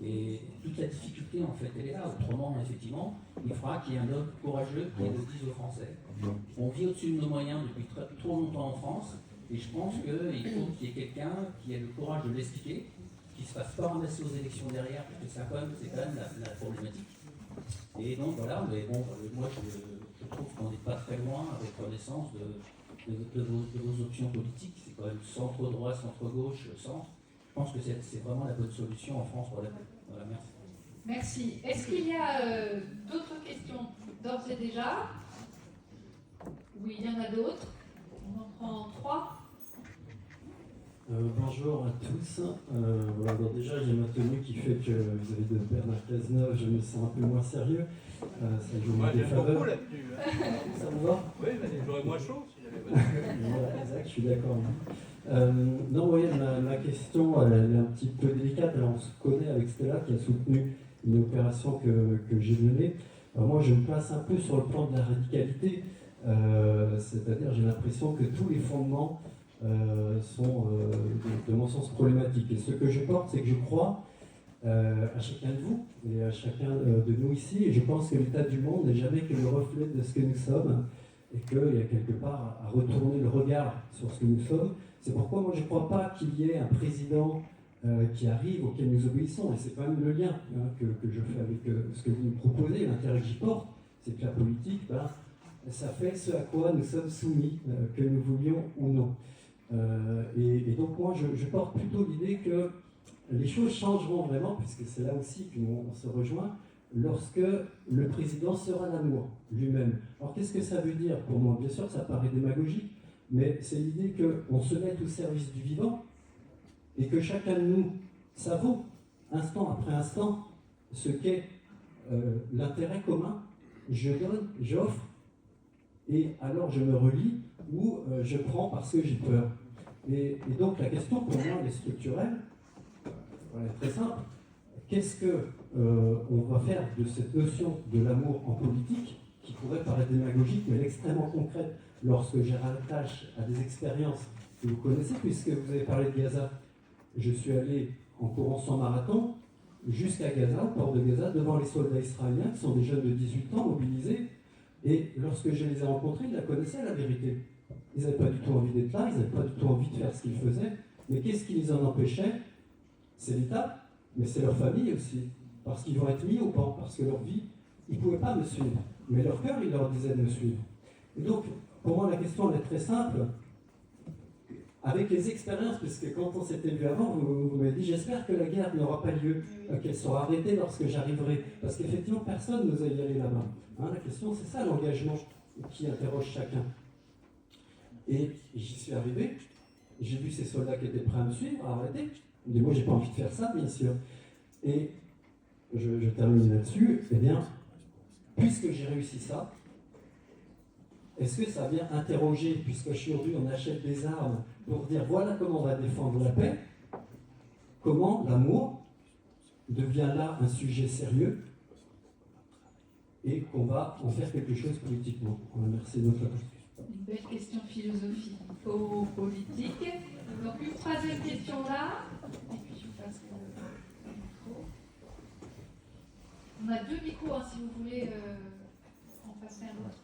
Et toute la difficulté, en fait, elle est là. Autrement, effectivement, il faudra qu'il y ait un homme courageux qui le dise aux Français. On vit au-dessus de nos moyens depuis trop longtemps en France, et je pense qu'il faut qu'il y ait quelqu'un qui ait le courage de l'expliquer, qui ne se fasse pas ramasser aux élections derrière, parce que c'est quand même la problématique. Et donc voilà, mais bon, moi je trouve qu'on n'est pas très loin avec Renaissance de vos options politiques. C'est quand même centre-droit, centre-gauche, centre. Je pense que c'est vraiment la bonne solution en France pour la paix. Voilà, merci. Merci. Est-ce qu'il y a d'autres questions d'ores et déjà? Oui, il y en a d'autres. On en prend 3. Bonjour à tous. Voilà, donc déjà, j'ai ma tenue qui fait que vous avez de Bernard Cazeneuve, je me sens un peu moins sérieux. Ça joue moi, des faveurs. Beaucoup la tenue. Ça vous va? Oui, j'aurais moins chaud si j'avais pas de voilà, exact, je suis d'accord. Non, oui, ma question, elle est un petit peu délicate. Alors, on se connaît avec Stella qui a soutenu une opération que j'ai menée. Alors, moi, je me place un peu sur le plan de la radicalité. C'est-à-dire, j'ai l'impression que tous les fondements sont, de mon sens, problématiques. Et ce que je porte, c'est que je crois à chacun de vous et à chacun de nous ici. Et je pense que l'état du monde n'est jamais que le reflet de ce que nous sommes et qu'il y a quelque part à retourner le regard sur ce que nous sommes. C'est pourquoi moi je ne crois pas qu'il y ait un président qui arrive auquel nous obéissons. Et c'est quand même le lien que je fais avec ce que vous nous proposez. L'intérêt que j'y porte, c'est que la politique, ça fait ce à quoi nous sommes soumis, que nous voulions ou non. Et donc moi je porte plutôt l'idée que les choses changeront vraiment, puisque c'est là aussi qu'on se rejoint, lorsque le président sera l'amour lui-même. Alors qu'est-ce que ça veut dire pour moi? Bien sûr, ça paraît démagogique, mais c'est l'idée qu'on se mette au service du vivant et que chacun de nous savoure, instant après instant, ce qu'est l'intérêt commun. Je donne, j'offre, et alors je me relie ou je prends parce que j'ai peur. Et donc la question pour moi, elle est structurelle, elle est très simple. Qu'est-ce qu'on va faire de cette notion de l'amour en politique, qui pourrait paraître démagogique, mais elle est extrêmement concrète lorsque j'ai rattache à des expériences que vous connaissez, puisque vous avez parlé de Gaza. Je suis allé en courant 100 marathons jusqu'à Gaza, au port de Gaza, devant les soldats israéliens, qui sont des jeunes de 18 ans mobilisés. Et lorsque je les ai rencontrés, ils la connaissaient, la vérité. Ils n'avaient pas du tout envie d'être là, ils n'avaient pas du tout envie de faire ce qu'ils faisaient. Mais qu'est-ce qui les en empêchait? C'est l'État, mais c'est leur famille aussi. Parce qu'ils vont être mis au pan, parce que leur vie, ils ne pouvaient pas me suivre, mais leur cœur, il leur disait de me suivre. Et donc, pour moi, la question, elle est très simple. Avec les expériences, puisque quand on s'était vu avant, vous m'avez dit, j'espère que la guerre n'aura pas lieu, qu'elle sera arrêtée lorsque j'arriverai. Parce qu'effectivement, personne ne nous a y aller là-bas. Hein, la question, c'est ça l'engagement qui interroge chacun. Et j'y suis arrivé, j'ai vu ces soldats qui étaient prêts à me suivre, à arrêter. Je me dis, moi, j'ai pas envie de faire ça, bien sûr. Et je termine là-dessus. Eh bien, puisque j'ai réussi ça, est-ce que ça vient interroger, puisque aujourd'hui on achète des armes pour dire voilà comment on va défendre la paix, comment l'amour devient là un sujet sérieux et qu'on va en faire quelque chose politiquement. Merci de votre attention. Une belle question philosophico-politique. Donc une troisième question là, et puis je passe le micro. On a 2 micros, hein, si vous voulez en passer un autre.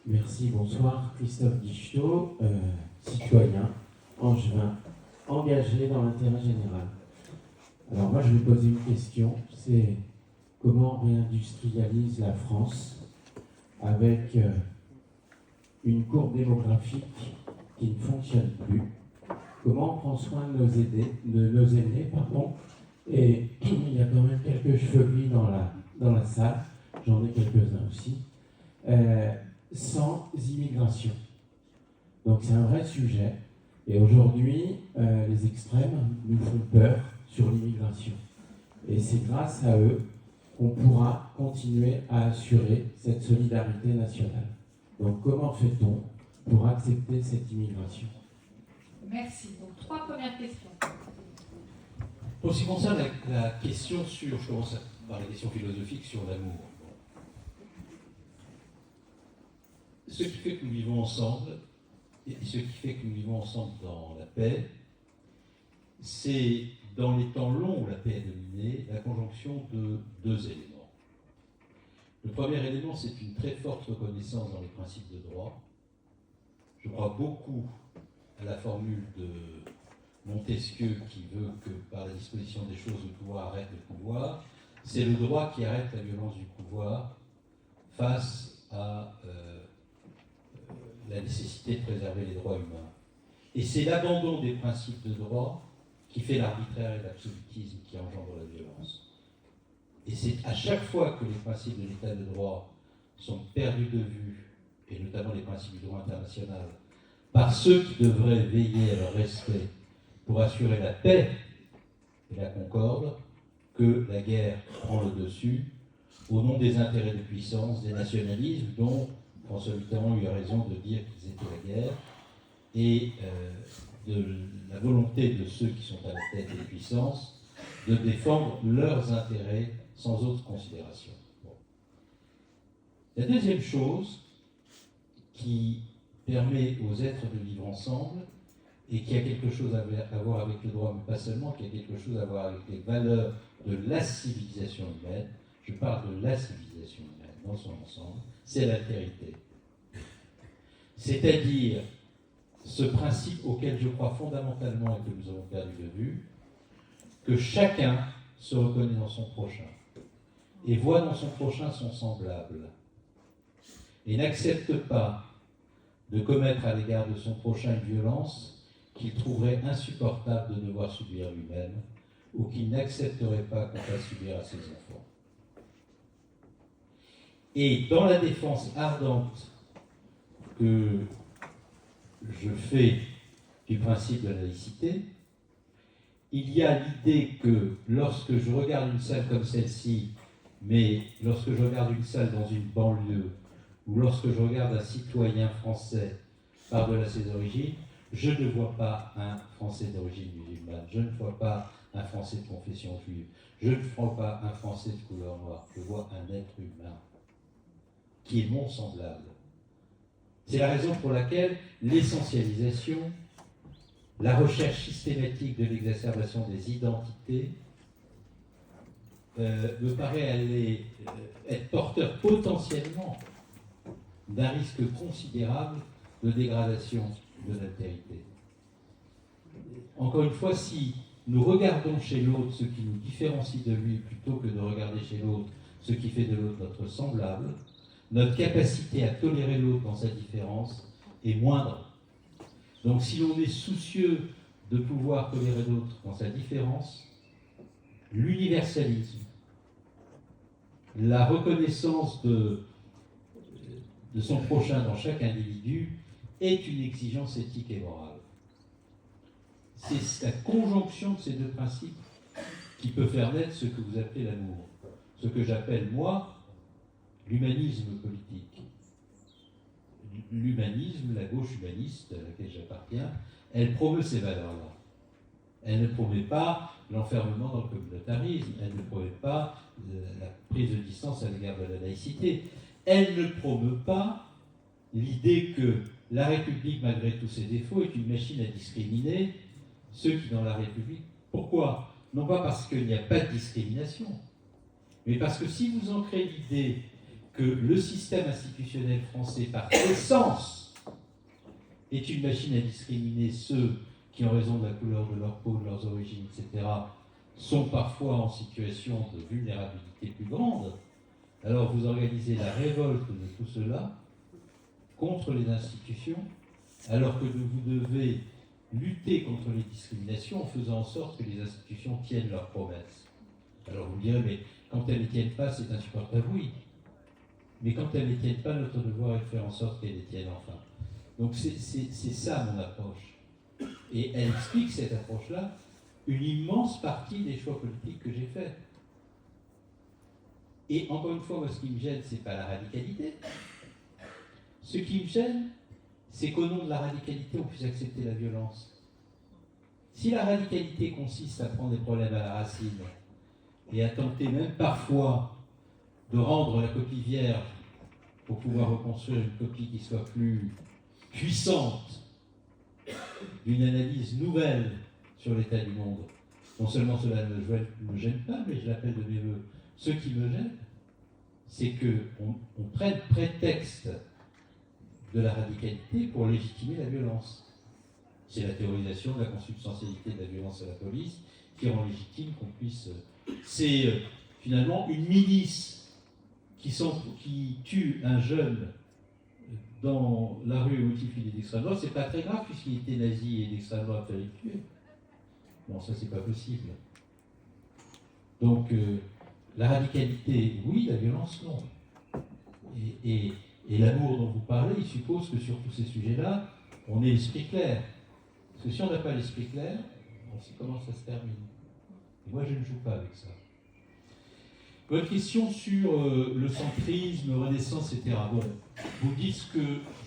Merci, bonsoir. Christophe Guichetot, citoyen, angevin, engagé dans l'intérêt général. Alors moi je vais poser une question, c'est comment on réindustrialise la France avec une courbe démographique qui ne fonctionne plus. Comment on prend soin de nos aînés, et il y a quand même quelques cheveux gris dans la salle, j'en ai quelques-uns aussi. Sans immigration. Donc c'est un vrai sujet. Et aujourd'hui, les extrêmes nous font peur sur l'immigration. Et c'est grâce à eux qu'on pourra continuer à assurer cette solidarité nationale. Donc comment fait-on pour accepter cette immigration? Merci. Donc 3 premières questions. Pour ce qui concerne la question sur, je commence par la question philosophique sur l'amour. Ce qui fait que nous vivons ensemble, et ce qui fait que nous vivons ensemble dans la paix, c'est dans les temps longs où la paix est dominée, la conjonction de 2 éléments. Le premier élément, c'est une très forte reconnaissance dans les principes de droit. Je crois beaucoup à la formule de Montesquieu qui veut que par la disposition des choses, le pouvoir arrête le pouvoir. C'est le droit qui arrête la violence du pouvoir face à la nécessité de préserver les droits humains. Et c'est l'abandon des principes de droit qui fait l'arbitraire et l'absolutisme qui engendre la violence. Et c'est à chaque fois que les principes de l'état de droit sont perdus de vue, et notamment les principes du droit international, par ceux qui devraient veiller à leur respect pour assurer la paix et la concorde, que la guerre prend le dessus au nom des intérêts de puissance, des nationalismes dont François Mitterrand a eu raison de dire qu'ils étaient la guerre, et de la volonté de ceux qui sont à la tête des puissances de défendre leurs intérêts sans autre considération. Bon. La deuxième chose qui permet aux êtres de vivre ensemble, et qui a quelque chose à voir avec le droit, mais pas seulement, qui a quelque chose à voir avec les valeurs de la civilisation humaine, je parle de la civilisation humaine dans son ensemble, c'est l'altérité. C'est-à-dire ce principe auquel je crois fondamentalement et que nous avons perdu de vue, que chacun se reconnaît dans son prochain et voit dans son prochain son semblable et n'accepte pas de commettre à l'égard de son prochain une violence qu'il trouverait insupportable de devoir subir lui-même ou qu'il n'accepterait pas qu'on fasse subir à ses enfants. Et dans la défense ardente que je fais du principe de la laïcité, il y a l'idée que lorsque je regarde une salle comme celle-ci, mais lorsque je regarde une salle dans une banlieue, ou lorsque je regarde un citoyen français par-delà ses origines, je ne vois pas un Français d'origine musulmane, je ne vois pas un Français de confession juive, je ne vois pas un Français de couleur noire, je vois un être humain qui est mon semblable. C'est la raison pour laquelle l'essentialisation, la recherche systématique de l'exacerbation des identités me paraît aller être porteur potentiellement d'un risque considérable de dégradation de l'altérité. Encore une fois, si nous regardons chez l'autre ce qui nous différencie de lui plutôt que de regarder chez l'autre ce qui fait de l'autre notre semblable, notre capacité à tolérer l'autre dans sa différence est moindre. Donc si l'on est soucieux de pouvoir tolérer l'autre dans sa différence, l'universalisme, la reconnaissance de son prochain dans chaque individu est une exigence éthique et morale. C'est la conjonction de ces deux principes qui peut faire naître ce que vous appelez l'amour. Ce que j'appelle, moi, l'humanisme politique. L'humanisme, la gauche humaniste à laquelle j'appartiens, elle promeut ces valeurs-là. Elle ne promet pas l'enfermement dans le communautarisme, elle ne promet pas la prise de distance à l'égard de la laïcité. Elle ne promeut pas l'idée que la République, malgré tous ses défauts, est une machine à discriminer ceux qui, dans la République... Pourquoi ? Non pas parce qu'il n'y a pas de discrimination, mais parce que si vous ancrez l'idée que le système institutionnel français, par essence, est une machine à discriminer ceux qui, en raison de la couleur de leur peau, de leurs origines, etc., sont parfois en situation de vulnérabilité plus grande, alors vous organisez la révolte de tout cela contre les institutions, alors que vous devez lutter contre les discriminations en faisant en sorte que les institutions tiennent leurs promesses. Alors vous direz, mais quand elles ne les tiennent pas, c'est insupportable, oui. Mais quand elles ne les tiennent pas, notre devoir est de faire en sorte qu'elles les tiennent enfin. Donc c'est ça mon approche. Et elle explique, cette approche-là, une immense partie des choix politiques que j'ai faits. Et encore une fois, moi, ce qui me gêne, ce n'est pas la radicalité. Ce qui me gêne, c'est qu'au nom de la radicalité, on puisse accepter la violence. Si la radicalité consiste à prendre des problèmes à la racine et à tenter même parfois de rendre la copie vierge pour pouvoir reconstruire une copie qui soit plus puissante, d'une analyse nouvelle sur l'état du monde, non seulement cela ne me gêne pas, mais je l'appelle de mes voeux. Ce qui me gêne, c'est qu'on prenne prétexte de la radicalité pour légitimer la violence. C'est la théorisation de la consubstantialité de la violence à la police qui rend légitime qu'on puisse... C'est finalement une milice qui tue un jeune dans la rue au motif qu'il est d'extrême droite. C'est pas très grave puisqu'il était nazi et d'extrême droite, fallait le tuer. Non, ça c'est pas possible. Donc la radicalité, oui, la violence, non. Et l'amour dont vous parlez, il suppose que sur tous ces sujets-là, on ait l'esprit clair. Parce que si on n'a pas l'esprit clair, on sait comment ça se termine. Et moi, je ne joue pas avec ça. Votre question sur le centrisme, Renaissance, etc. Bon, vous dites ce que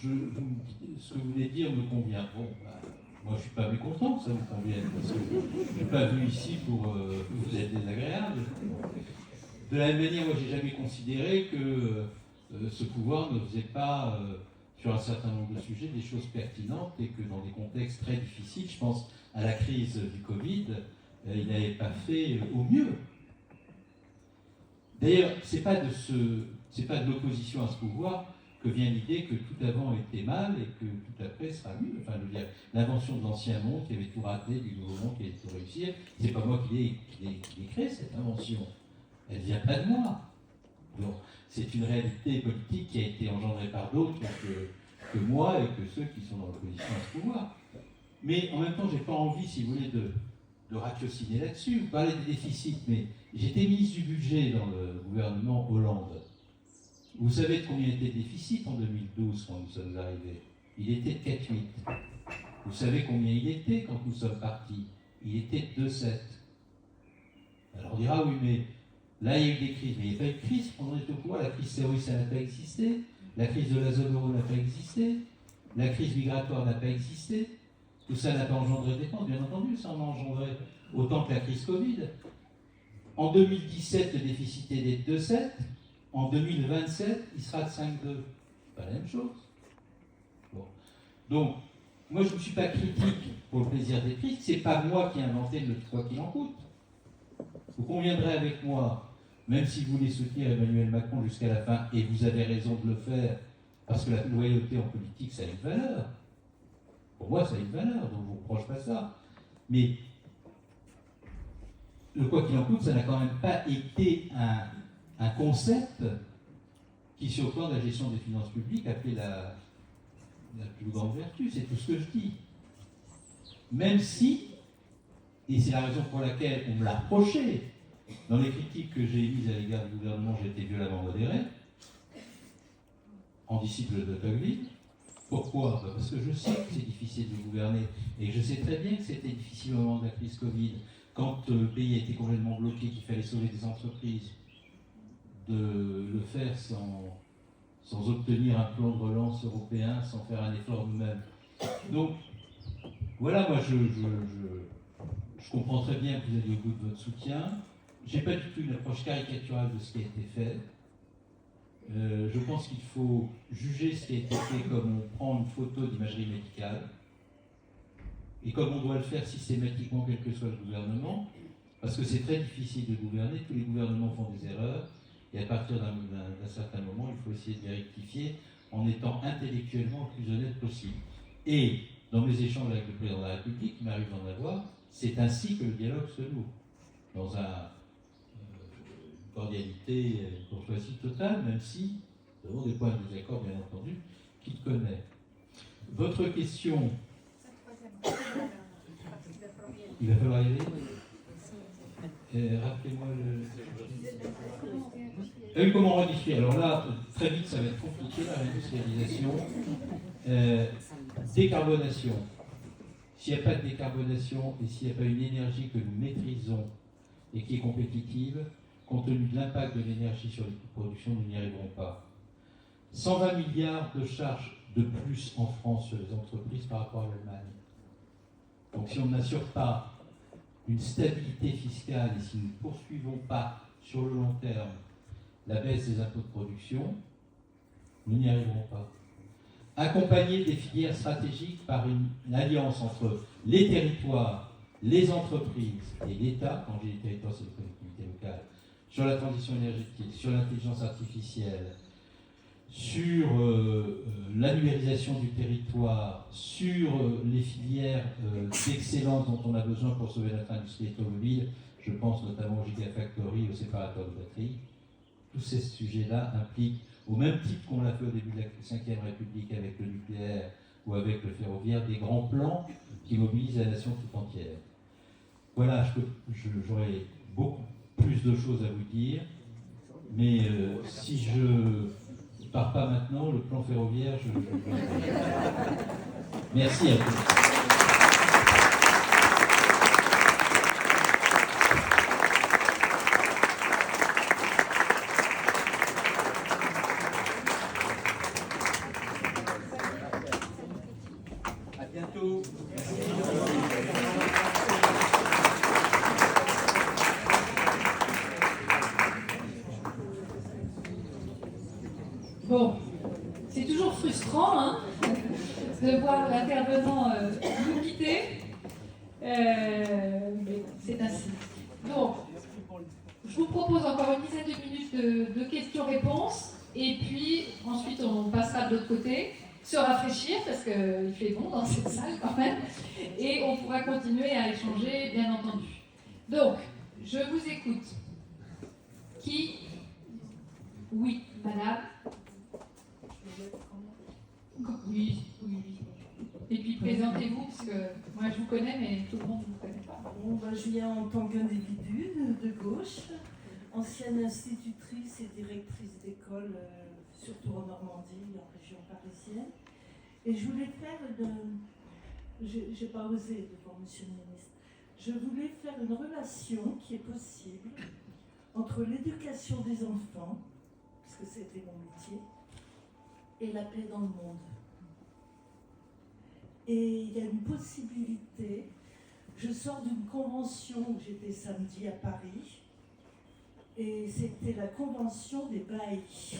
vous venez de dire me convient. Bon, bah, moi, je ne suis pas mécontent que ça vous convienne, parce que je ne suis pas venu ici pour vous être désagréable. De la même manière, moi, je n'ai jamais considéré que ce pouvoir ne faisait pas, sur un certain nombre de sujets, des choses pertinentes et que dans des contextes très difficiles, je pense à la crise du Covid, il n'avait pas fait au mieux. D'ailleurs, c'est pas de l'opposition à ce pouvoir que vient l'idée que tout avant était mal et que tout après sera mieux. Enfin, je veux dire, l'invention de l'ancien monde qui avait tout raté, du nouveau monde qui allait tout réussir, c'est pas moi qui l'ai créé, cette invention. Elle vient pas de moi. Donc, c'est une réalité politique qui a été engendrée par d'autres que moi et que ceux qui sont dans l'opposition à ce pouvoir. Mais en même temps, j'ai pas envie, si vous voulez, de ratiociner là-dessus. Vous parlez des déficits, mais j'étais ministre du budget dans le gouvernement Hollande. Vous savez de combien était le déficit en 2012 quand nous sommes arrivés? Il était de 4,8. Vous savez combien il était quand nous sommes partis? Il était de 2,7. Alors on dira, oui, mais là il y a eu des crises. Mais il n'y a pas eu de crise pendant les pouvoir. La crise terroriste, ça n'a pas existé. La crise de la zone euro n'a pas existé. La crise migratoire n'a pas existé. Tout ça n'a pas engendré des dépenses, bien entendu, ça en a engendré autant que la crise Covid. En 2017, le déficit est de 2,7. En 2027, il sera de 5,2. Pas la même chose. Bon. Donc, moi, je ne suis pas critique pour le plaisir des critiques. C'est pas moi qui ai inventé le quoi qu'il en coûte. Vous conviendrez avec moi, même si vous voulez soutenir Emmanuel Macron jusqu'à la fin, et vous avez raison de le faire, parce que la loyauté en politique, ça a une valeur. Pour moi, ça a une valeur, donc je ne vous reproche pas ça. Mais le quoi qu'il en coûte, ça n'a quand même pas été un concept qui, sur le plan de la gestion des finances publiques, appelait la plus grande vertu. C'est tout ce que je dis. Même si, et c'est la raison pour laquelle on me l'a reproché, dans les critiques que j'ai émises à l'égard du gouvernement, j'ai été violemment modéré, en disciple de Tocqueville. Pourquoi? Parce que je sais que c'est difficile de gouverner, et je sais très bien que c'était difficile au moment de la crise Covid, quand le pays a été complètement bloqué, qu'il fallait sauver des entreprises, de le faire sans obtenir un plan de relance européen, sans faire un effort nous-mêmes. Donc, voilà, moi je comprends très bien que vous allez au bout de votre soutien. Je n'ai pas du tout une approche caricaturale de ce qui a été fait. Je pense qu'il faut juger ce qui a été fait comme on prend une photo d'imagerie médicale et comme on doit le faire systématiquement, quel que soit le gouvernement, parce que c'est très difficile de gouverner, tous les gouvernements font des erreurs, et à partir d'un certain moment, il faut essayer de les rectifier en étant intellectuellement le plus honnête possible. Et dans mes échanges avec le président de la République, il m'arrive d'en avoir, c'est ainsi que le dialogue se noue, dans une cordialité, une courtoisie totale, même si nous avons des points de désaccord, bien entendu, qu'il connaît. Votre question... Il va falloir y aller. Rappelez-moi le... comment modifier? Alors là, très vite, ça va être compliqué, la réindustrialisation. Décarbonation. S'il n'y a pas de décarbonation et s'il n'y a pas une énergie que nous maîtrisons et qui est compétitive, compte tenu de l'impact de l'énergie sur les coûts de production, nous n'y arriverons pas. 120 milliards de charges de plus en France sur les entreprises par rapport à l'Allemagne. Donc si on n'assure pas une stabilité fiscale et si nous ne poursuivons pas sur le long terme la baisse des impôts de production, nous n'y arriverons pas. Accompagner des filières stratégiques par une alliance entre les territoires, les entreprises et l'État, quand je dis les territoires, c'est les collectivités locales, sur la transition énergétique, sur l'intelligence artificielle, sur la numérisation du territoire, sur les filières d'excellence dont on a besoin pour sauver notre industrie automobile, je pense notamment aux gigafactories, aux séparateurs de batteries. Tous ces sujets-là impliquent, au même titre qu'on l'a fait au début de la Ve République avec le nucléaire ou avec le ferroviaire, des grands plans qui mobilisent la nation tout entière. Voilà, j'aurais beaucoup plus de choses à vous dire, mais si je ne pars pas maintenant, le plan ferroviaire, Merci à tous. À bientôt. Bon, c'est toujours frustrant hein, de voir l'intervenant nous quitter, mais c'est ainsi. Donc, je vous propose encore une dizaine de minutes de questions-réponses, et puis ensuite on passera de l'autre côté, se rafraîchir, parce qu'il fait bon dans cette salle quand même, et on pourra continuer à échanger, bien entendu. Donc, je vous écoute. Qui? Oui, madame. Oui. Et puis présentez-vous, parce que moi je vous connais, mais tout le monde ne vous connaît pas. Bon, je viens en tant qu'individu de gauche, ancienne institutrice et directrice d'école, surtout en Normandie, en région parisienne. Et je voulais faire j'ai pas osé devant Monsieur le Ministre, je voulais faire une relation qui est possible entre l'éducation des enfants, parce que c'était mon métier, et la paix dans le monde. Et il y a une possibilité, je sors d'une convention où j'étais samedi à Paris, et c'était la convention des Baïs.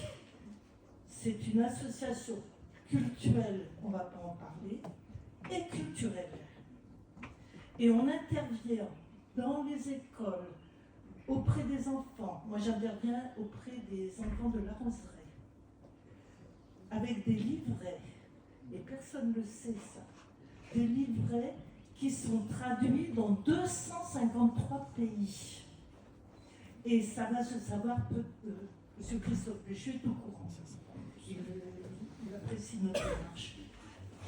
C'est une association culturelle, on ne va pas en parler, et culturelle. Et on intervient dans les écoles, auprès des enfants. Moi j'interviens auprès des enfants de la roseraie, avec des livrets, et personne ne le sait ça, des livrets qui sont traduits dans 253 pays. Et ça va se savoir, M. Christophe Péchu est au courant. Il apprécie notre démarche.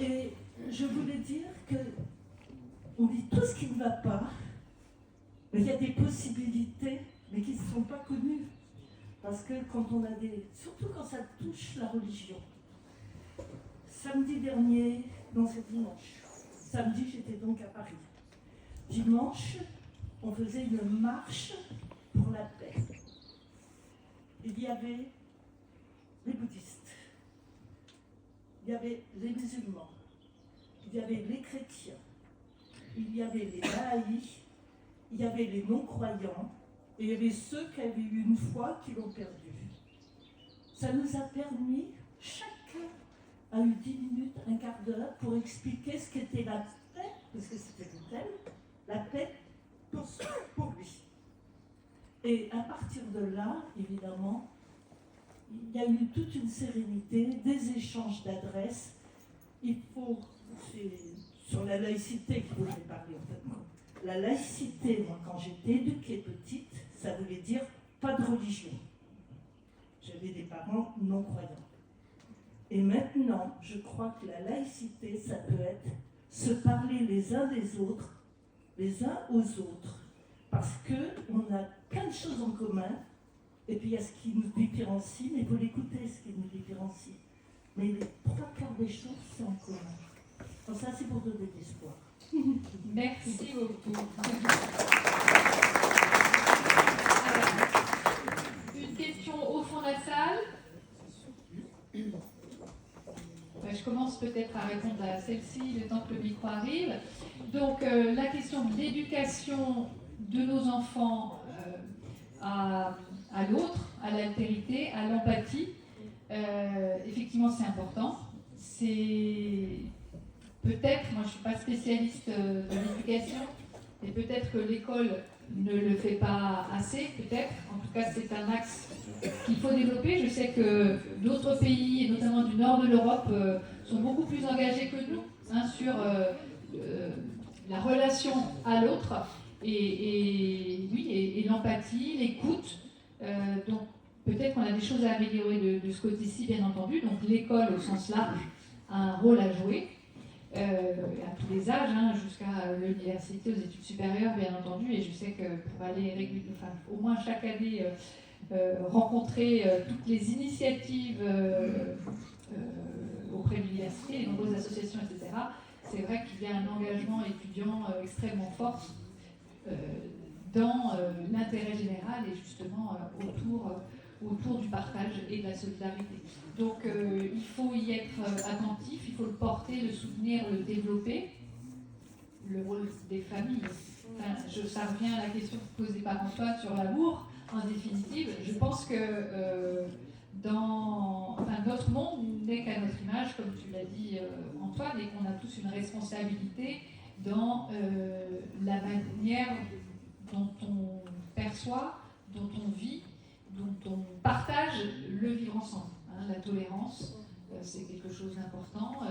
Et je voulais dire qu'on dit tout ce qui ne va pas, mais il y a des possibilités, mais qui ne sont pas connues. Parce que quand on a surtout quand ça touche la religion. Samedi dernier, non c'est dimanche. Samedi, j'étais donc à Paris. Dimanche, on faisait une marche pour la paix. Il y avait les bouddhistes, il y avait les musulmans, il y avait les chrétiens, il y avait les laïcs, il y avait les non-croyants, et il y avait ceux qui avaient eu une foi qui l'ont perdue. Ça nous a permis, chacun a eu 10 minutes, un quart d'heure, pour expliquer ce qu'était la paix, parce que c'était le thème, la paix pour lui. Et à partir de là, évidemment, il y a eu toute une sérénité, des échanges d'adresses. C'est sur la laïcité qu'il faudrait parler en fait. La laïcité, moi, quand j'étais éduquée petite, ça voulait dire pas de religion. J'avais des parents non-croyants. Et maintenant, je crois que la laïcité, ça peut être se parler les uns des autres, les uns aux autres, parce qu'on a plein de choses en commun, et puis il y a ce qui nous différencie, mais il faut l'écouter, ce qui nous différencie. Mais les 3/4 des choses, c'est en commun. Donc ça, c'est pour donner de l'espoir. Merci beaucoup. Alors, une question au fond de la salle. Je commence peut-être à répondre à celle-ci, le temps que le micro arrive. Donc, la question de l'éducation de nos enfants à l'autre, à l'altérité, à l'empathie, effectivement, c'est important. C'est peut-être, moi je ne suis pas spécialiste de l'éducation, et peut-être que l'école ne le fait pas assez, peut-être. En tout cas, c'est un axe qu'il faut développer. Je sais que d'autres pays, et notamment du nord de l'Europe, sont beaucoup plus engagés que nous sur la relation à l'autre et l'empathie, l'écoute. Donc peut-être qu'on a des choses à améliorer de ce côté-ci, bien entendu. Donc l'école au sens large a un rôle à jouer. À tous les âges, jusqu'à l'université, aux études supérieures, bien entendu, et je sais que pour aller au moins chaque année rencontrer toutes les initiatives auprès de l'université, les nombreuses associations, etc., c'est vrai qu'il y a un engagement étudiant extrêmement fort dans l'intérêt général et justement autour du partage et de la solidarité. Donc il faut y être attentif, il faut le porter, le soutenir, le développer. Le rôle des familles. Ça revient à la question posée par Antoine sur l'amour, en définitive. Je pense que notre monde n'est qu'à notre image, comme tu l'as dit Antoine, et qu'on a tous une responsabilité dans la manière dont on perçoit, dont on vit, dont on partage le vivre ensemble. La tolérance, c'est quelque chose d'important.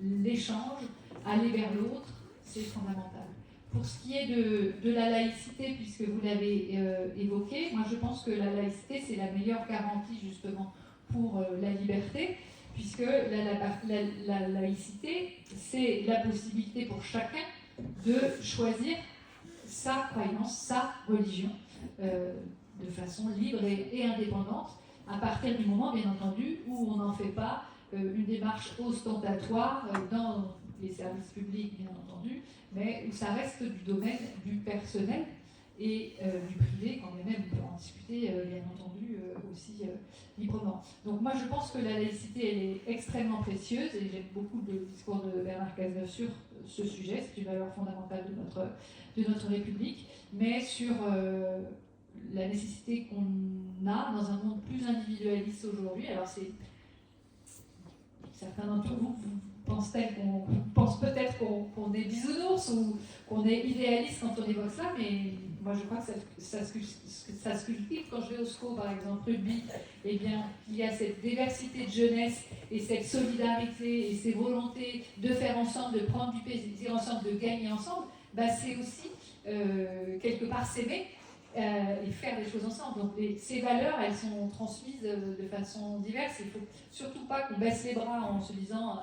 L'échange, aller vers l'autre, c'est fondamental. Pour ce qui est de la laïcité, puisque vous l'avez évoqué, moi je pense que la laïcité, c'est la meilleure garantie justement pour la liberté, puisque la laïcité, c'est la possibilité pour chacun de choisir sa croyance, sa religion, de façon libre et indépendante, à partir du moment, bien entendu, où on n'en fait pas une démarche ostentatoire dans les services publics, bien entendu, mais où ça reste du domaine du personnel et du privé, quand même, on peut en discuter, bien entendu, aussi librement. Donc moi, je pense que la laïcité, elle est extrêmement précieuse, et j'aime beaucoup le discours de Bernard Cazeneuve sur ce sujet, c'est une valeur fondamentale de notre République, mais sur la nécessité qu'on a dans un monde plus individualiste aujourd'hui. Alors certains d'entre vous pensent peut-être qu'on est bisounours ou qu'on est idéaliste quand on évoque ça, mais moi je crois que ça se cultive. Quand je vais au SCO, par exemple, rugby, eh bien, il y a cette diversité de jeunesse et cette solidarité et ces volontés de faire ensemble, de prendre du plaisir ensemble, de gagner ensemble. C'est aussi quelque part s'aimer et faire des choses ensemble. Donc ces valeurs, elles sont transmises de façon diverse. Il ne faut surtout pas qu'on baisse les bras en se disant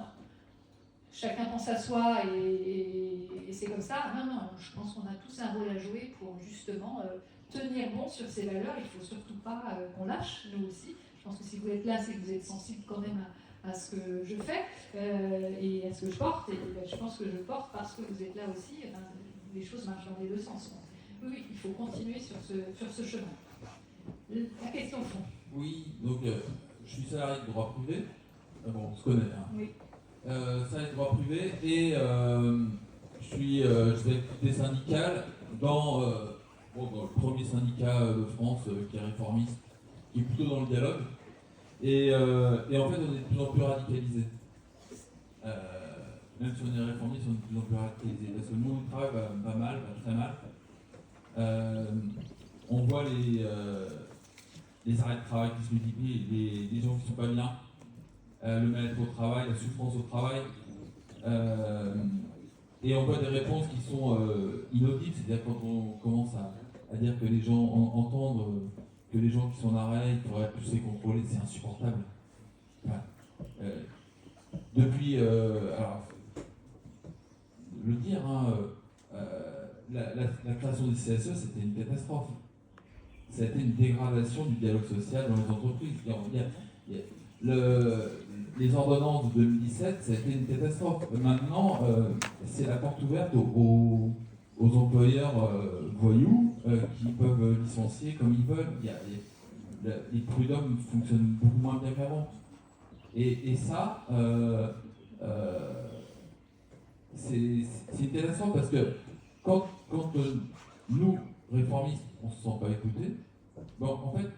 chacun pense à soi et c'est comme ça. Non, non, je pense qu'on a tous un rôle à jouer pour justement tenir bon sur ces valeurs. Il ne faut surtout pas qu'on lâche, nous aussi. Je pense que si vous êtes là, c'est que vous êtes sensible quand même à ce que je fais et à ce que je porte. Et je pense que je porte parce que vous êtes là aussi. Enfin, les choses marchent dans les deux sens. Oui, il faut continuer sur ce chemin. La question au fond. Oui, donc je suis salarié de droit privé. Bon, on se connaît. Hein. Oui. Salarié de droit privé et je vais activité syndicale dans le premier syndicat de France qui est réformiste, qui est plutôt dans le dialogue. Et en fait, on est de plus en plus radicalisé. Même si on est réformiste, on est de plus en plus radicalisé. Parce que nous, on travaille pas mal, pas très mal. On voit les arrêts de travail qui se multiplient, les gens qui ne sont pas bien, le mal-être au travail, la souffrance au travail. Et on voit des réponses qui sont inaudibles, c'est-à-dire quand on commence à dire que les gens entendent que les gens qui sont en arrêt, il faudrait plus les contrôler, c'est insupportable. Voilà. Depuis, alors, le dire, hein, la création des CSE, c'était une catastrophe. Ça a été une dégradation du dialogue social dans les entreprises. Les ordonnances de 2017, ça a été une catastrophe. Maintenant, c'est la porte ouverte aux employeurs voyous qui peuvent licencier comme ils veulent. Les prud'hommes fonctionnent beaucoup moins bien qu'avant. Et ça, c'est intéressant parce que quand nous, réformistes, on ne se sent pas écoutés, bon, en fait,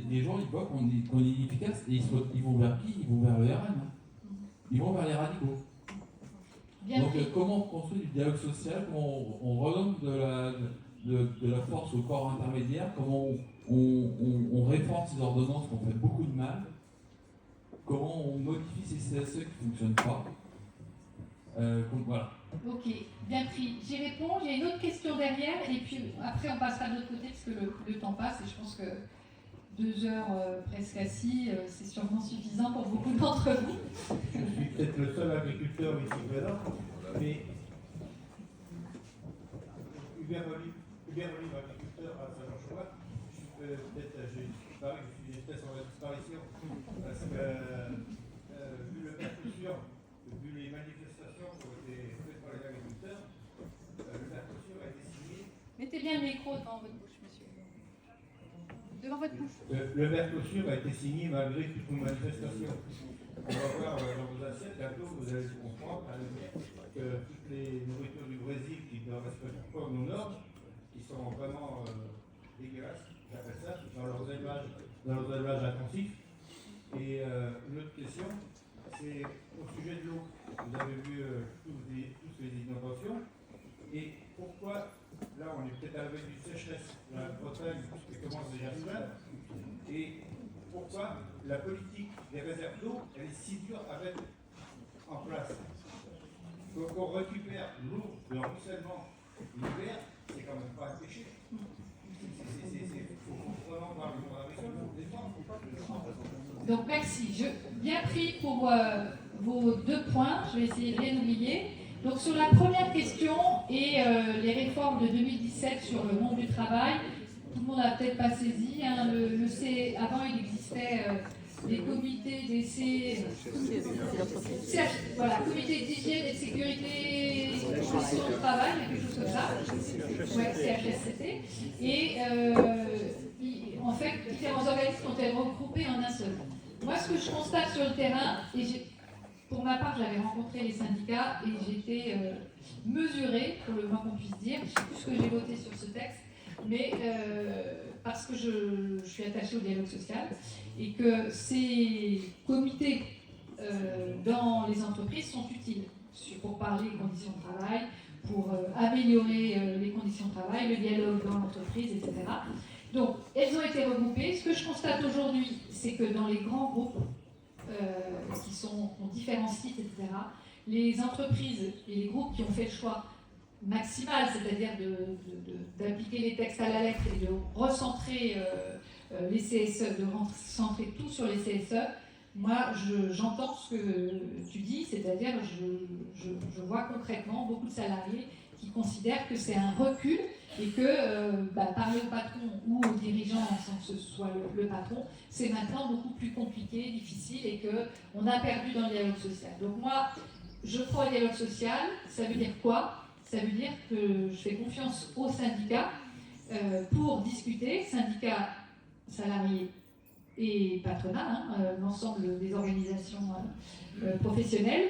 les gens ils voient qu'on est efficace et ils vont vers qui? Ils vont vers le RN. Hein. Ils vont vers les radicaux. Bien Donc pris. comment on construit du dialogue social, comment on redonne de la force au corps intermédiaire, comment on réforme ces ordonnances qui ont fait beaucoup de mal, comment on modifie ces CSE qui ne fonctionnent pas. Donc voilà. Ok, bien pris. J'y réponds. J'ai une autre question derrière et puis après on passera de l'autre côté parce que le temps passe et je pense que 2 heures presque assis, c'est sûrement suffisant pour beaucoup d'entre vous. Je suis peut-être le seul agriculteur ici présent, mais Hubert Olive, agriculteur à Saint-Jean-Chouat, peut-être je parie que je suis une espèce en disparition, parce que vu le Mercosur, vu les manifestations qui ont été faites par les agriculteurs, le Mercosur a été signé. Mettez bien le micro devant votre bouche, monsieur. Devant votre bouche. Le Mercosur a été signé malgré toutes nos manifestations. On va voir dans vos assiettes, bientôt vous allez comprendre que toutes les nourritures du Brésil qui ne respectent pas nos normes, qui sont vraiment dégueulasses, j'appelle ça, dans leurs élevages intensifs. Et une autre question, c'est au sujet de l'eau. Vous avez vu tous les inondations. Et pourquoi, là on est peut-être à la veille d'une sécheresse, la Bretagne qui commence déjà à se plaindre, et pourquoi la politique des réserves d'eau, elle est si dure à mettre en place. Donc on récupère l'eau de ruissellement l'hiver, c'est quand même pas un péché. Il faut vraiment voir le monde agricole, il faut le défendre. Donc merci. Bien pris pour vos 2 points. Je vais essayer de rien oublier. Donc sur la première question et les réformes de 2017 sur le monde du travail, tout le monde n'a peut-être pas saisi. Hein, avant, il existait les comités d'essai, voilà, comité d'hygiène et de sécurité des conditions de travail, quelque chose comme ça. Ouais, CHSCT. Et en fait, différents organismes ont été regroupés en un seul. Moi, ce que je constate sur le terrain, et pour ma part, j'avais rencontré les syndicats et j'étais mesurée, pour le moins qu'on puisse dire. Je ne sais plus ce que j'ai voté sur ce texte, mais parce que je suis attachée au dialogue social et que ces comités dans les entreprises sont utiles pour parler des conditions de travail, pour améliorer les conditions de travail, le dialogue dans l'entreprise, etc. Donc, elles ont été regroupées. Ce que je constate aujourd'hui, c'est que dans les grands groupes qui ont différents sites, etc., les entreprises et les groupes qui ont fait le choix maximale, c'est-à-dire d'appliquer les textes à la lettre et de recentrer les CSE, de recentrer tout sur les CSE, moi j'entends ce que tu dis, c'est-à-dire je vois concrètement beaucoup de salariés qui considèrent que c'est un recul et que parler au patron ou aux dirigeants sans que ce soit le patron, c'est maintenant beaucoup plus compliqué, difficile et qu'on a perdu dans le dialogue social. Donc moi, je crois au dialogue social, ça veut dire quoi? Ça veut dire que je fais confiance aux syndicats pour discuter, syndicats, salariés et patronat, l'ensemble des organisations professionnelles,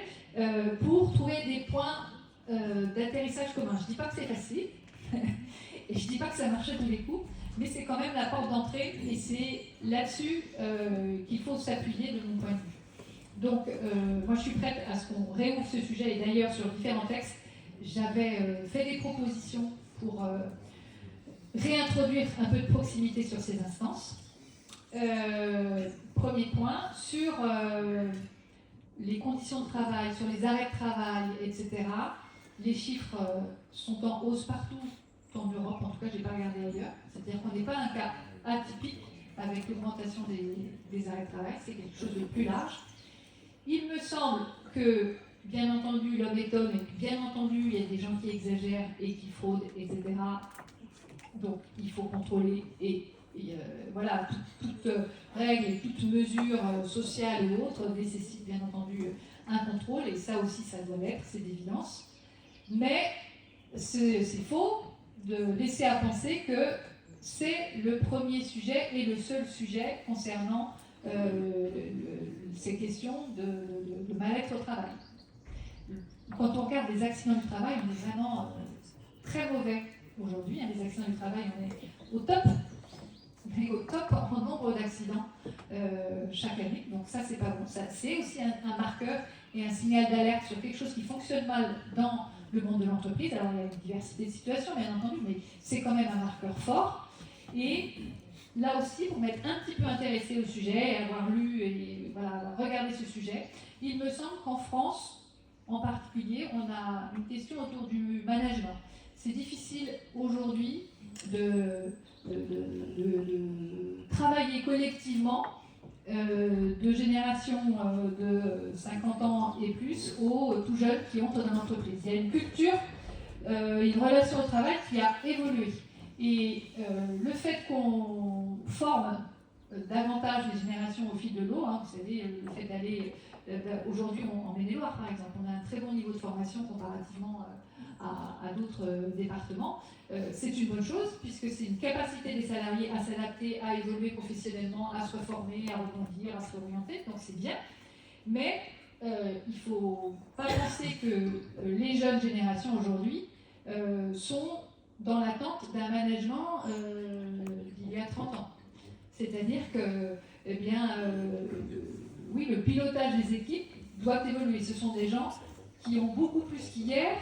pour trouver des points d'atterrissage commun. Je ne dis pas que c'est facile, et je ne dis pas que ça marche à tous les coups, mais c'est quand même la porte d'entrée, et c'est là-dessus qu'il faut s'appuyer de mon point de vue. Donc, moi je suis prête à ce qu'on réouvre ce sujet, et d'ailleurs sur différents textes, j'avais fait des propositions pour réintroduire un peu de proximité sur ces instances. Premier point, sur les conditions de travail, sur les arrêts de travail, etc. Les chiffres sont en hausse partout en Europe, en tout cas je n'ai pas regardé ailleurs. C'est-à-dire qu'on n'est pas un cas atypique avec l'augmentation des arrêts de travail, c'est quelque chose de plus large. Il me semble que, bien entendu, l'homme est homme, et que, bien entendu, il y a des gens qui exagèrent et qui fraudent, etc. Donc, il faut contrôler et voilà, toute règle et toute mesure sociale ou autre nécessite, bien entendu, un contrôle, et ça aussi, ça doit l'être, c'est d'évidence. Mais c'est faux de laisser à penser que c'est le premier sujet et le seul sujet concernant ces questions de mal-être au travail. Quand on regarde les accidents du travail, on est vraiment très mauvais aujourd'hui. Les accidents du travail, on est au top. On est au top en nombre d'accidents chaque année. Donc ça, c'est pas bon. C'est aussi un marqueur et un signal d'alerte sur quelque chose qui fonctionne mal dans le monde de l'entreprise. Alors il y a une diversité de situations, bien entendu, mais c'est quand même un marqueur fort. Et là aussi, pour m'être un petit peu intéressé au sujet et avoir lu et avoir regardé ce sujet, il me semble qu'en France, en particulier, on a une question autour du management. C'est difficile aujourd'hui de travailler collectivement de générations de 50 ans et plus aux tout jeunes qui entrent dans l'entreprise. Il y a une culture, une relation au travail qui a évolué. Et le fait qu'on forme davantage les générations au fil de l'eau, vous savez, le fait d'aller aujourd'hui en Maine-et-Loire par exemple, on a un très bon niveau de formation comparativement à d'autres départements. C'est une bonne chose puisque c'est une capacité des salariés à s'adapter, à évoluer professionnellement, à se reformer, à rebondir, à se réorienter, donc c'est bien. Mais il ne faut pas penser que les jeunes générations aujourd'hui sont dans l'attente d'un management d'il y a 30 ans. C'est-à-dire que, oui, le pilotage des équipes doit évoluer. Ce sont des gens qui ont beaucoup plus qu'hier,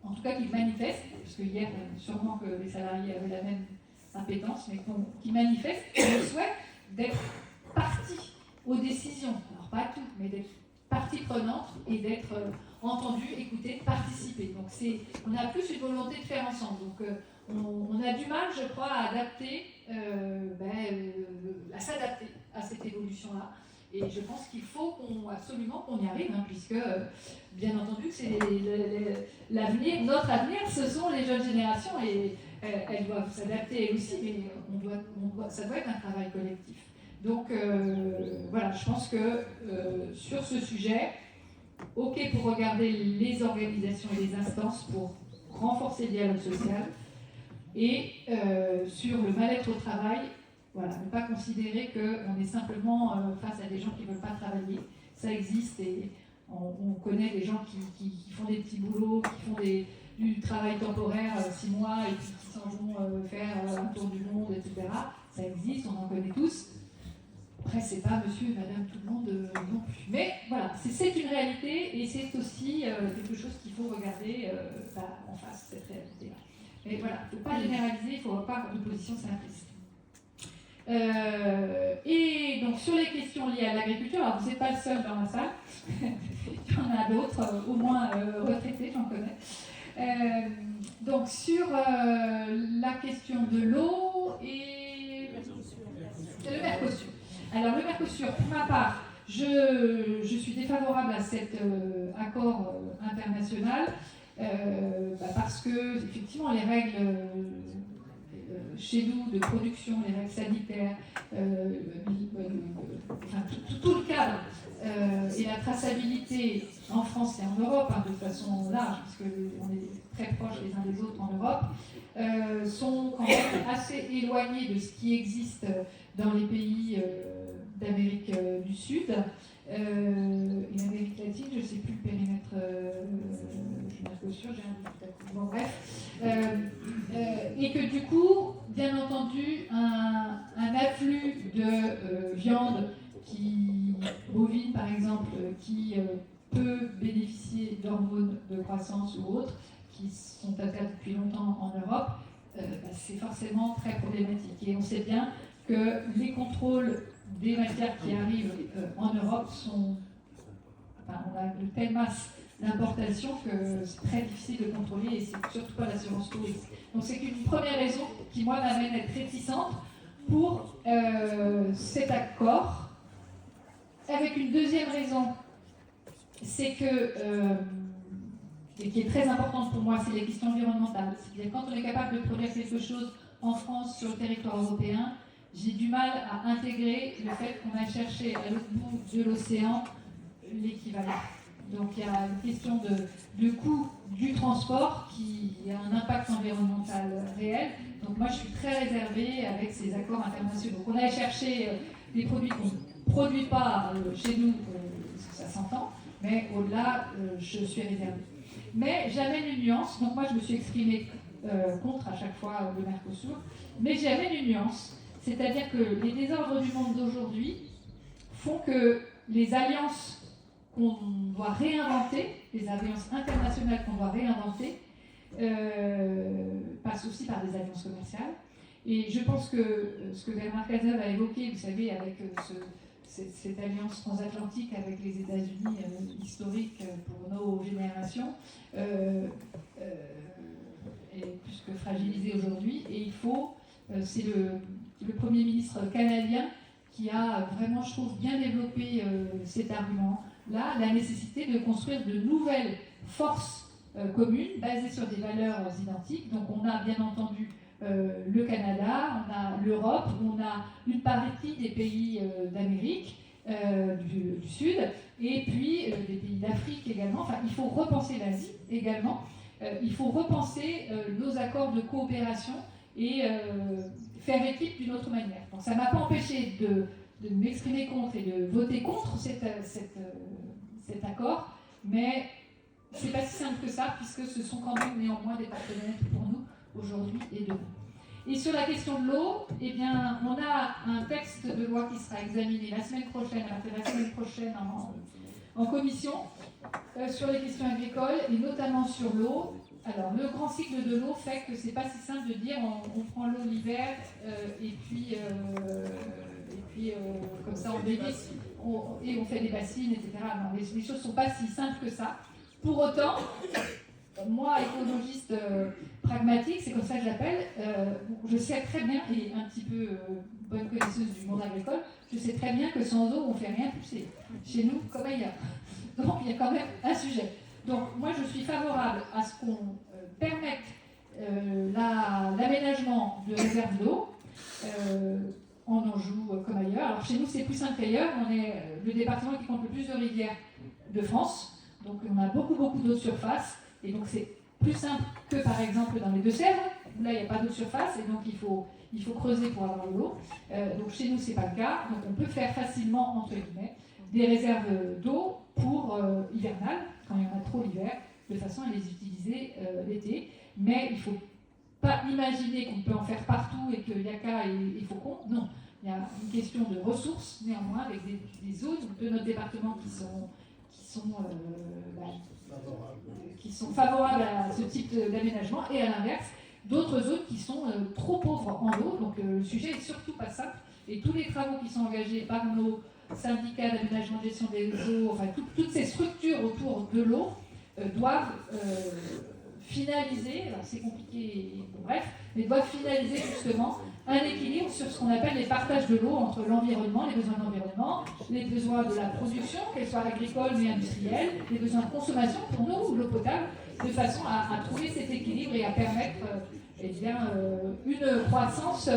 en tout cas qui manifestent, parce que hier, sûrement que les salariés avaient la même impétence, mais qui manifestent le souhait d'être partie aux décisions. Alors pas à tout, mais d'être partie prenante et d'être entendu, écouté, participer. Donc on a plus une volonté de faire ensemble. Donc on a du mal, je crois, à adapter, à s'adapter à cette évolution-là. Et je pense qu'il faut absolument qu'on y arrive, puisque, bien entendu, c'est l'avenir, notre avenir, ce sont les jeunes générations, et elles doivent s'adapter elles aussi, mais ça doit être un travail collectif. Donc, voilà, je pense que sur ce sujet, OK pour regarder les organisations et les instances pour renforcer le dialogue social, et sur le mal-être au travail, voilà, ne pas considérer qu'on est simplement face à des gens qui ne veulent pas travailler. Ça existe et on connaît des gens qui font des petits boulots, qui font du travail temporaire 6 mois et puis qui s'en vont faire un tour du monde, etc. Ça existe, on en connaît tous. Après, c'est pas monsieur et madame tout le monde non plus. Mais voilà, c'est une réalité et c'est aussi quelque chose qu'il faut regarder en face, cette réalité-là. Mais voilà, il ne faut pas généraliser, il ne faut pas avoir une position simpliste. Et donc sur les questions liées à l'agriculture, alors vous n'êtes pas le seul dans la salle, il y en a d'autres, au moins retraités, j'en connais. Donc sur la question de l'eau et le Mercosur. Alors le Mercosur, pour ma part, je suis défavorable à cet accord international parce que effectivement les règles chez nous de production, les règles sanitaires, tout le cadre et la traçabilité en France et en Europe, de façon large, parce qu'on est très proches les uns des autres en Europe, sont quand même assez éloignés de ce qui existe dans les pays d'Amérique du Sud. Et l'Amérique latine, je ne sais plus le périmètre, je suis pas sûre, j'ai un doute tout à coup. Bon, bref. Et que du coup, bien entendu, un afflux de viande bovine par exemple, qui peut bénéficier d'hormones de croissance ou autres, qui sont interdites depuis longtemps en Europe, c'est forcément très problématique. Et on sait bien que les contrôles des matières qui arrivent en Europe sont... on a de telles masses d'importation que c'est très difficile de contrôler et c'est surtout pas l'assurance tourisme. Donc c'est une première raison qui, moi, m'amène à être réticente pour cet accord. Avec une deuxième raison, c'est que, et qui est très importante pour moi, c'est les questions environnementales. C'est-à-dire quand on est capable de produire quelque chose en France, sur le territoire européen, j'ai du mal à intégrer le fait qu'on a cherché à l'autre bout de l'océan l'équivalent. Donc il y a une question de coût du transport qui a un impact environnemental réel. Donc moi je suis très réservée avec ces accords internationaux. Donc on a cherché des produits qu'on ne produit pas chez nous, ça s'entend, mais au-delà, je suis réservée. Mais j'amène une nuance, donc moi je me suis exprimée contre à chaque fois le Mercosur, mais j'amène une nuance, c'est-à-dire que les désordres du monde d'aujourd'hui font que les alliances qu'on doit réinventer, les alliances internationales qu'on doit réinventer, passent aussi par des alliances commerciales. Et je pense que ce que Bernard Cazeneuve a évoqué, vous savez, avec cette alliance transatlantique avec les États-Unis historique pour nos générations, est plus que fragilisée aujourd'hui. Et il faut, c'est le Premier ministre canadien qui a vraiment, je trouve, bien développé cet argument-là, la nécessité de construire de nouvelles forces communes basées sur des valeurs identiques. Donc on a bien entendu le Canada, on a l'Europe, on a une partie des pays d'Amérique du Sud, et puis des pays d'Afrique également. Enfin, il faut repenser l'Asie également. Il faut repenser nos accords de coopération et faire équipe d'une autre manière. Donc ça ne m'a pas empêché de m'exprimer contre et de voter contre cet accord, mais c'est pas si simple que ça, puisque ce sont quand même néanmoins des partenaires pour nous aujourd'hui et demain. Et sur la question de l'eau, eh bien, on a un texte de loi qui sera examiné la semaine prochaine, en commission, sur les questions agricoles et notamment sur l'eau. Alors, le grand cycle de l'eau fait que c'est pas si simple de dire on prend l'eau l'hiver et puis comme ça on dévisse et on fait des bassines, etc. Non, les choses ne sont pas si simples que ça. Pour autant, moi, écologiste pragmatique, c'est comme ça que j'appelle, je sais très bien, et un petit peu bonne connaisseuse du monde agricole, je sais très bien que sans eau, on ne fait rien pousser. Chez nous, comme ailleurs. Donc, il y a quand même un sujet. Donc, moi, je suis favorable à ce qu'on permette l'aménagement de réserves d'eau. On en joue comme ailleurs. Alors, chez nous, c'est plus simple qu'ailleurs. On est le département qui compte le plus de rivières de France. Donc, on a beaucoup d'eau de surface. Et donc, c'est plus simple que, par exemple, dans les Deux-Sèvres, où là, il n'y a pas d'eau de surface, et donc il faut creuser pour avoir de l'eau. Donc, chez nous, ce n'est pas le cas. Donc, on peut faire facilement, entre guillemets, des réserves d'eau pour hivernales, quand il y en a trop l'hiver, de façon à les utiliser l'été. Mais il ne faut pas imaginer qu'on peut en faire partout et qu'il n'y a qu'à et faucon. Non, il y a une question de ressources, néanmoins, avec des zones de notre département qui sont favorables à ce type d'aménagement, et à l'inverse, d'autres zones qui sont trop pauvres en eau. Donc le sujet n'est surtout pas simple, et tous les travaux qui sont engagés par nos syndicats d'aménagement de gestion des eaux, enfin toutes ces structures autour de l'eau doivent finaliser, alors c'est compliqué, bref, mais doivent finaliser justement un équilibre sur ce qu'on appelle les partages de l'eau entre l'environnement, les besoins de l'environnement, les besoins de la production, qu'elle soit agricole mais industrielle, les besoins de consommation pour nous, l'eau potable, de façon à trouver cet équilibre et à permettre une croissance,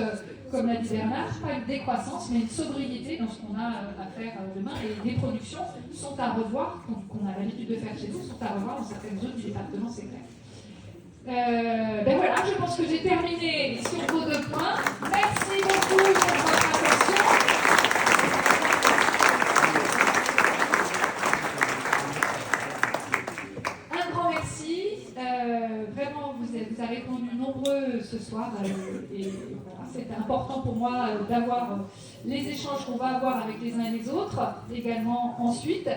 comme l'a dit Bernard, pas une décroissance, mais une sobriété dans ce qu'on a à faire demain. Et les productions sont à revoir, qu'on a l'habitude de faire chez nous, sont à revoir dans certaines zones du département, c'est clair. Ben voilà, je pense que j'ai terminé sur vos 2 points. Merci beaucoup pour votre attention. Un grand merci. Vraiment, vous avez répondu nombreux ce soir. Et voilà, c'était important pour moi d'avoir les échanges qu'on va avoir avec les uns et les autres, également ensuite,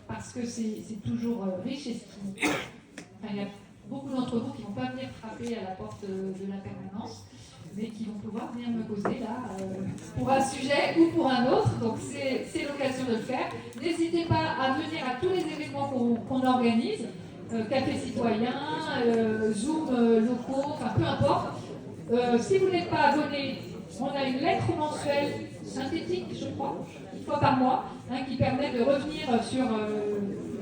parce que c'est toujours riche et il y a beaucoup d'entre vous qui ne vont pas venir frapper à la porte de la permanence, mais qui vont pouvoir venir me poser là pour un sujet ou pour un autre. Donc c'est l'occasion de le faire. N'hésitez pas à venir à tous les événements qu'on organise, café citoyen, Zoom locaux, enfin peu importe. Si vous n'êtes pas abonné, on a une lettre mensuelle synthétique, je crois, une fois par mois, qui permet de revenir sur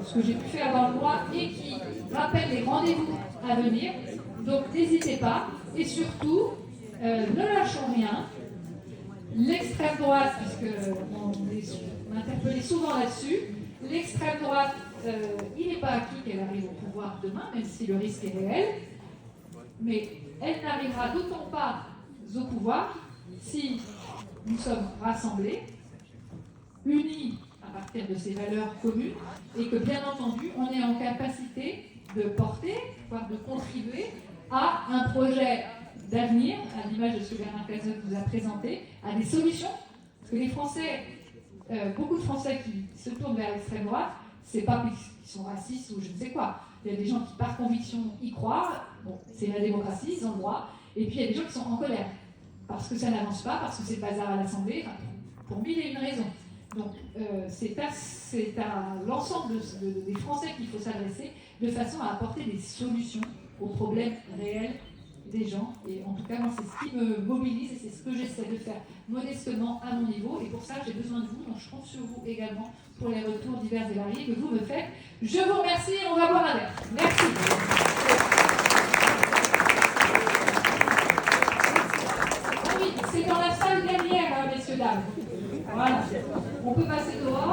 ce que j'ai pu faire dans le mois et qui rappelle les rendez-vous à venir. Donc n'hésitez pas. Et surtout, ne lâchons rien. L'extrême droite, puisqu'on est interpellé souvent là-dessus, l'extrême droite, il n'est pas acquis qu'elle arrive au pouvoir demain, même si le risque est réel. Mais elle n'arrivera d'autant pas au pouvoir si nous sommes rassemblés, unis à partir de ces valeurs communes, et que bien entendu, on est en capacité de porter, voire de contribuer à un projet d'avenir, à l'image de ce que Bernard Cazeneuve nous a présenté, à des solutions. Parce que les Français, beaucoup de Français qui se tournent vers l'extrême droite, c'est pas qu'ils sont racistes ou je ne sais quoi. Il y a des gens qui, par conviction, y croient. Bon, c'est la démocratie, ils ont le droit. Et puis il y a des gens qui sont en colère. Parce que ça n'avance pas, parce que c'est le bazar à l'Assemblée, enfin, pour 1001 raisons. Donc c'est à l'ensemble des Français qu'il faut s'adresser de façon à apporter des solutions aux problèmes réels des gens. Et en tout cas, moi, c'est ce qui me mobilise et c'est ce que j'essaie de faire modestement à mon niveau. Et pour ça, j'ai besoin de vous. Donc je compte sur vous également pour les retours divers et variés que vous me faites. Je vous remercie et on va boire un verre. Merci. Ah oui, c'est dans la salle dernière, messieurs, dames. Voilà. On peut passer dehors.